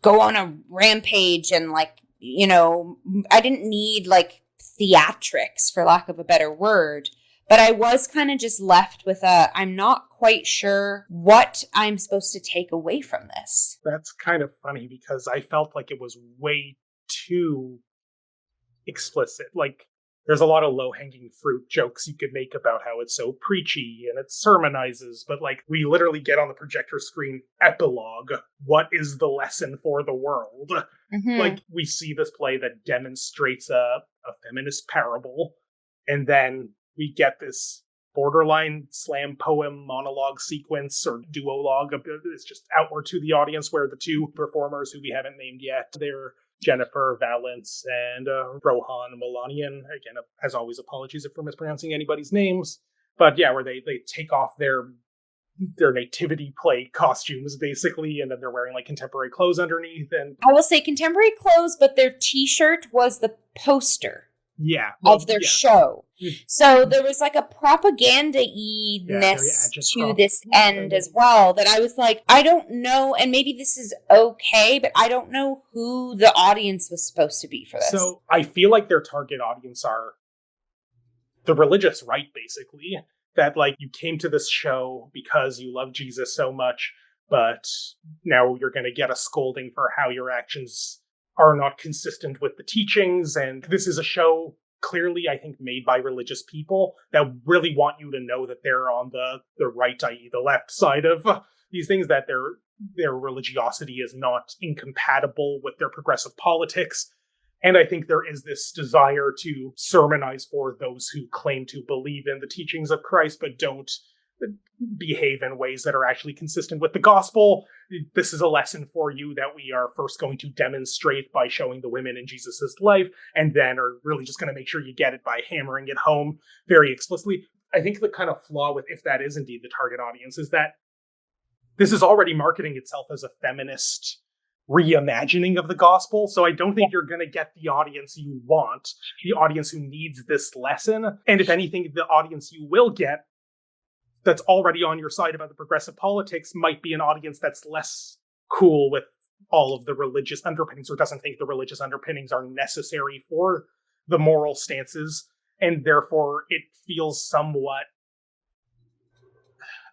go on a rampage and like, I didn't need like theatrics, for lack of a better word, but I was kind of just left with I'm not quite sure what I'm supposed to take away from this. That's kind of funny because I felt like it was way too explicit. Like there's a lot of low-hanging fruit jokes you could make about how it's so preachy and it sermonizes, but like we literally get on the projector screen epilogue. What is the lesson for the world? Mm-hmm. Like we see this play that demonstrates a feminist parable, and then we get this borderline slam poem monologue sequence or duologue. It's just outward to the audience where the two performers who we haven't named yet, they're Jennifer Valance and Rohan Melanian. Again, as always, apologies if we're mispronouncing anybody's names. But yeah, where they take off their nativity play costumes, basically, and then they're wearing like contemporary clothes underneath. And I will say contemporary clothes, but their t-shirt was the poster of their show. So there was like a propaganda-y-ness to this end as well, that I was like, I don't know, and maybe this is okay, but I don't know who the audience was supposed to be for this. So I feel like their target audience are the religious right, basically. That like you came to this show because you love Jesus so much, but now you're going to get a scolding for how your actions are not consistent with the teachings. And this is a show clearly, I think, made by religious people that really want you to know that they're on the right, i.e. the left side of these things, that their religiosity is not incompatible with their progressive politics. And I think there is this desire to sermonize for those who claim to believe in the teachings of Christ, but don't behave in ways that are actually consistent with the gospel. This is a lesson for you that we are first going to demonstrate by showing the women in Jesus's life, and then are really just going to make sure you get it by hammering it home very explicitly. I think the kind of flaw with, if that is indeed the target audience, is that this is already marketing itself as a feminist reimagining of the gospel. So I don't think you're going to get the audience you want, the audience who needs this lesson. And if anything, the audience you will get that's already on your side about the progressive politics might be an audience that's less cool with all of the religious underpinnings, or doesn't think the religious underpinnings are necessary for the moral stances, and therefore it feels somewhat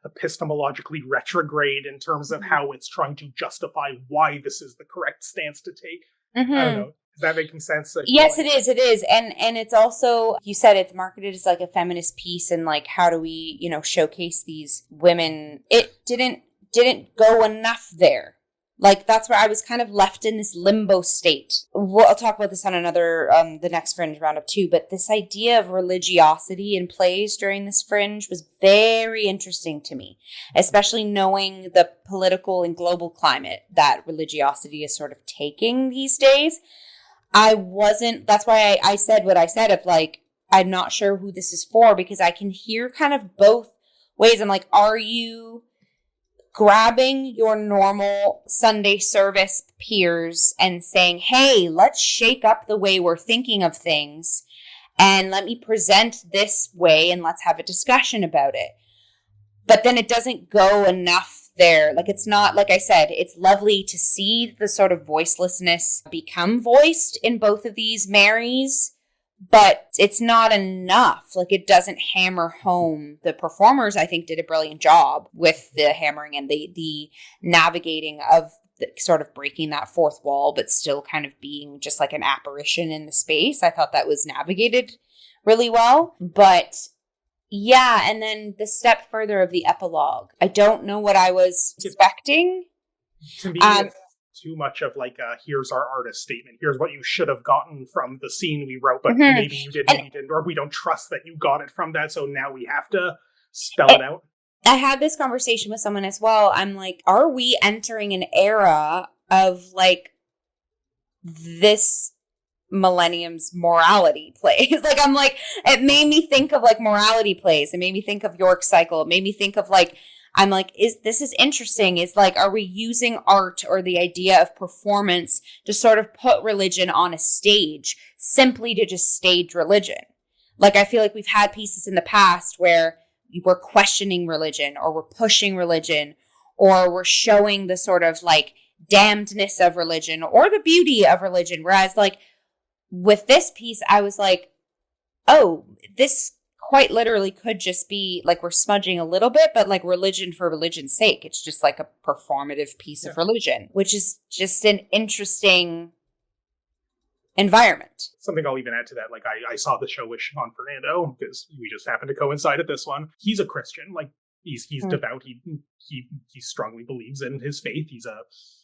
epistemologically retrograde in terms of how it's trying to justify why this is the correct stance to take. Mm-hmm. I don't know. Is that making sense? Yes, it is. And it's also, you said it's marketed as like a feminist piece, and like, how do we, showcase these women? It didn't go enough there. Like, that's where I was kind of left in this limbo state. I'll talk about this on another, the next Fringe Roundup too, but this idea of religiosity in plays during this Fringe was very interesting to me, especially knowing the political and global climate that religiosity is sort of taking these days. That's why I said what I said of like, I'm not sure who this is for, because I can hear kind of both ways. I'm like, are you grabbing your normal Sunday service peers and saying, hey, let's shake up the way we're thinking of things, and let me present this way, and let's have a discussion about it? But then it doesn't go enough there. Like, it's not, like I said, it's lovely to see the sort of voicelessness become voiced in both of these Marys, but it's not enough. Like, it doesn't hammer home. The performers, I think, did a brilliant job with the hammering and the navigating of the, sort of breaking that fourth wall, but still kind of being just like an apparition in the space. I thought that was navigated really well. But yeah, and then the step further of the epilogue. I don't know what I was expecting. To me, it's too much of like, here's our artist statement. Here's what you should have gotten from the scene we wrote, but maybe you did, maybe you didn't, or we don't trust that you got it from that, so now we have to spell it out. I had this conversation with someone as well. I'm like, are we entering an era of like this millennium's morality plays? Like, I'm like, it made me think of like morality plays. It made me think of York Cycle. It made me think of like, I'm like, this is interesting. Is like, are we using art or the idea of performance to sort of put religion on a stage simply to just stage religion? Like, I feel like we've had pieces in the past where we're questioning religion, or we're pushing religion, or we're showing the sort of like damnedness of religion or the beauty of religion. Whereas like with this piece, I was like, oh, this quite literally could just be like, we're smudging a little bit, but like religion for religion's sake. It's just like a performative piece of religion, which is just an interesting environment. Something I'll even add to that, like I saw the show with Sean Fernando, because we just happened to coincide at this one. He's a Christian, like he's devout. He strongly believes in his faith. He's a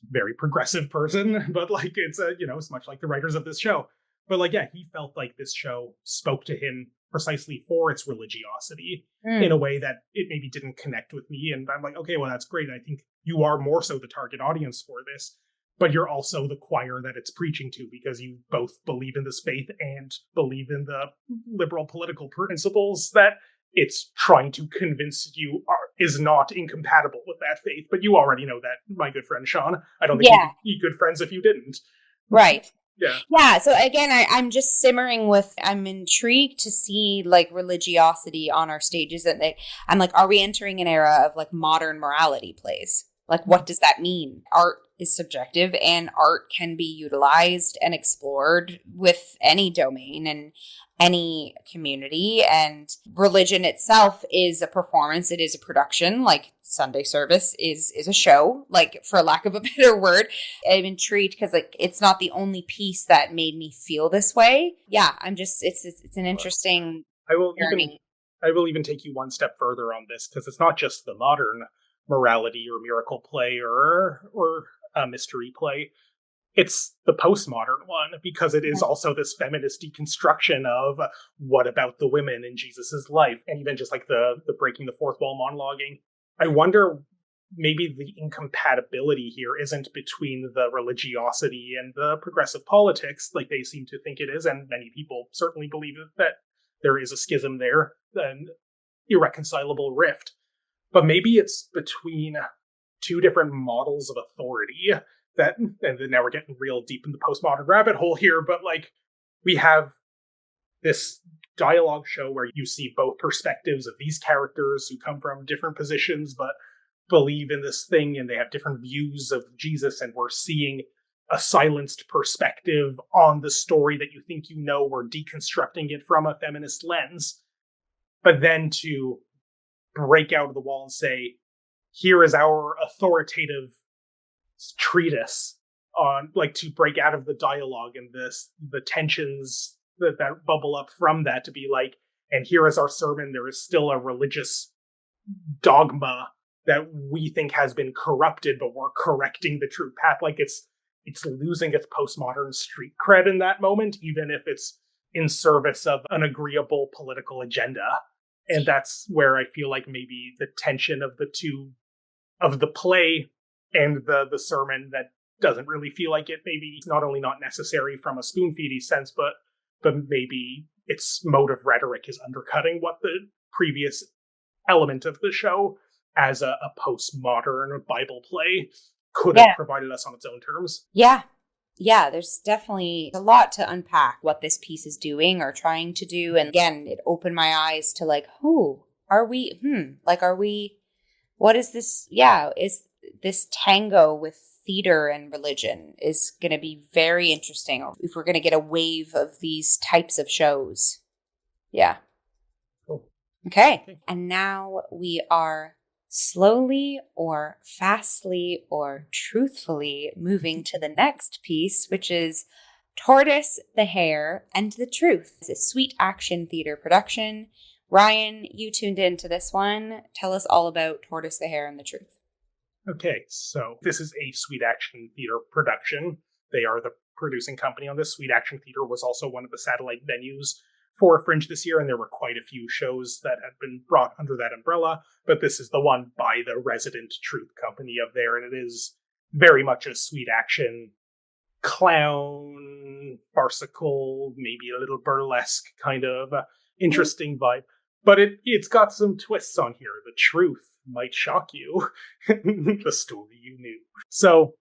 very progressive person, but like it's it's much like the writers of this show. But like, yeah, he felt like this show spoke to him precisely for its religiosity in a way that it maybe didn't connect with me. And I'm like, okay, well, that's great. I think you are more so the target audience for this, but you're also the choir that it's preaching to, because you both believe in this faith and believe in the liberal political principles that it's trying to convince you is not incompatible with that faith. But you already know that, my good friend Sean. I don't think you'd be good friends if you didn't. Right. Yeah. So again, I'm just simmering with, I'm intrigued to see like religiosity on our stages. And I'm like, are we entering an era of like modern morality plays? Like, what does that mean? Art is subjective, and art can be utilized and explored with any domain and any community. And religion itself is a performance. It is a production. Like Sunday service is a show, like, for lack of a better word. I'm intrigued because like it's not the only piece that made me feel this way. Yeah, I'm just, it's an interesting journey. I will even take you one step further on this, because it's not just the modern morality or miracle play or a mystery play. It's the postmodern one, because it is also this feminist deconstruction of what about the women in Jesus's life, and even just like the breaking the fourth wall monologuing. I wonder, maybe the incompatibility here isn't between the religiosity and the progressive politics like they seem to think it is, and many people certainly believe that there is a schism there, an irreconcilable rift. But maybe it's between two different models of authority that, and then now we're getting real deep in the postmodern rabbit hole here, but like we have this dialogue show where you see both perspectives of these characters who come from different positions but believe in this thing, and they have different views of Jesus, and we're seeing a silenced perspective on the story that you think you know. We're deconstructing it from a feminist lens. But then to break out of the wall and say, here is our authoritative treatise on, like, to break out of the dialogue and the tensions that bubble up from that, to be like, and here is our sermon. There is still a religious dogma that we think has been corrupted, but we're correcting the true path. Like, it's losing its postmodern street cred in that moment, even if it's in service of an agreeable political agenda. And that's where I feel like maybe the tension of the two, of the play and the sermon, that doesn't really feel like it. Maybe it's not only not necessary from a spoon-feedy sense, but maybe its mode of rhetoric is undercutting what the previous element of the show as a postmodern Bible play could have provided us on its own terms. Yeah, there's definitely a lot to unpack what this piece is doing or trying to do. And again, it opened my eyes to like, who are we? What is this? Yeah, is this tango with theater and religion is going to be very interesting if we're going to get a wave of these types of shows. Yeah. Cool. Okay. And now we are slowly or fastly or truthfully moving to the next piece, which is Tortoise, the Hare, and the Truth. It's a sweet action theater production. Ryan, you tuned into this one. Tell us all about Tortoise, the Hare, and the Truth. Okay, so this is a Sweet Action Theatre production. They are the producing company on this. Sweet Action Theatre was also one of the satellite venues for Fringe this year, and there were quite a few shows that had been brought under that umbrella, but this is the one by the resident Truth company of there, and it is very much a sweet action, clown, farcical, maybe a little burlesque kind of interesting vibe. But it's got some twists on here. The truth might shock you. The story you knew. So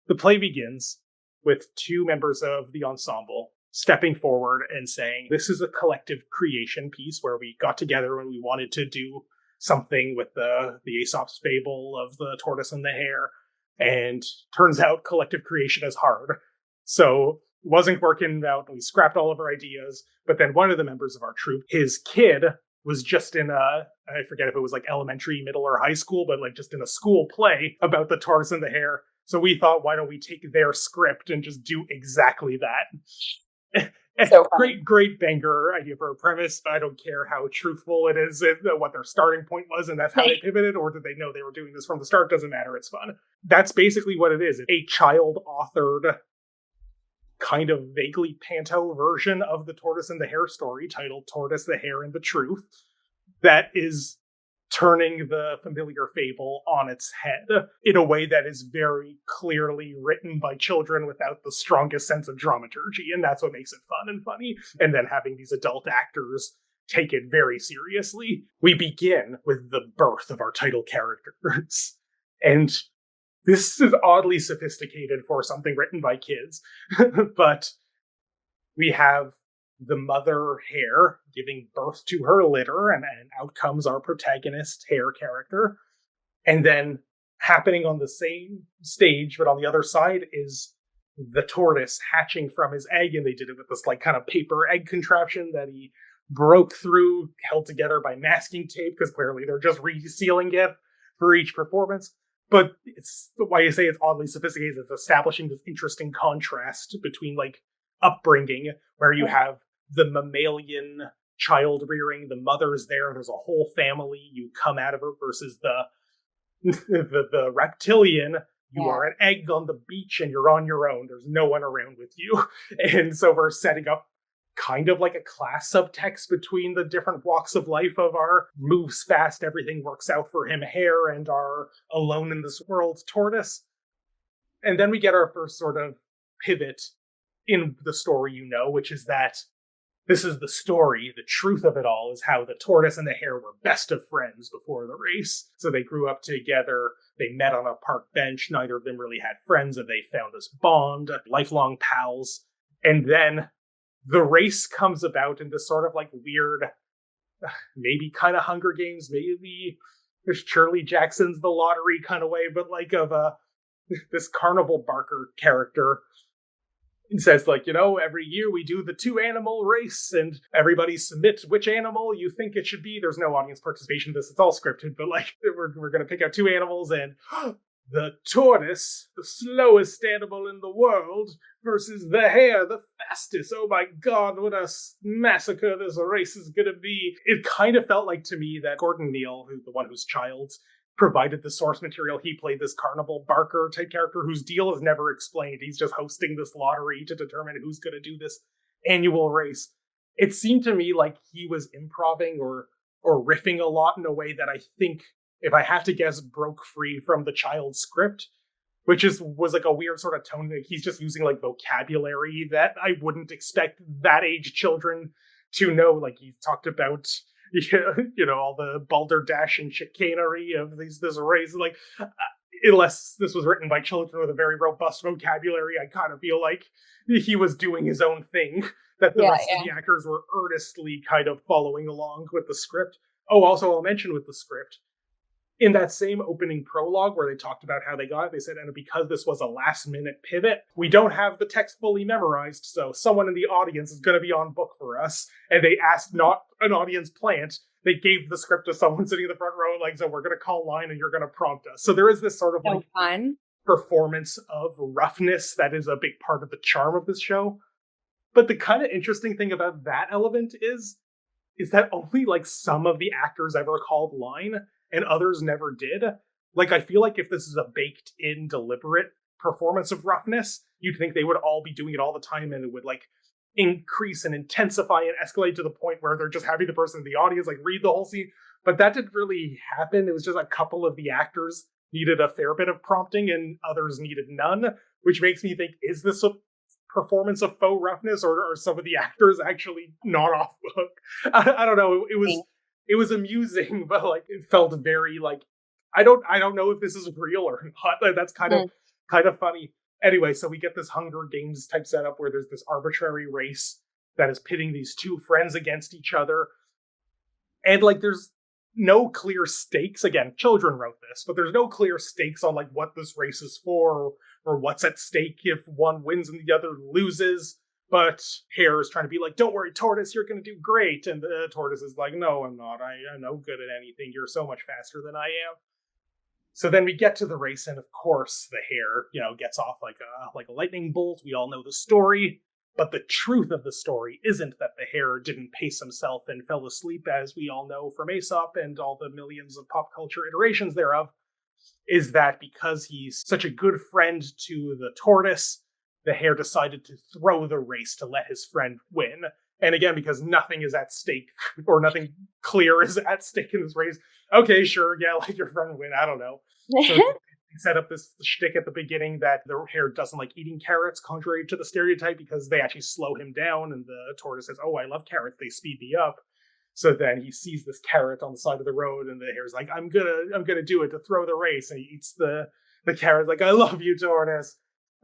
the play begins with two members of the ensemble stepping forward and saying, this is a collective creation piece where we got together and we wanted to do something with the Aesop's fable of the tortoise and the hare. And turns out collective creation is hard. So wasn't working out. We scrapped all of our ideas. But then one of the members of our troupe, his kid was just in I forget if it was like elementary, middle, or high school, but like just in a school play about the tortoise and the hare. So we thought, why don't we take their script and just do exactly that? So great banger idea for a premise. I don't care how truthful it is, what their starting point was, and that's how they pivoted, or did they know they were doing this from the start? Doesn't matter. It's fun. That's basically what it is. A child-authored, kind of vaguely panto version of the Tortoise and the Hare story, titled Tortoise, the Hare, and the Truth, that is turning the familiar fable on its head in a way that is very clearly written by children without the strongest sense of dramaturgy. And that's what makes it fun and funny. And then having these adult actors take it very seriously. We begin with the birth of our title characters. And this is oddly sophisticated for something written by kids. But we have the mother Hare giving birth to her litter, and out comes our protagonist Hare character. And then happening on the same stage, but on the other side, is the tortoise hatching from his egg, and they did it with this like kind of paper egg contraption that he broke through, held together by masking tape, because clearly they're just resealing it for each performance. But it's why you say it's oddly sophisticated. It's establishing this interesting contrast between like upbringing, where you have the mammalian child rearing, the mother's there's a whole family you come out of her, versus the reptilian, you are an egg on the beach and you're on your own. There's no one around with you. And so we're setting up kind of like a class subtext between the different walks of life of our moves fast, everything works out for him Hare, and our alone in this world Tortoise. And then we get our first sort of pivot in the story, which is that this is the story. The truth of it all is how the tortoise and the hare were best of friends before the race. So they grew up together. They met on a park bench. Neither of them really had friends, and they found this bond, lifelong pals. And then the race comes about in this sort of like weird, maybe kind of Hunger Games, maybe there's Shirley Jackson's The Lottery kind of way, but like of this carnival barker character. It says like, every year we do the 2-animal race and everybody submits which animal you think it should be. There's no audience participation in this. It's all scripted, but like we're going to pick out 2 animals and the tortoise, the slowest animal in the world, versus the hare, the fastest. Oh my God, what a massacre this race is going to be. It kind of felt like to me that Gordon Neal, the one whose child provided the source material, he played this carnival barker type character whose deal is never explained. He's just hosting this lottery to determine who's going to do this annual race. It seemed to me like he was improvising or riffing a lot in a way that I think, if I have to guess, broke free from the child's script, which was like a weird sort of tone. Like he's just using like vocabulary that I wouldn't expect that age children to know. Like he talked about, all the balderdash and chicanery of this race. Like, unless this was written by children with a very robust vocabulary, I kind of feel like he was doing his own thing, that the rest of the actors were earnestly kind of following along with the script. Oh, also I'll mention with the script, in that same opening prologue where they talked about how they got it, they said, and because this was a last-minute pivot, we don't have the text fully memorized, so someone in the audience is going to be on book for us. And they asked not an audience plant. They gave the script to someone sitting in the front row, like, so we're going to call line and you're going to prompt us. So there is this sort of fun performance of roughness that is a big part of the charm of this show. But the kind of interesting thing about that element is that only like some of the actors ever called line, and others never did. Like, I feel like if this is a baked-in, deliberate performance of roughness, you'd think they would all be doing it all the time, and it would, like, increase and intensify and escalate to the point where they're just having the person in the audience, like, read the whole scene. But that didn't really happen. It was just a couple of the actors needed a fair bit of prompting, and others needed none, which makes me think, is this a performance of faux roughness, or are some of the actors actually not off book? I don't know. It was amusing, but like it felt very like I don't know if this is real or not. Like, that's kind of funny. Anyway, so we get this Hunger Games type setup where there's this arbitrary race that is pitting these 2 friends against each other, and like there's no clear stakes. Again, children wrote this, but there's no clear stakes on like what this race is for or what's at stake if one wins and the other loses. But Hare is trying to be like, don't worry, Tortoise, you're going to do great. And the Tortoise is like, no, I'm not. I'm no good at anything. You're so much faster than I am. So then we get to the race, and of course the Hare, gets off like a lightning bolt. We all know the story. But the truth of the story isn't that the Hare didn't pace himself and fell asleep, as we all know from Aesop and all the millions of pop culture iterations thereof, is that because he's such a good friend to the Tortoise, the Hare decided to throw the race to let his friend win. And again, because nothing is at stake, or nothing clear is at stake in this race, okay, sure, yeah, let your friend win, I don't know. So they set up this shtick at the beginning that the Hare doesn't like eating carrots, contrary to the stereotype, because they actually slow him down, and the Tortoise says, oh, I love carrots, they speed me up. So then he sees this carrot on the side of the road, and the Hare's like, I'm gonna do it to throw the race, and he eats the carrot, like, I love you, Tortoise.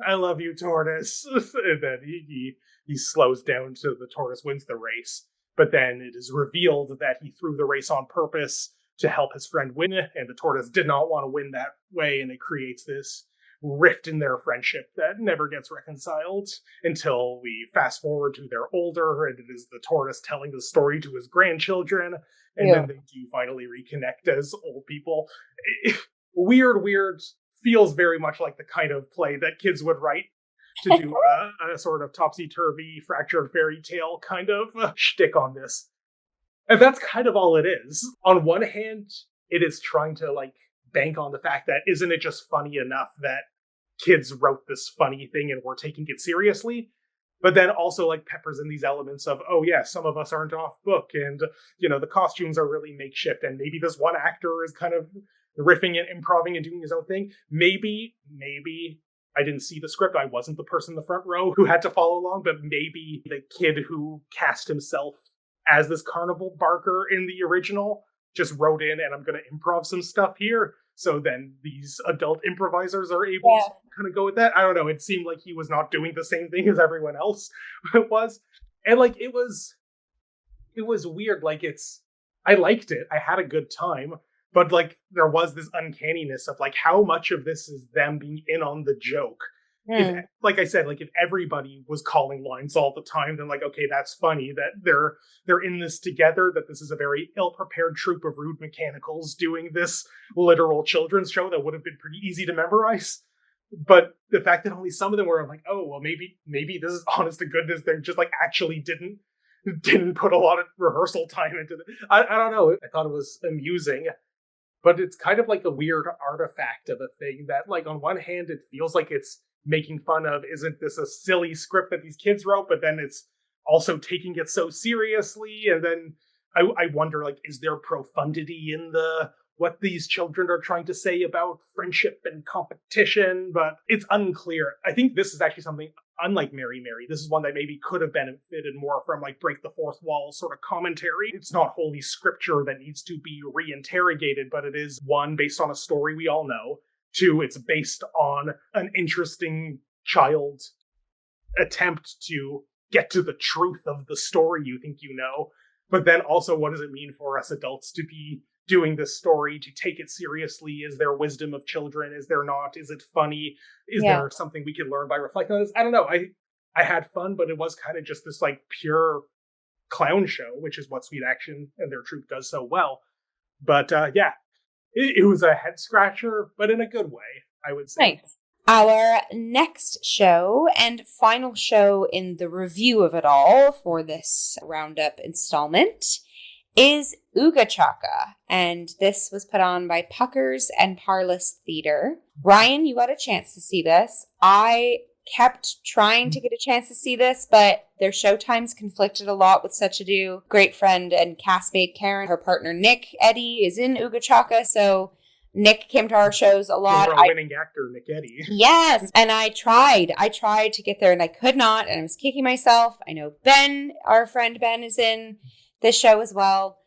I love you, Tortoise. And then he slows down so the Tortoise wins the race. But then it is revealed that he threw the race on purpose to help his friend win, and the Tortoise did not want to win that way, and it creates this rift in their friendship that never gets reconciled until we fast forward to they're older, and it is the Tortoise telling the story to his grandchildren, and then they do finally reconnect as old people. Weird. Feels very much like the kind of play that kids would write to do a sort of topsy-turvy, fractured fairy tale kind of shtick on this. And that's kind of all it is. On one hand, it is trying to like bank on the fact that isn't it just funny enough that kids wrote this funny thing and we're taking it seriously? But then also like peppers in these elements of, oh yeah, some of us aren't off book, and the costumes are really makeshift, and maybe this one actor is kind of riffing and improvising and doing his own thing. Maybe I didn't see the script. I wasn't the person in the front row who had to follow along, but maybe the kid who cast himself as this carnival barker in the original just wrote in, and I'm going to improv some stuff here. So then these adult improvisers are able to kind of go with that. I don't know. It seemed like he was not doing the same thing as everyone else was. And like it was weird. Like I liked it. I had a good time. But like there was this uncanniness of like how much of this is them being in on the joke. If, like I said, like if everybody was calling lines all the time, then like, okay, that's funny that they're in this together, that this is a very ill-prepared troupe of rude mechanicals doing this literal children's show that would have been pretty easy to memorize. But the fact that only some of them were like, oh, well, maybe this is honest to goodness, they just like actually didn't put a lot of rehearsal time into it. I don't know. I thought it was amusing. But it's kind of like a weird artifact of a thing that, like, on one hand, it feels like it's making fun of, isn't this a silly script that these kids wrote? But then it's also taking it so seriously. And then I wonder, like, is there profundity in what these children are trying to say about friendship and competition? But it's unclear. I think this is actually something, unlike Mary Mary, this is one that maybe could have benefited more from like break the fourth wall sort of commentary. It's not holy scripture that needs to be reinterrogated, but it is one based on a story we all know. Two, it's based on an interesting child attempt to get to the truth of the story you think you know. But then also, what does it mean for us adults to be doing this story, to take it seriously? Is there wisdom of children? Is there not? Is it funny? Is there something we can learn by reflecting on this? I don't know. I had fun, but it was kind of just this like pure clown show, which is what Sweet Action and their troupe does so well. But it was a head scratcher, but in a good way, I would say. Nice. Our next show and final show in the review of it all for this Roundup installment is Ooga Chaka, and this was put on by Puckers and Parlous Theatre. Ryan, you got a chance to see this. I kept trying to get a chance to see this, but their showtimes conflicted a lot with Such Ado. Great friend and castmate Karen, her partner Nick Eddy is in Ooga Chaka, so Nick came to our shows a lot. Winning actor Nick Eddy. Yes, and I tried to get there and I could not, and I was kicking myself. I know Ben, our friend Ben, is in this show as well.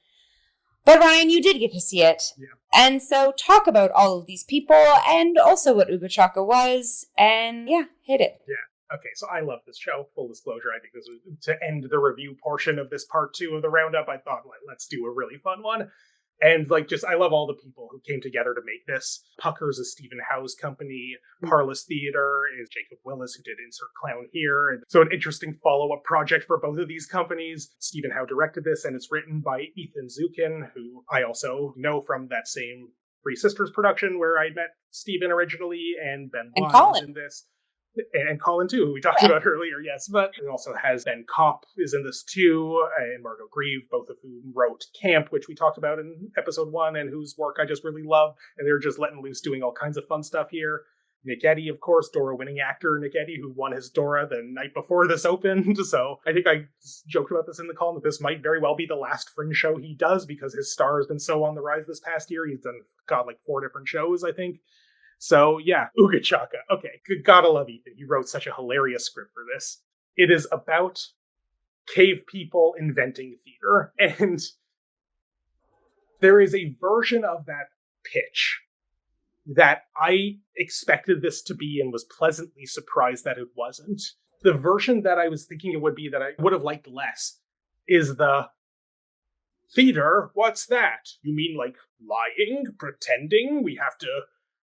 But Ryan, you did get to see it. Yeah. And so talk about all of these people and also what Ooga Chaka was, and hit it. Yeah. Okay, so I love this show. Full disclosure, I think this was to end the review portion of this part 2 of the Roundup. I thought, let's do a really fun one. And I love all the people who came together to make this. Puckers is Stephen Howe's company. Parlous Theatre is Jacob Willis, who did Insert Clown here. And so an interesting follow-up project for both of these companies. Stephen Howe directed this, and it's written by Ethan Zukin, who I also know from that same Three Sisters production where I met Stephen originally, and Ben Watt is in this. And Colin, too, who we talked about earlier, yes. But it also has Ben Kopp is in this, too, and Margot Grieve, both of whom wrote Camp, which we talked about in episode 1, and whose work I just really love. And they're just letting loose doing all kinds of fun stuff here. Nick Eddy, of course, Dora-winning actor Nick Eddy, who won his Dora the night before this opened. So I think I joked about this in the column, that this might very well be the last Fringe show he does, because his star has been so on the rise this past year. He's done, 4 different shows, I think. So, yeah, Ooga Chaka. Okay, gotta love Ethan. He wrote such a hilarious script for this. It is about cave people inventing theater. And there is a version of that pitch that I expected this to be and was pleasantly surprised that it wasn't. The version that I was thinking it would be, that I would have liked less, is the theater. What's that? You mean like lying, pretending? We have to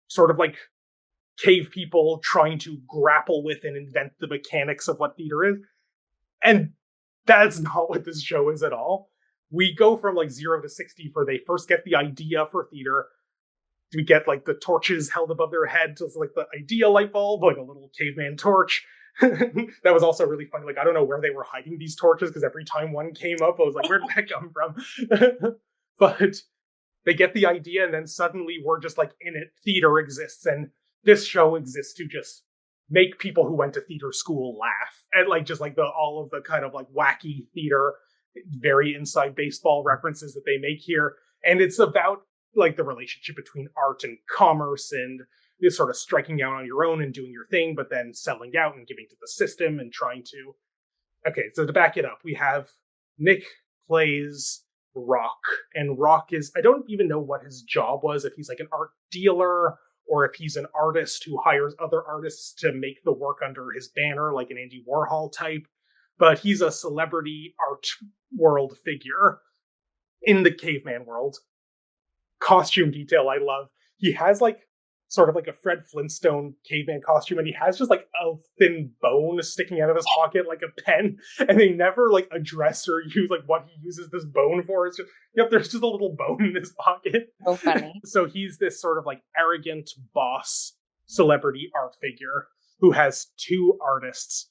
sort of like cave people trying to grapple with and invent the mechanics of what theater is. And that's not what this show is at all. We go from like 0 to 60 where they first get the idea for theater. We get like the torches held above their head to like the idea light bulb, like a little caveman torch. That was also really funny. Like, I don't know where they were hiding these torches, because every time one came up, I was like, where did that come from? But they get the idea, and then suddenly we're just like in it. Theater exists, and this show exists to just make people who went to theater school laugh. And like just like all of the kind of like wacky theater, very inside baseball references that they make here. And it's about like the relationship between art and commerce, and just sort of striking out on your own and doing your thing, but then selling out and giving to the system and trying to. Okay, so to back it up, we have Nick plays Rock, and Rock is, I don't even know what his job was, if he's like an art dealer or if he's an artist who hires other artists to make the work under his banner, like an Andy Warhol type. but he's a celebrity art world figure in the caveman world. Costume detail I love. He has like sort of like a Fred Flintstone caveman costume, and he has just like a thin bone sticking out of his pocket like a pen, and they never like address or use like what he uses this bone for. It's just, yep, there's just a little bone in his pocket. So funny. So he's this sort of like arrogant boss celebrity art figure who has two artists,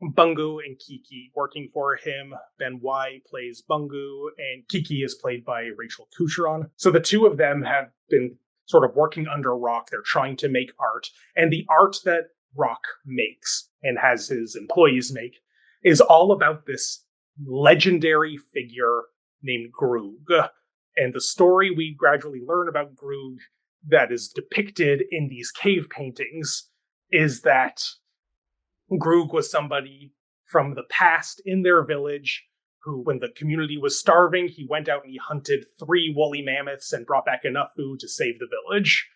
Bungu and Kiki, working for him. Ben Y plays Bungu, and Kiki is played by Rachel Coucheron. So the two of them have been sort of working under Rock. They're trying to make art, and the art that Rock makes and has his employees make is all about this legendary figure named Groog. And the story we gradually learn about Groog that is depicted in these cave paintings is that Groog was somebody from the past in their village who, when the community was starving, he went out and he hunted 3 woolly mammoths and brought back enough food to save the village.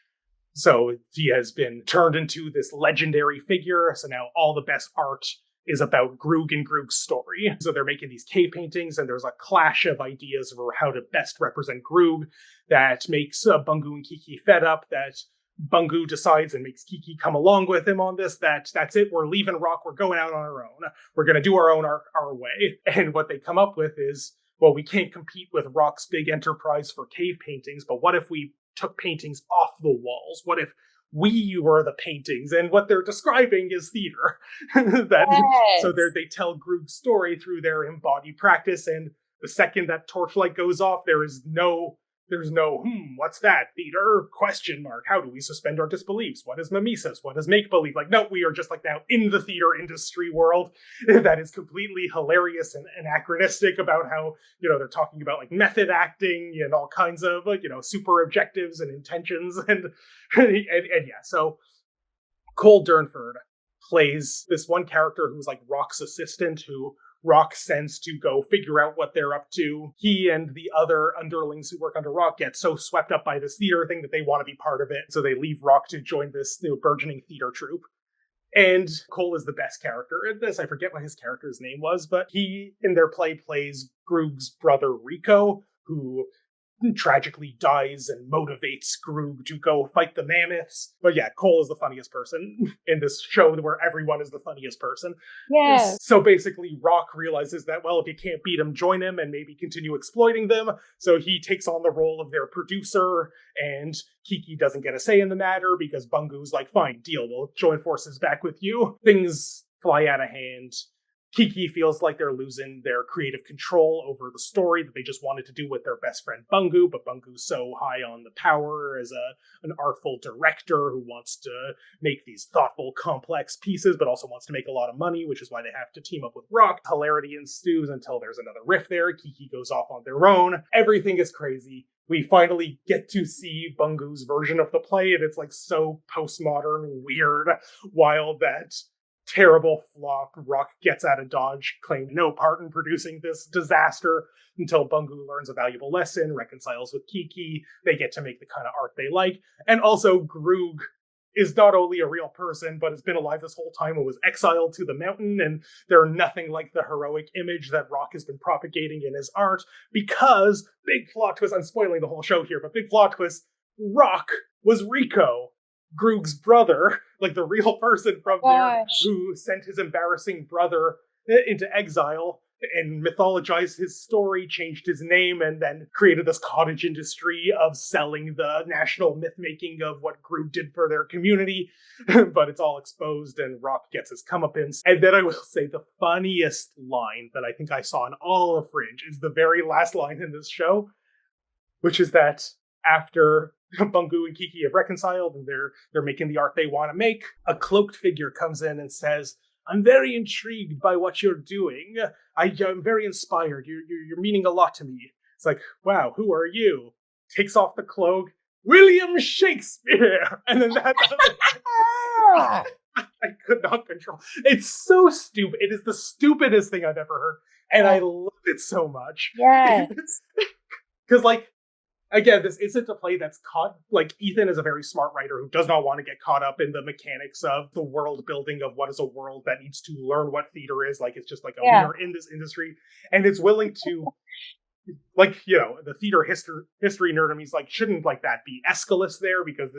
So he has been turned into this legendary figure. So now all the best art is about Groog and Groog's story. So they're making these cave paintings, and there's a clash of ideas for how to best represent Groog that makes Bungu and Kiki fed up, that Bungu decides and makes Kiki come along with him on this, that's it, we're leaving Rock, we're going out on our own. We're going to do our own our way. And what they come up with is, well, we can't compete with Rock's big enterprise for cave paintings, but what if we took paintings off the walls? What if we were the paintings? And what they're describing is theater. Yes. So they tell Groog's story through their embodied practice, and the second that torchlight goes off, there's no, what's that? Theater? Question mark. How do we suspend our disbeliefs? What is mimesis? What is make-believe? Like, no, we are just like now in the theater industry world that is completely hilarious and anachronistic about how, they're talking about like method acting and all kinds of like, super objectives and intentions. And yeah, so Cole Durnford plays this one character who's like Rock's assistant, who Rock sends to go figure out what they're up to. He and the other underlings who work under Rock get so swept up by this theater thing that they want to be part of it. So they leave Rock to join this burgeoning theater troupe. And Cole is the best character in this. I forget what his character's name was, but he, in their play, plays Groog's brother Rico, who tragically dies and motivates Groog to go fight the mammoths. But yeah, Cole is the funniest person in this show where everyone is the funniest person. Yes. So basically, Rock realizes that, well, if you can't beat them, join him and maybe continue exploiting them. So he takes on the role of their producer, and Kiki doesn't get a say in the matter because Bungu's like, fine, deal, we'll join forces back with you. Things fly out of hand. Kiki feels like they're losing their creative control over the story that they just wanted to do with their best friend Bungu, but Bungu's so high on the power as an artful director who wants to make these thoughtful, complex pieces, but also wants to make a lot of money, which is why they have to team up with Rock. Hilarity ensues until there's another rift there. Kiki goes off on their own. Everything is crazy. We finally get to see Bungu's version of the play, and it's like so postmodern, weird, wild that terrible flop. Rock gets out of Dodge, claimed no part in producing this disaster until Bungu learns a valuable lesson, reconciles with Kiki. They get to make the kind of art they like. And also, Groog is not only a real person, but has been alive this whole time and was exiled to the mountain. And they're nothing like the heroic image that Rock has been propagating in his art, because, big plot twist, I'm spoiling the whole show here, but big plot twist, Rock was Rico, Groog's brother, like the real person from there, who sent his embarrassing brother into exile and mythologized his story, changed his name, and then created this cottage industry of selling the national myth-making of what Groog did for their community. But it's all exposed, and Rock gets his comeuppance. And then I will say the funniest line that I think I saw in all of Fringe is the very last line in this show, which is that after Bungu and Kiki have reconciled and they're making the art they want to make, a cloaked figure comes in and says, "I'm very intrigued by what you're doing. I'm very inspired. You're meaning a lot to me." It's like, wow, who are you? Takes off the cloak. William Shakespeare! And then that's I could not control. It's so stupid. It is the stupidest thing I've ever heard. And I love it so much. Yes. Because, like, again, this isn't a play that's caught, like, Ethan is a very smart writer who does not want to get caught up in the mechanics of the world building of what is a world that needs to learn what theater is. Like, it's just like, we are in this industry, and it's willing to, like, the theater history nerd in me is like, shouldn't, like, that be Aeschylus there? Because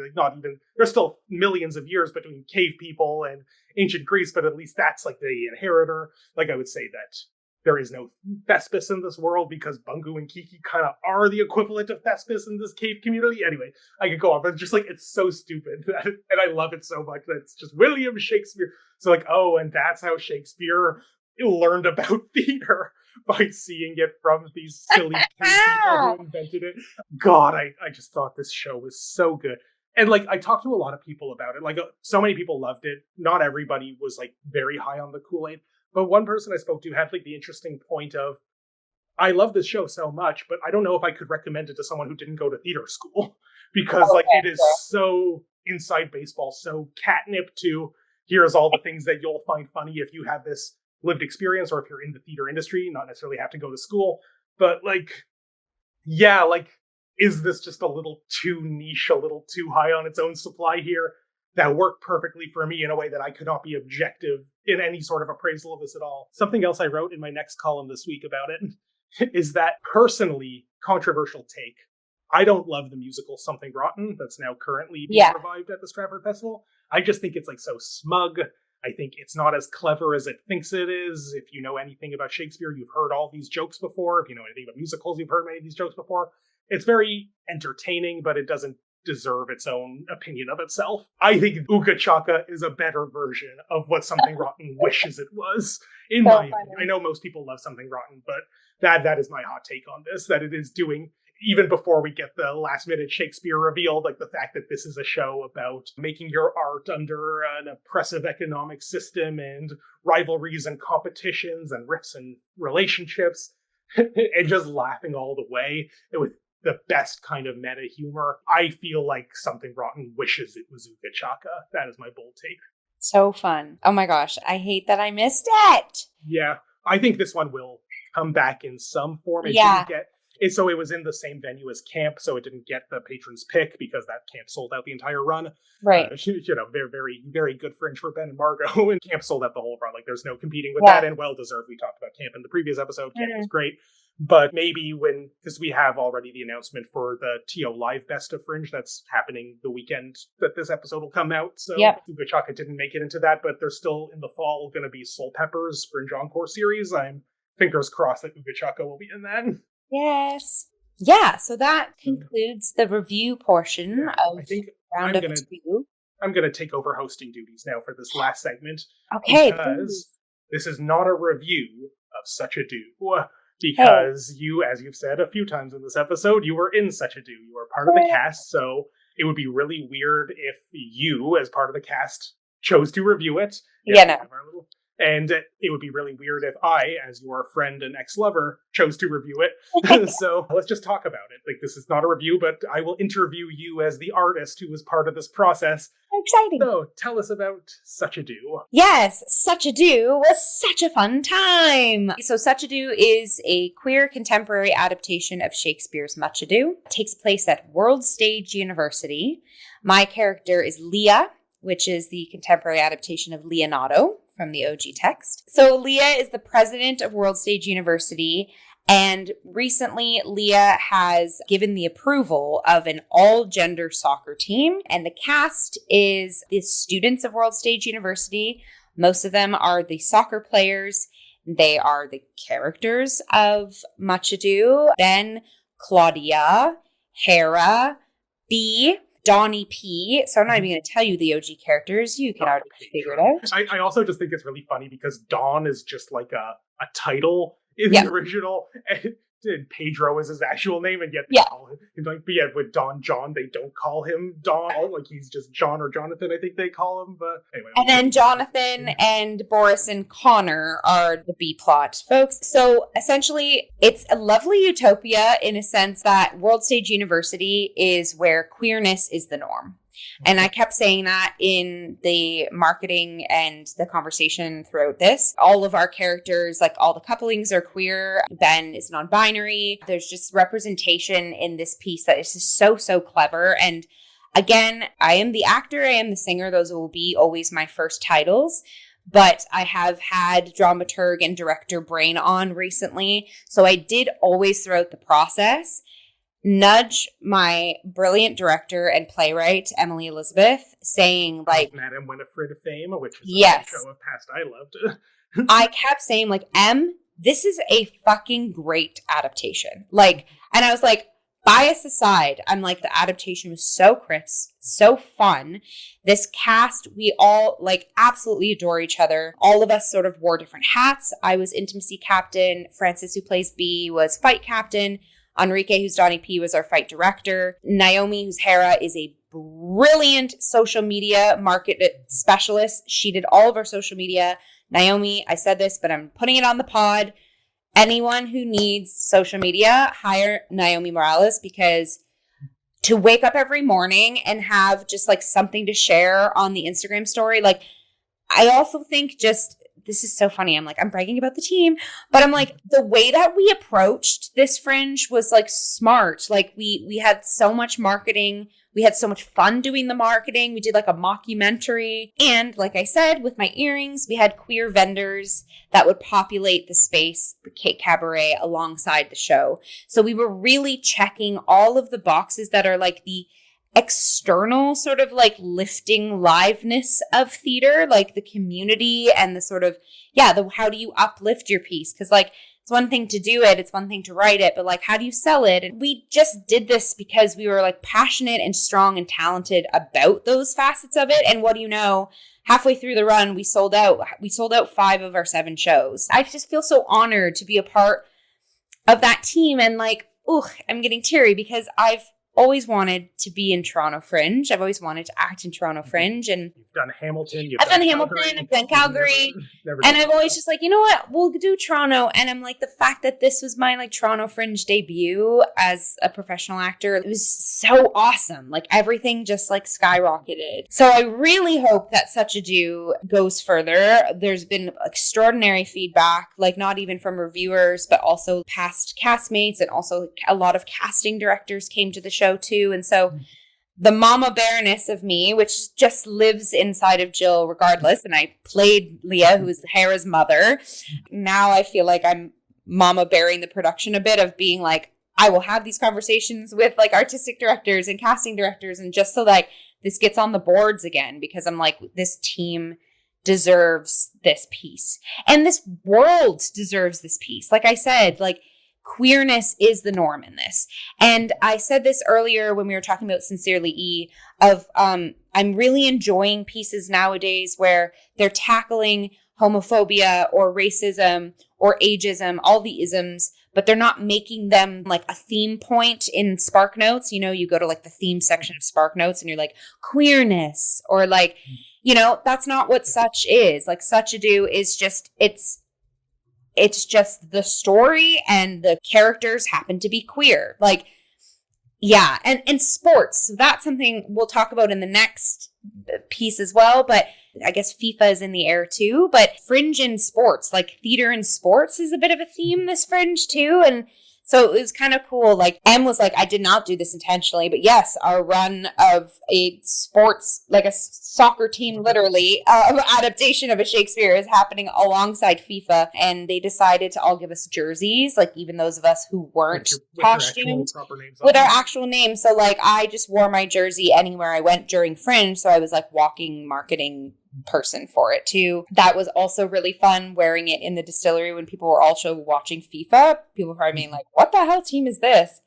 there's still millions of years between cave people and ancient Greece, but at least that's, like, the inheritor. Like, I would say that there is no Thespis in this world because Bungu and Kiki kind of are the equivalent of Thespis in this cave community. Anyway, I could go on, but just, like, it's so stupid. And I love it so much that it's just William Shakespeare. So, like, oh, and that's how Shakespeare learned about theater, by seeing it from these silly people who invented it. God, I just thought this show was so good. And, like, I talked to a lot of people about it. Like, so many people loved it. Not everybody was, like, very high on the Kool-Aid. But one person I spoke to had, like, the interesting point of, I love this show so much, but I don't know if I could recommend it to someone who didn't go to theater school. Because, it is so inside baseball, so catnip to, here's all the things that you'll find funny if you have this lived experience, or if you're in the theater industry, not necessarily have to go to school. But, like, yeah, like, is this just a little too niche, a little too high on its own supply here? That worked perfectly for me in a way that I could not be objective in any sort of appraisal of this at all. Something else I wrote in my next column this week about it is that, personally, controversial take, I don't love the musical Something Rotten that's now currently being revived at the Stratford Festival. I just think it's, like, so smug. I think it's not as clever as it thinks it is. If you know anything about Shakespeare, you've heard all these jokes before. If you know anything about musicals, you've heard many of these jokes before. It's very entertaining, but it doesn't deserve its own opinion of itself. I think Ooga Chaka is a better version of what Something Rotten wishes it was, in my opinion. I know most people love Something Rotten, but that is my hot take on this, that it is doing, even before we get the last minute Shakespeare reveal, like, the fact that this is a show about making your art under an oppressive economic system and rivalries and competitions and rifts and relationships, and just laughing all the way with the best kind of meta humor. I feel like Something Rotten wishes it was Ooga Chaka. That is my bold take. So fun. Oh my gosh, I hate that I missed it. Yeah, I think this one will come back in some form. It didn't get... So it was in the same venue as Camp, so it didn't get the patron's pick because that Camp sold out the entire run. Right. Very, very, very good Fringe for Ben and Margot, and Camp sold out the whole run. Like, there's no competing with that, and well-deserved. We talked about Camp in the previous episode. Camp was great. But maybe because we have already the announcement for the TO Live Best of Fringe that's happening the weekend that this episode will come out. So Ooga Chaka didn't make it into that, but there's still in the fall going to be Soul Pepper's Fringe Encore series. I'm fingers crossed that Ooga Chaka will be in that. Yes. Yeah, so that concludes the review portion of Roundup 2. I'm going to take over hosting duties now for this last segment. Okay. Because this is not a review of Such a Do. Because you, as you've said a few times in this episode, you were in Such a Do. You were part of the cast, so it would be really weird if you, as part of the cast, chose to review it. And it would be really weird if I, as your friend and ex-lover, chose to review it. So let's just talk about it. Like, this is not a review, but I will interview you as the artist who was part of this process. Exciting. So tell us about Such a Do. Yes, Such a Do was such a fun time. So Such a Do is a queer contemporary adaptation of Shakespeare's Much Ado. It takes place at World Stage University. My character is Leah, which is the contemporary adaptation of Leonardo from the OG text. So Leah is the president of World Stage University, and recently Leah has given the approval of an all-gender soccer team, and the cast is the students of World Stage University. Most of them are the soccer players. They are the characters of Much Ado. Ben, Claudia, Hare, B, Donnie P. So I'm not even going to tell you the OG characters. You can already figure it out. I also just think it's really funny because Don is just like a title in the original. And Pedro is his actual name, and yet they call him. Like, but yet with Don John, they don't call him Don. Like, he's just John or Jonathan, I think they call him. But anyway. And then Jonathan and Boris and Connor are the B plot folks. So essentially, it's a lovely utopia in a sense that World Stage University is where queerness is the norm. And I kept saying that in the marketing and the conversation throughout this. All of our characters, like all the couplings are queer. Ben is non-binary. There's just representation in this piece that is just so, so clever. And again, I am the actor, I am the singer. Those will be always my first titles. But I have had dramaturg and director brain on recently. So I did always throughout the process nudge my brilliant director and playwright, Emily Elizabeth, saying like... Madam Winifred of Fame, which is yes. a show of past I loved. I kept saying like, this is a fucking great adaptation. Like, and I was like, bias aside, I'm like, the adaptation was so crisp, so fun. This cast, we all like absolutely adore each other. All of us sort of wore different hats. I was intimacy captain. Francis, who plays B, was fight captain. Enrique, who's Donnie P, was our fight director. Naomi, who's Hare, is a brilliant social media market specialist. She did all of our social media. Naomi, I said this, but I'm putting it on the pod. Anyone who needs social media, hire Naomi Morales, because to wake up every morning and have just like something to share on the Instagram story, like I also think just, this is so funny. I'm like, I'm bragging about the team, but I'm like, the way that we approached this Fringe was like smart. Like we had so much marketing. We had so much fun doing the marketing. We did like a mockumentary. And like I said, with my earrings, we had queer vendors that would populate the space, the Cake Cabaret, alongside the show. So we were really checking all of the boxes that are like the external sort of like lifting liveness of theater, like the community and the sort of, how do you uplift your piece? Because like, it's one thing to do it, it's one thing to write it, but like, how do you sell it? And we just did this because we were like passionate and strong and talented about those facets of it. And what do you know? Halfway through the run, we sold out 5 of our 7 shows. I just feel so honored to be a part of that team. And like, I'm getting teary because I've always wanted to be in Toronto Fringe. I've always wanted to act in Toronto Fringe. And you've done Hamilton. I've done Hamilton. I've done Calgary. And I've always just like, you know what? We'll do Toronto. And I'm like, the fact that this was my like Toronto Fringe debut as a professional actor, it was so awesome. Like everything just like skyrocketed. So I really hope that Such Ado goes further. There's been extraordinary feedback, like not even from reviewers, but also past castmates, and also a lot of casting directors came to the show too. And so the mama bearness of me, which just lives inside of Jill regardless, and I played Leah, who is Hare's mother. Now I feel like I'm mama bearing the production a bit of being like, I will have these conversations with like artistic directors and casting directors, and just so like this gets on the boards again, because I'm like, this team deserves this piece. And this world deserves this piece. Like I said, like queerness is the norm in this. And I said this earlier when we were talking about Sincerely E, of I'm really enjoying pieces nowadays where they're tackling homophobia or racism or ageism, all the isms, but they're not making them like a theme point in Spark Notes. You know, you go to like the theme section of Spark Notes and you're like queerness, or like, you know, that's not what Such is. Like Such Ado is just, it's just the story and the characters happen to be queer. Like, yeah. And sports. So that's something we'll talk about in the next piece as well. But I guess FIFA is in the air too. But Fringe in sports, like theater and sports is a bit of a theme this Fringe too. And so it was kind of cool. Like Em was like, I did not do this intentionally, but yes, our run of a sports, like a soccer team, literally, adaptation of a Shakespeare is happening alongside FIFA. And they decided to all give us jerseys, like even those of us who weren't costumed with our actual names. So like I just wore my jersey anywhere I went during Fringe. So I was like walking marketing person for it too. That was also really fun, wearing it in the distillery when people were also watching FIFA. People were probably being like, what the hell team is this?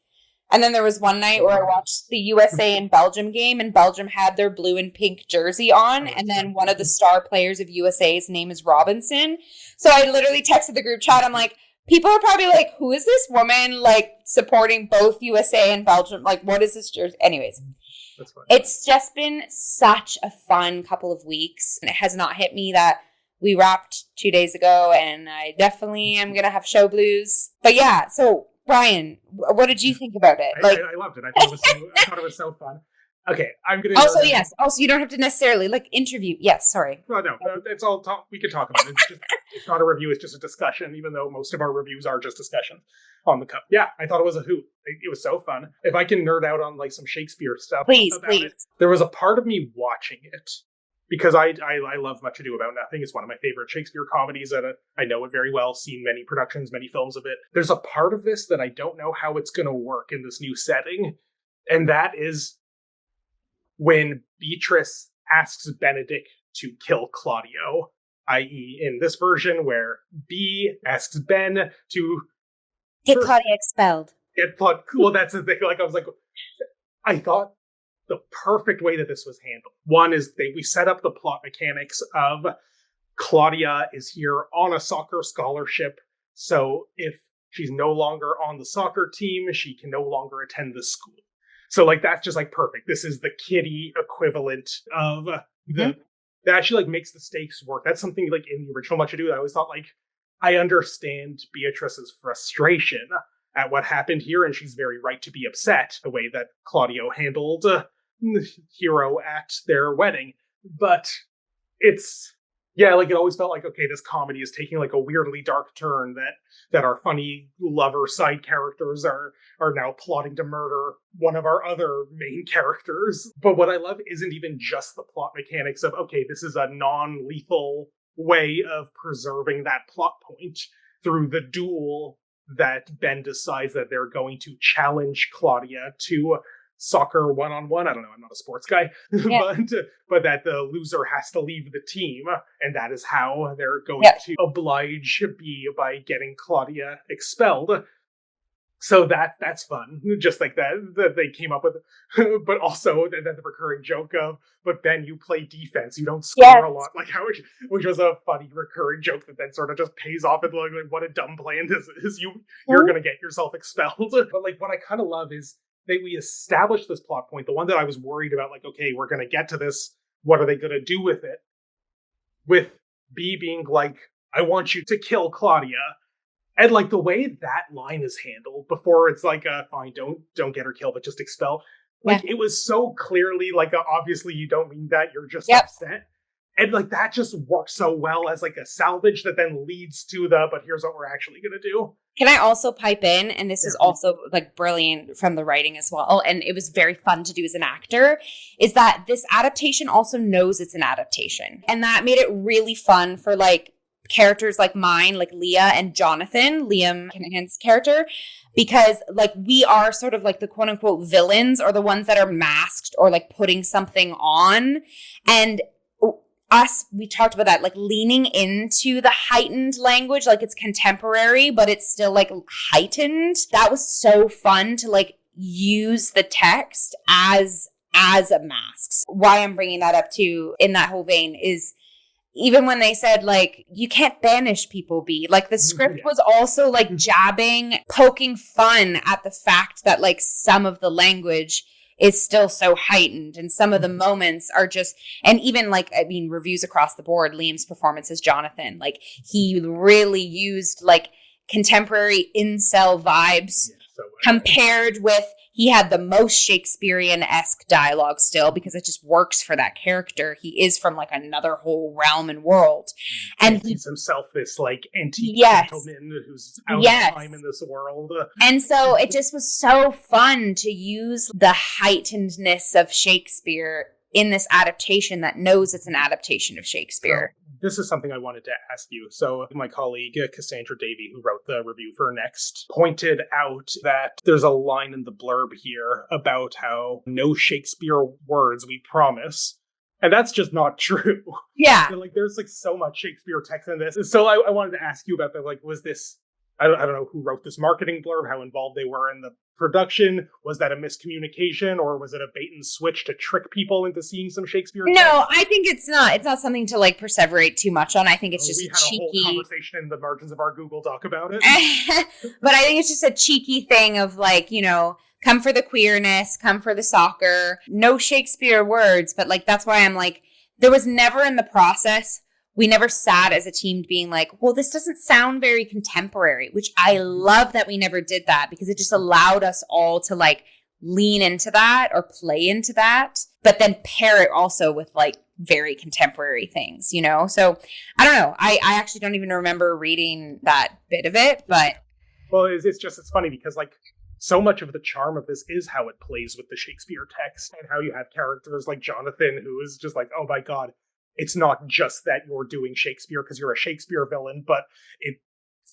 And then there was one night where I watched the USA and Belgium game, and Belgium had their blue and pink jersey on, and then one of the star players of USA's name is Robinson. So I literally texted the group chat. I'm like, people are probably like, who is this woman like supporting both USA and Belgium? Like, what is this jersey? Anyways, it's just been such a fun couple of weeks. And it has not hit me that we wrapped 2 days ago, and I definitely am going to have show blues. But yeah, so Brian, what did you think about it? I loved it. I thought it was so fun. Okay, I'm going to... Also, you don't have to necessarily, like, interview. Yes, sorry. Well, no, it's all we can talk about it. It's not a review, it's just a discussion, even though most of our reviews are just discussion on the Cup. Yeah, I thought it was a hoot. It was so fun. If I can nerd out on, like, some Shakespeare stuff please. There was a part of me watching it, because I love Much Ado About Nothing. It's one of my favorite Shakespeare comedies, and I know it very well, seen many productions, many films of it. There's a part of this that I don't know how it's going to work in this new setting, and that is when Beatrice asks Benedict to kill Claudio, i.e. in this version where B asks Ben to get Claudia expelled. Well, that's the thing. Like, I thought the perfect way that this was handled. One is we set up the plot mechanics of Claudia is here on a soccer scholarship. So if she's no longer on the soccer team, she can no longer attend the school. So, like, that's just, like, perfect. This is the kiddie equivalent of that actually, like, makes the stakes work. That's something, like, in the original Much Ado, I always thought, like, I understand Beatrice's frustration at what happened here, and she's very right to be upset the way that Claudio handled Hero at their wedding. But it's... yeah, like, it always felt like, okay, this comedy is taking, like, a weirdly dark turn that our funny lover side characters are now plotting to murder one of our other main characters. But what I love isn't even just the plot mechanics of, okay, this is a non-lethal way of preserving that plot point through the duel that Ben decides that they're going to challenge Claudia to soccer one-on-one. I don't know, I'm not a sports guy, yeah. but that the loser has to leave the team, and that is how they're going to oblige B by getting Claudia expelled. So that's fun, just like that they came up with. But also that the recurring joke of, but Ben, you play defense, you don't score a lot, like which was a funny recurring joke that then sort of just pays off and like what a dumb plan this is. You're gonna get yourself expelled. But like what I kind of love is that we established this plot point, the one that I was worried about, like, okay, we're going to get to this. What are they going to do with it? With B being like, I want you to kill Claudia. And like the way that line is handled before it's like, fine, don't get her killed, but just expel. Like it was so clearly like, obviously you don't mean that, you're just upset. And like that just works so well as like a salvage that then leads to but here's what we're actually going to do. Can I also pipe in? And this is also like brilliant from the writing as well. And it was very fun to do as an actor, is that this adaptation also knows it's an adaptation. And that made it really fun for like characters like mine, like Leah and Jonathan, Liam Kinahan's character, because like we are sort of like the quote unquote villains or the ones that are masked or like putting something on. And we talked about that, like leaning into the heightened language, like it's contemporary, but it's still like heightened. That was so fun to like use the text as a mask. Why I'm bringing that up too in that whole vein is even when they said like, you can't banish people, B, like the script was also like jabbing, poking fun at the fact that like some of the language is still so heightened and some of the moments are just, and even like, I mean, reviews across the board, Liam's performance as Jonathan, like he really used like contemporary incel vibes compared with, he had the most Shakespearean-esque dialogue still because it just works for that character. He is from like another whole realm and world. And he sees himself this like antique gentleman who's out of time in this world. And so it just was so fun to use the heightenedness of Shakespeare in this adaptation that knows it's an adaptation of Shakespeare. So, this is something I wanted to ask you. So my colleague, Cassandra Davey, who wrote the review for Next, pointed out that there's a line in the blurb here about how no Shakespeare words, we promise. And that's just not true. Yeah. And, like, there's like so much Shakespeare text in this. So I wanted to ask you about that. Like, was this, I don't know who wrote this marketing blurb, how involved they were in the production. Was that a miscommunication or was it a bait and switch to trick people into seeing some Shakespeare text? No, I think it's not something to like perseverate too much on. I think it's just we had cheeky. A whole conversation in the margins of our Google Doc about it. But I think it's just a cheeky thing of like, you know, come for the queerness, come for the soccer, no Shakespeare words. But like, that's why I'm like, there was never in the process, we never sat as a team being like, well, this doesn't sound very contemporary, which I love that we never did that because it just allowed us all to like lean into that or play into that, but then pair it also with like very contemporary things, you know? So I don't know. I actually don't even remember reading that bit of it, but. Well, it's funny because like so much of the charm of this is how it plays with the Shakespeare text and how you have characters like Jonathan, who is just like, oh my God, it's not just that you're doing Shakespeare because you're a Shakespeare villain, but it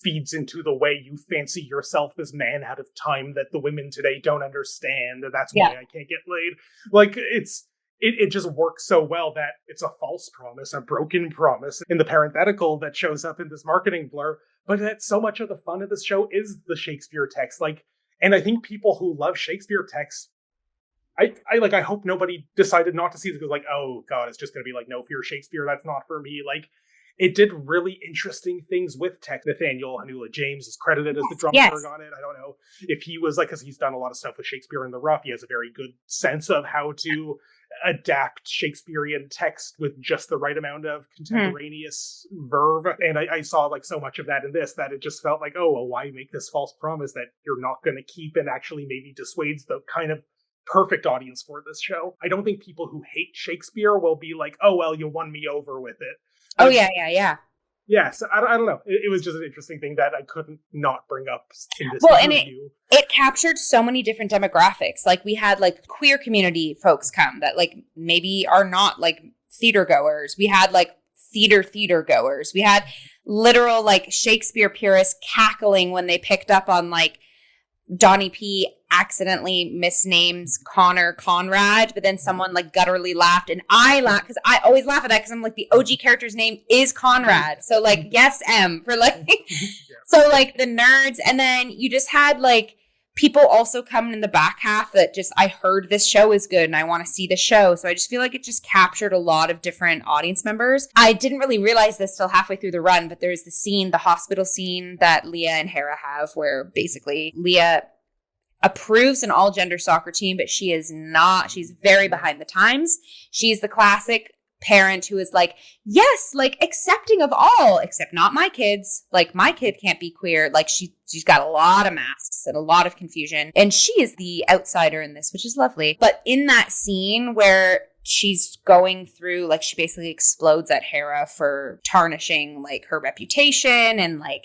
feeds into the way you fancy yourself this man out of time that the women today don't understand, and that's why I can't get laid. Like, it just works so well that it's a false promise, a broken promise in the parenthetical that shows up in this marketing blur. But that so much of the fun of this show is the Shakespeare text. Like, and I think people who love Shakespeare text, I hope nobody decided not to see this because like, oh God, it's just going to be like No Fear Shakespeare. That's not for me. Like, it did really interesting things with tech. Nathaniel Hanula James is credited as the dramaturg on it. I don't know if he was like, because he's done a lot of stuff with Shakespeare in the Rough. He has a very good sense of how to adapt Shakespearean text with just the right amount of contemporaneous verve. And I saw like so much of that in this that it just felt like, oh, well, why make this false promise that you're not going to keep and actually maybe dissuades the kind of perfect audience for this show. I don't think people who hate Shakespeare will be like, oh, well, you won me over with it. Oh, yeah. Yeah, so I don't know. It was just an interesting thing that I couldn't not bring up in this review. It captured so many different demographics. Like, we had, like, queer community folks come that, like, maybe are not, like, theater goers. We had, like, theater goers. We had literal, like, Shakespeare purists cackling when they picked up on, like, Donnie P accidentally misnames Connor Conrad, but then someone like gutturally laughed, and I laughed because I always laugh at that because I'm like, the OG character's name is Conrad, so like, yes, M for like, so like the nerds, and then you just had like people also coming in the back half that just, I heard this show is good and I want to see the show. So I just feel like it just captured a lot of different audience members. I didn't really realize this till halfway through the run, but there's the scene, the hospital scene that Leah and Hare have, where basically Leah approves an all-gender soccer team, but she is not. She's very behind the times. She's the classic parent who is like, yes, like accepting of all, except not my kids. Like, my kid can't be queer. Like, she's got a lot of masks and a lot of confusion. And she is the outsider in this, which is lovely. But in that scene where she's going through, like, she basically explodes at Hare for tarnishing like her reputation, and like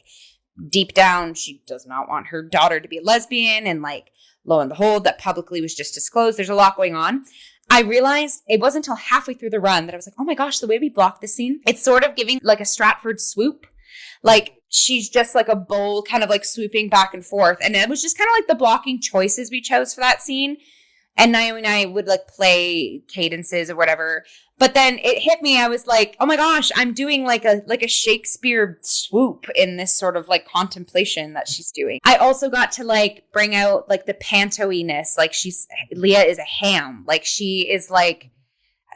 deep down she does not want her daughter to be a lesbian, and like lo and behold that publicly was just disclosed. There's a lot going on. I realized it wasn't until halfway through the run that I was like, oh my gosh, the way we blocked this scene, it's sort of giving like a Stratford swoop. Like, she's just like a bull kind of like swooping back and forth. And it was just kind of like the blocking choices we chose for that scene. And Naomi and I would like play cadences or whatever. But then it hit me. I was like, oh my gosh, I'm doing like a Shakespeare swoop in this sort of like contemplation that she's doing. I also got to like bring out like the panto-iness. Like, Leah is a ham. Like, she is like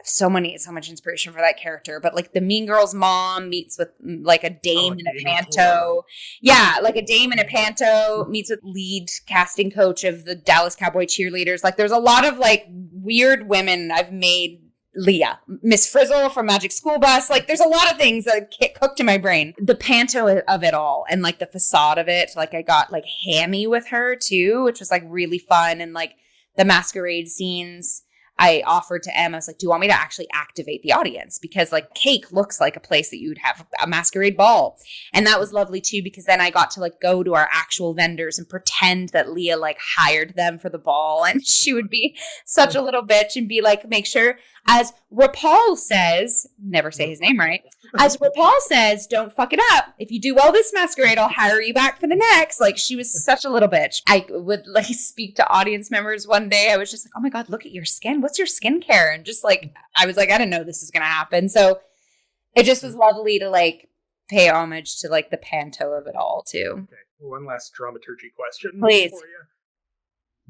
so much inspiration for that character. But like the Mean Girls mom meets with like a dame in a panto. Yeah, like a dame in a panto meets with lead casting coach of the Dallas Cowboy cheerleaders. Like, there's a lot of like weird women I've made. Leah, Miss Frizzle from Magic School Bus. Like, there's a lot of things that get cooked in my brain. The panto of it all and like the facade of it. Like, I got like hammy with her too, which was like really fun. And like the masquerade scenes, I offered to Em, I was like, do you want me to actually activate the audience? Because like Cake looks like a place that you would have a masquerade ball. And that was lovely too, because then I got to like go to our actual vendors and pretend that Leah like hired them for the ball. And she would be such a little bitch and be like, make sure, as RuPaul says, never say his name right, as RuPaul says, don't fuck it up. If you do well this masquerade, I'll hire you back for the next. Like, she was such a little bitch. I would like speak to audience members one day. I was just like, oh my God, look at your skin. What's your skincare? And just like, I was like, I didn't know this was going to happen. So it just was lovely to like pay homage to like the panto of it all too. Okay. One last dramaturgy question. Please. For you.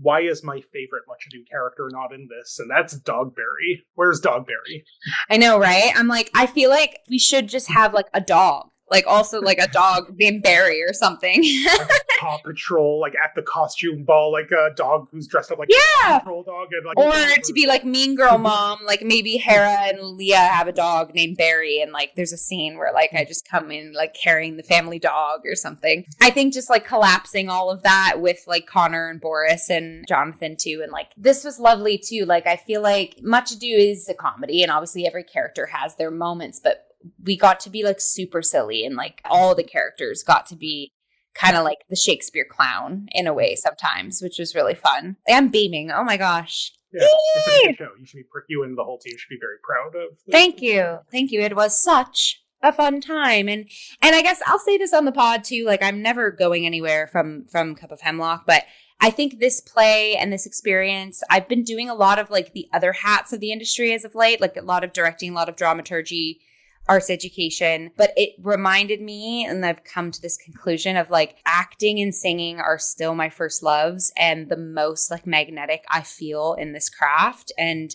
Why is my favorite Much Ado character not in this? And that's Dogberry. Where's Dogberry? I know, right? I'm like, I feel like we should just have like a dog. Like also like a dog named Barry or something. Like Paw Patrol, like at the costume ball, like a dog who's dressed up like a Paw Patrol dog, and like or to be like Mean Girl Mom, like maybe Hare and Leah have a dog named Barry, and like there's a scene where like I just come in like carrying the family dog or something. I think just like collapsing all of that with like Connor and Boris and Jonathan too, and like this was lovely too. Like I feel like Much Ado is a comedy, and obviously every character has their moments, but we got to be like super silly, and like all the characters got to be kind of like the Shakespeare clown in a way sometimes, which was really fun. I'm beaming. Oh my gosh. Yeah, it's a good show. You and the whole team should be very proud of. Thank you. It was such a fun time. And I guess I'll say this on the pod too, like I'm never going anywhere from Cup of Hemlock, but I think this play and this experience, I've been doing a lot of like the other hats of the industry as of late, like a lot of directing, a lot of dramaturgy, arts education, but it reminded me, and I've come to this conclusion of like acting and singing are still my first loves and the most like magnetic I feel in this craft. And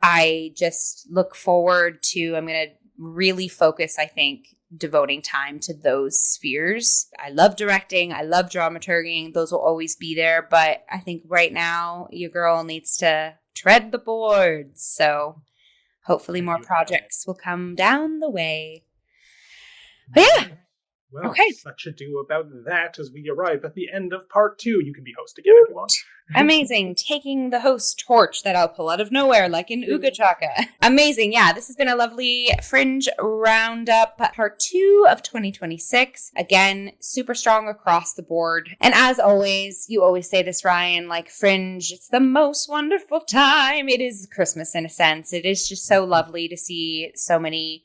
I just look forward to, I'm going to really focus, I think, devoting time to those spheres. I love directing. I love dramaturging. Those will always be there. But I think right now your girl needs to tread the boards. So hopefully more projects will come down the way. But yeah. Well, okay. Such ado about that as we arrive at the end of part 2. You can be host again if you want. Amazing. Taking the host torch that I'll pull out of nowhere like in Ooga Chaka. Amazing. Yeah, this has been a lovely Fringe Roundup part 2 of 2026. Again, super strong across the board. And as always, you always say this, Ryan, like Fringe, it's the most wonderful time. It is Christmas in a sense. It is just so lovely to see so many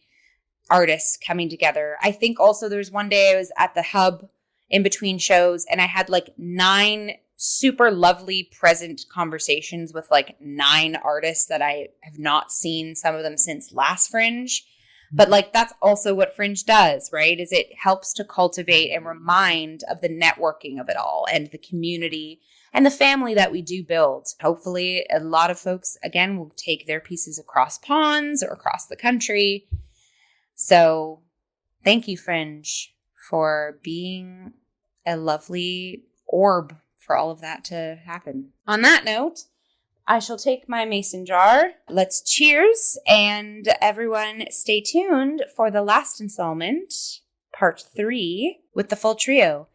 artists coming together. I think also there was one day I was at the Hub in between shows and I had like 9 super lovely present conversations with like 9 artists that I have not seen, some of them since last Fringe. But like that's also what Fringe does, right? Is it helps to cultivate and remind of the networking of it all and the community and the family that we do build. Hopefully a lot of folks, again, will take their pieces across ponds or across the country. So thank you, Fringe, for being a lovely orb for all of that to happen. On that note, I shall take my mason jar. Let's cheers, and everyone stay tuned for the last installment, part 3, with the full trio.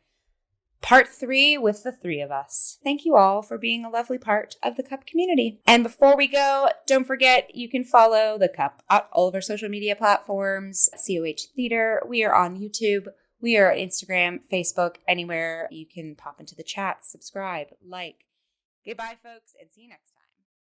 Part 3 with the 3 of us. Thank you all for being a lovely part of the Cup community. And before we go, don't forget you can follow the Cup at all of our social media platforms, COH Theater. We are on YouTube. We are on Instagram, Facebook, anywhere you can pop into the chat, subscribe, like. Goodbye, folks, and see you next time.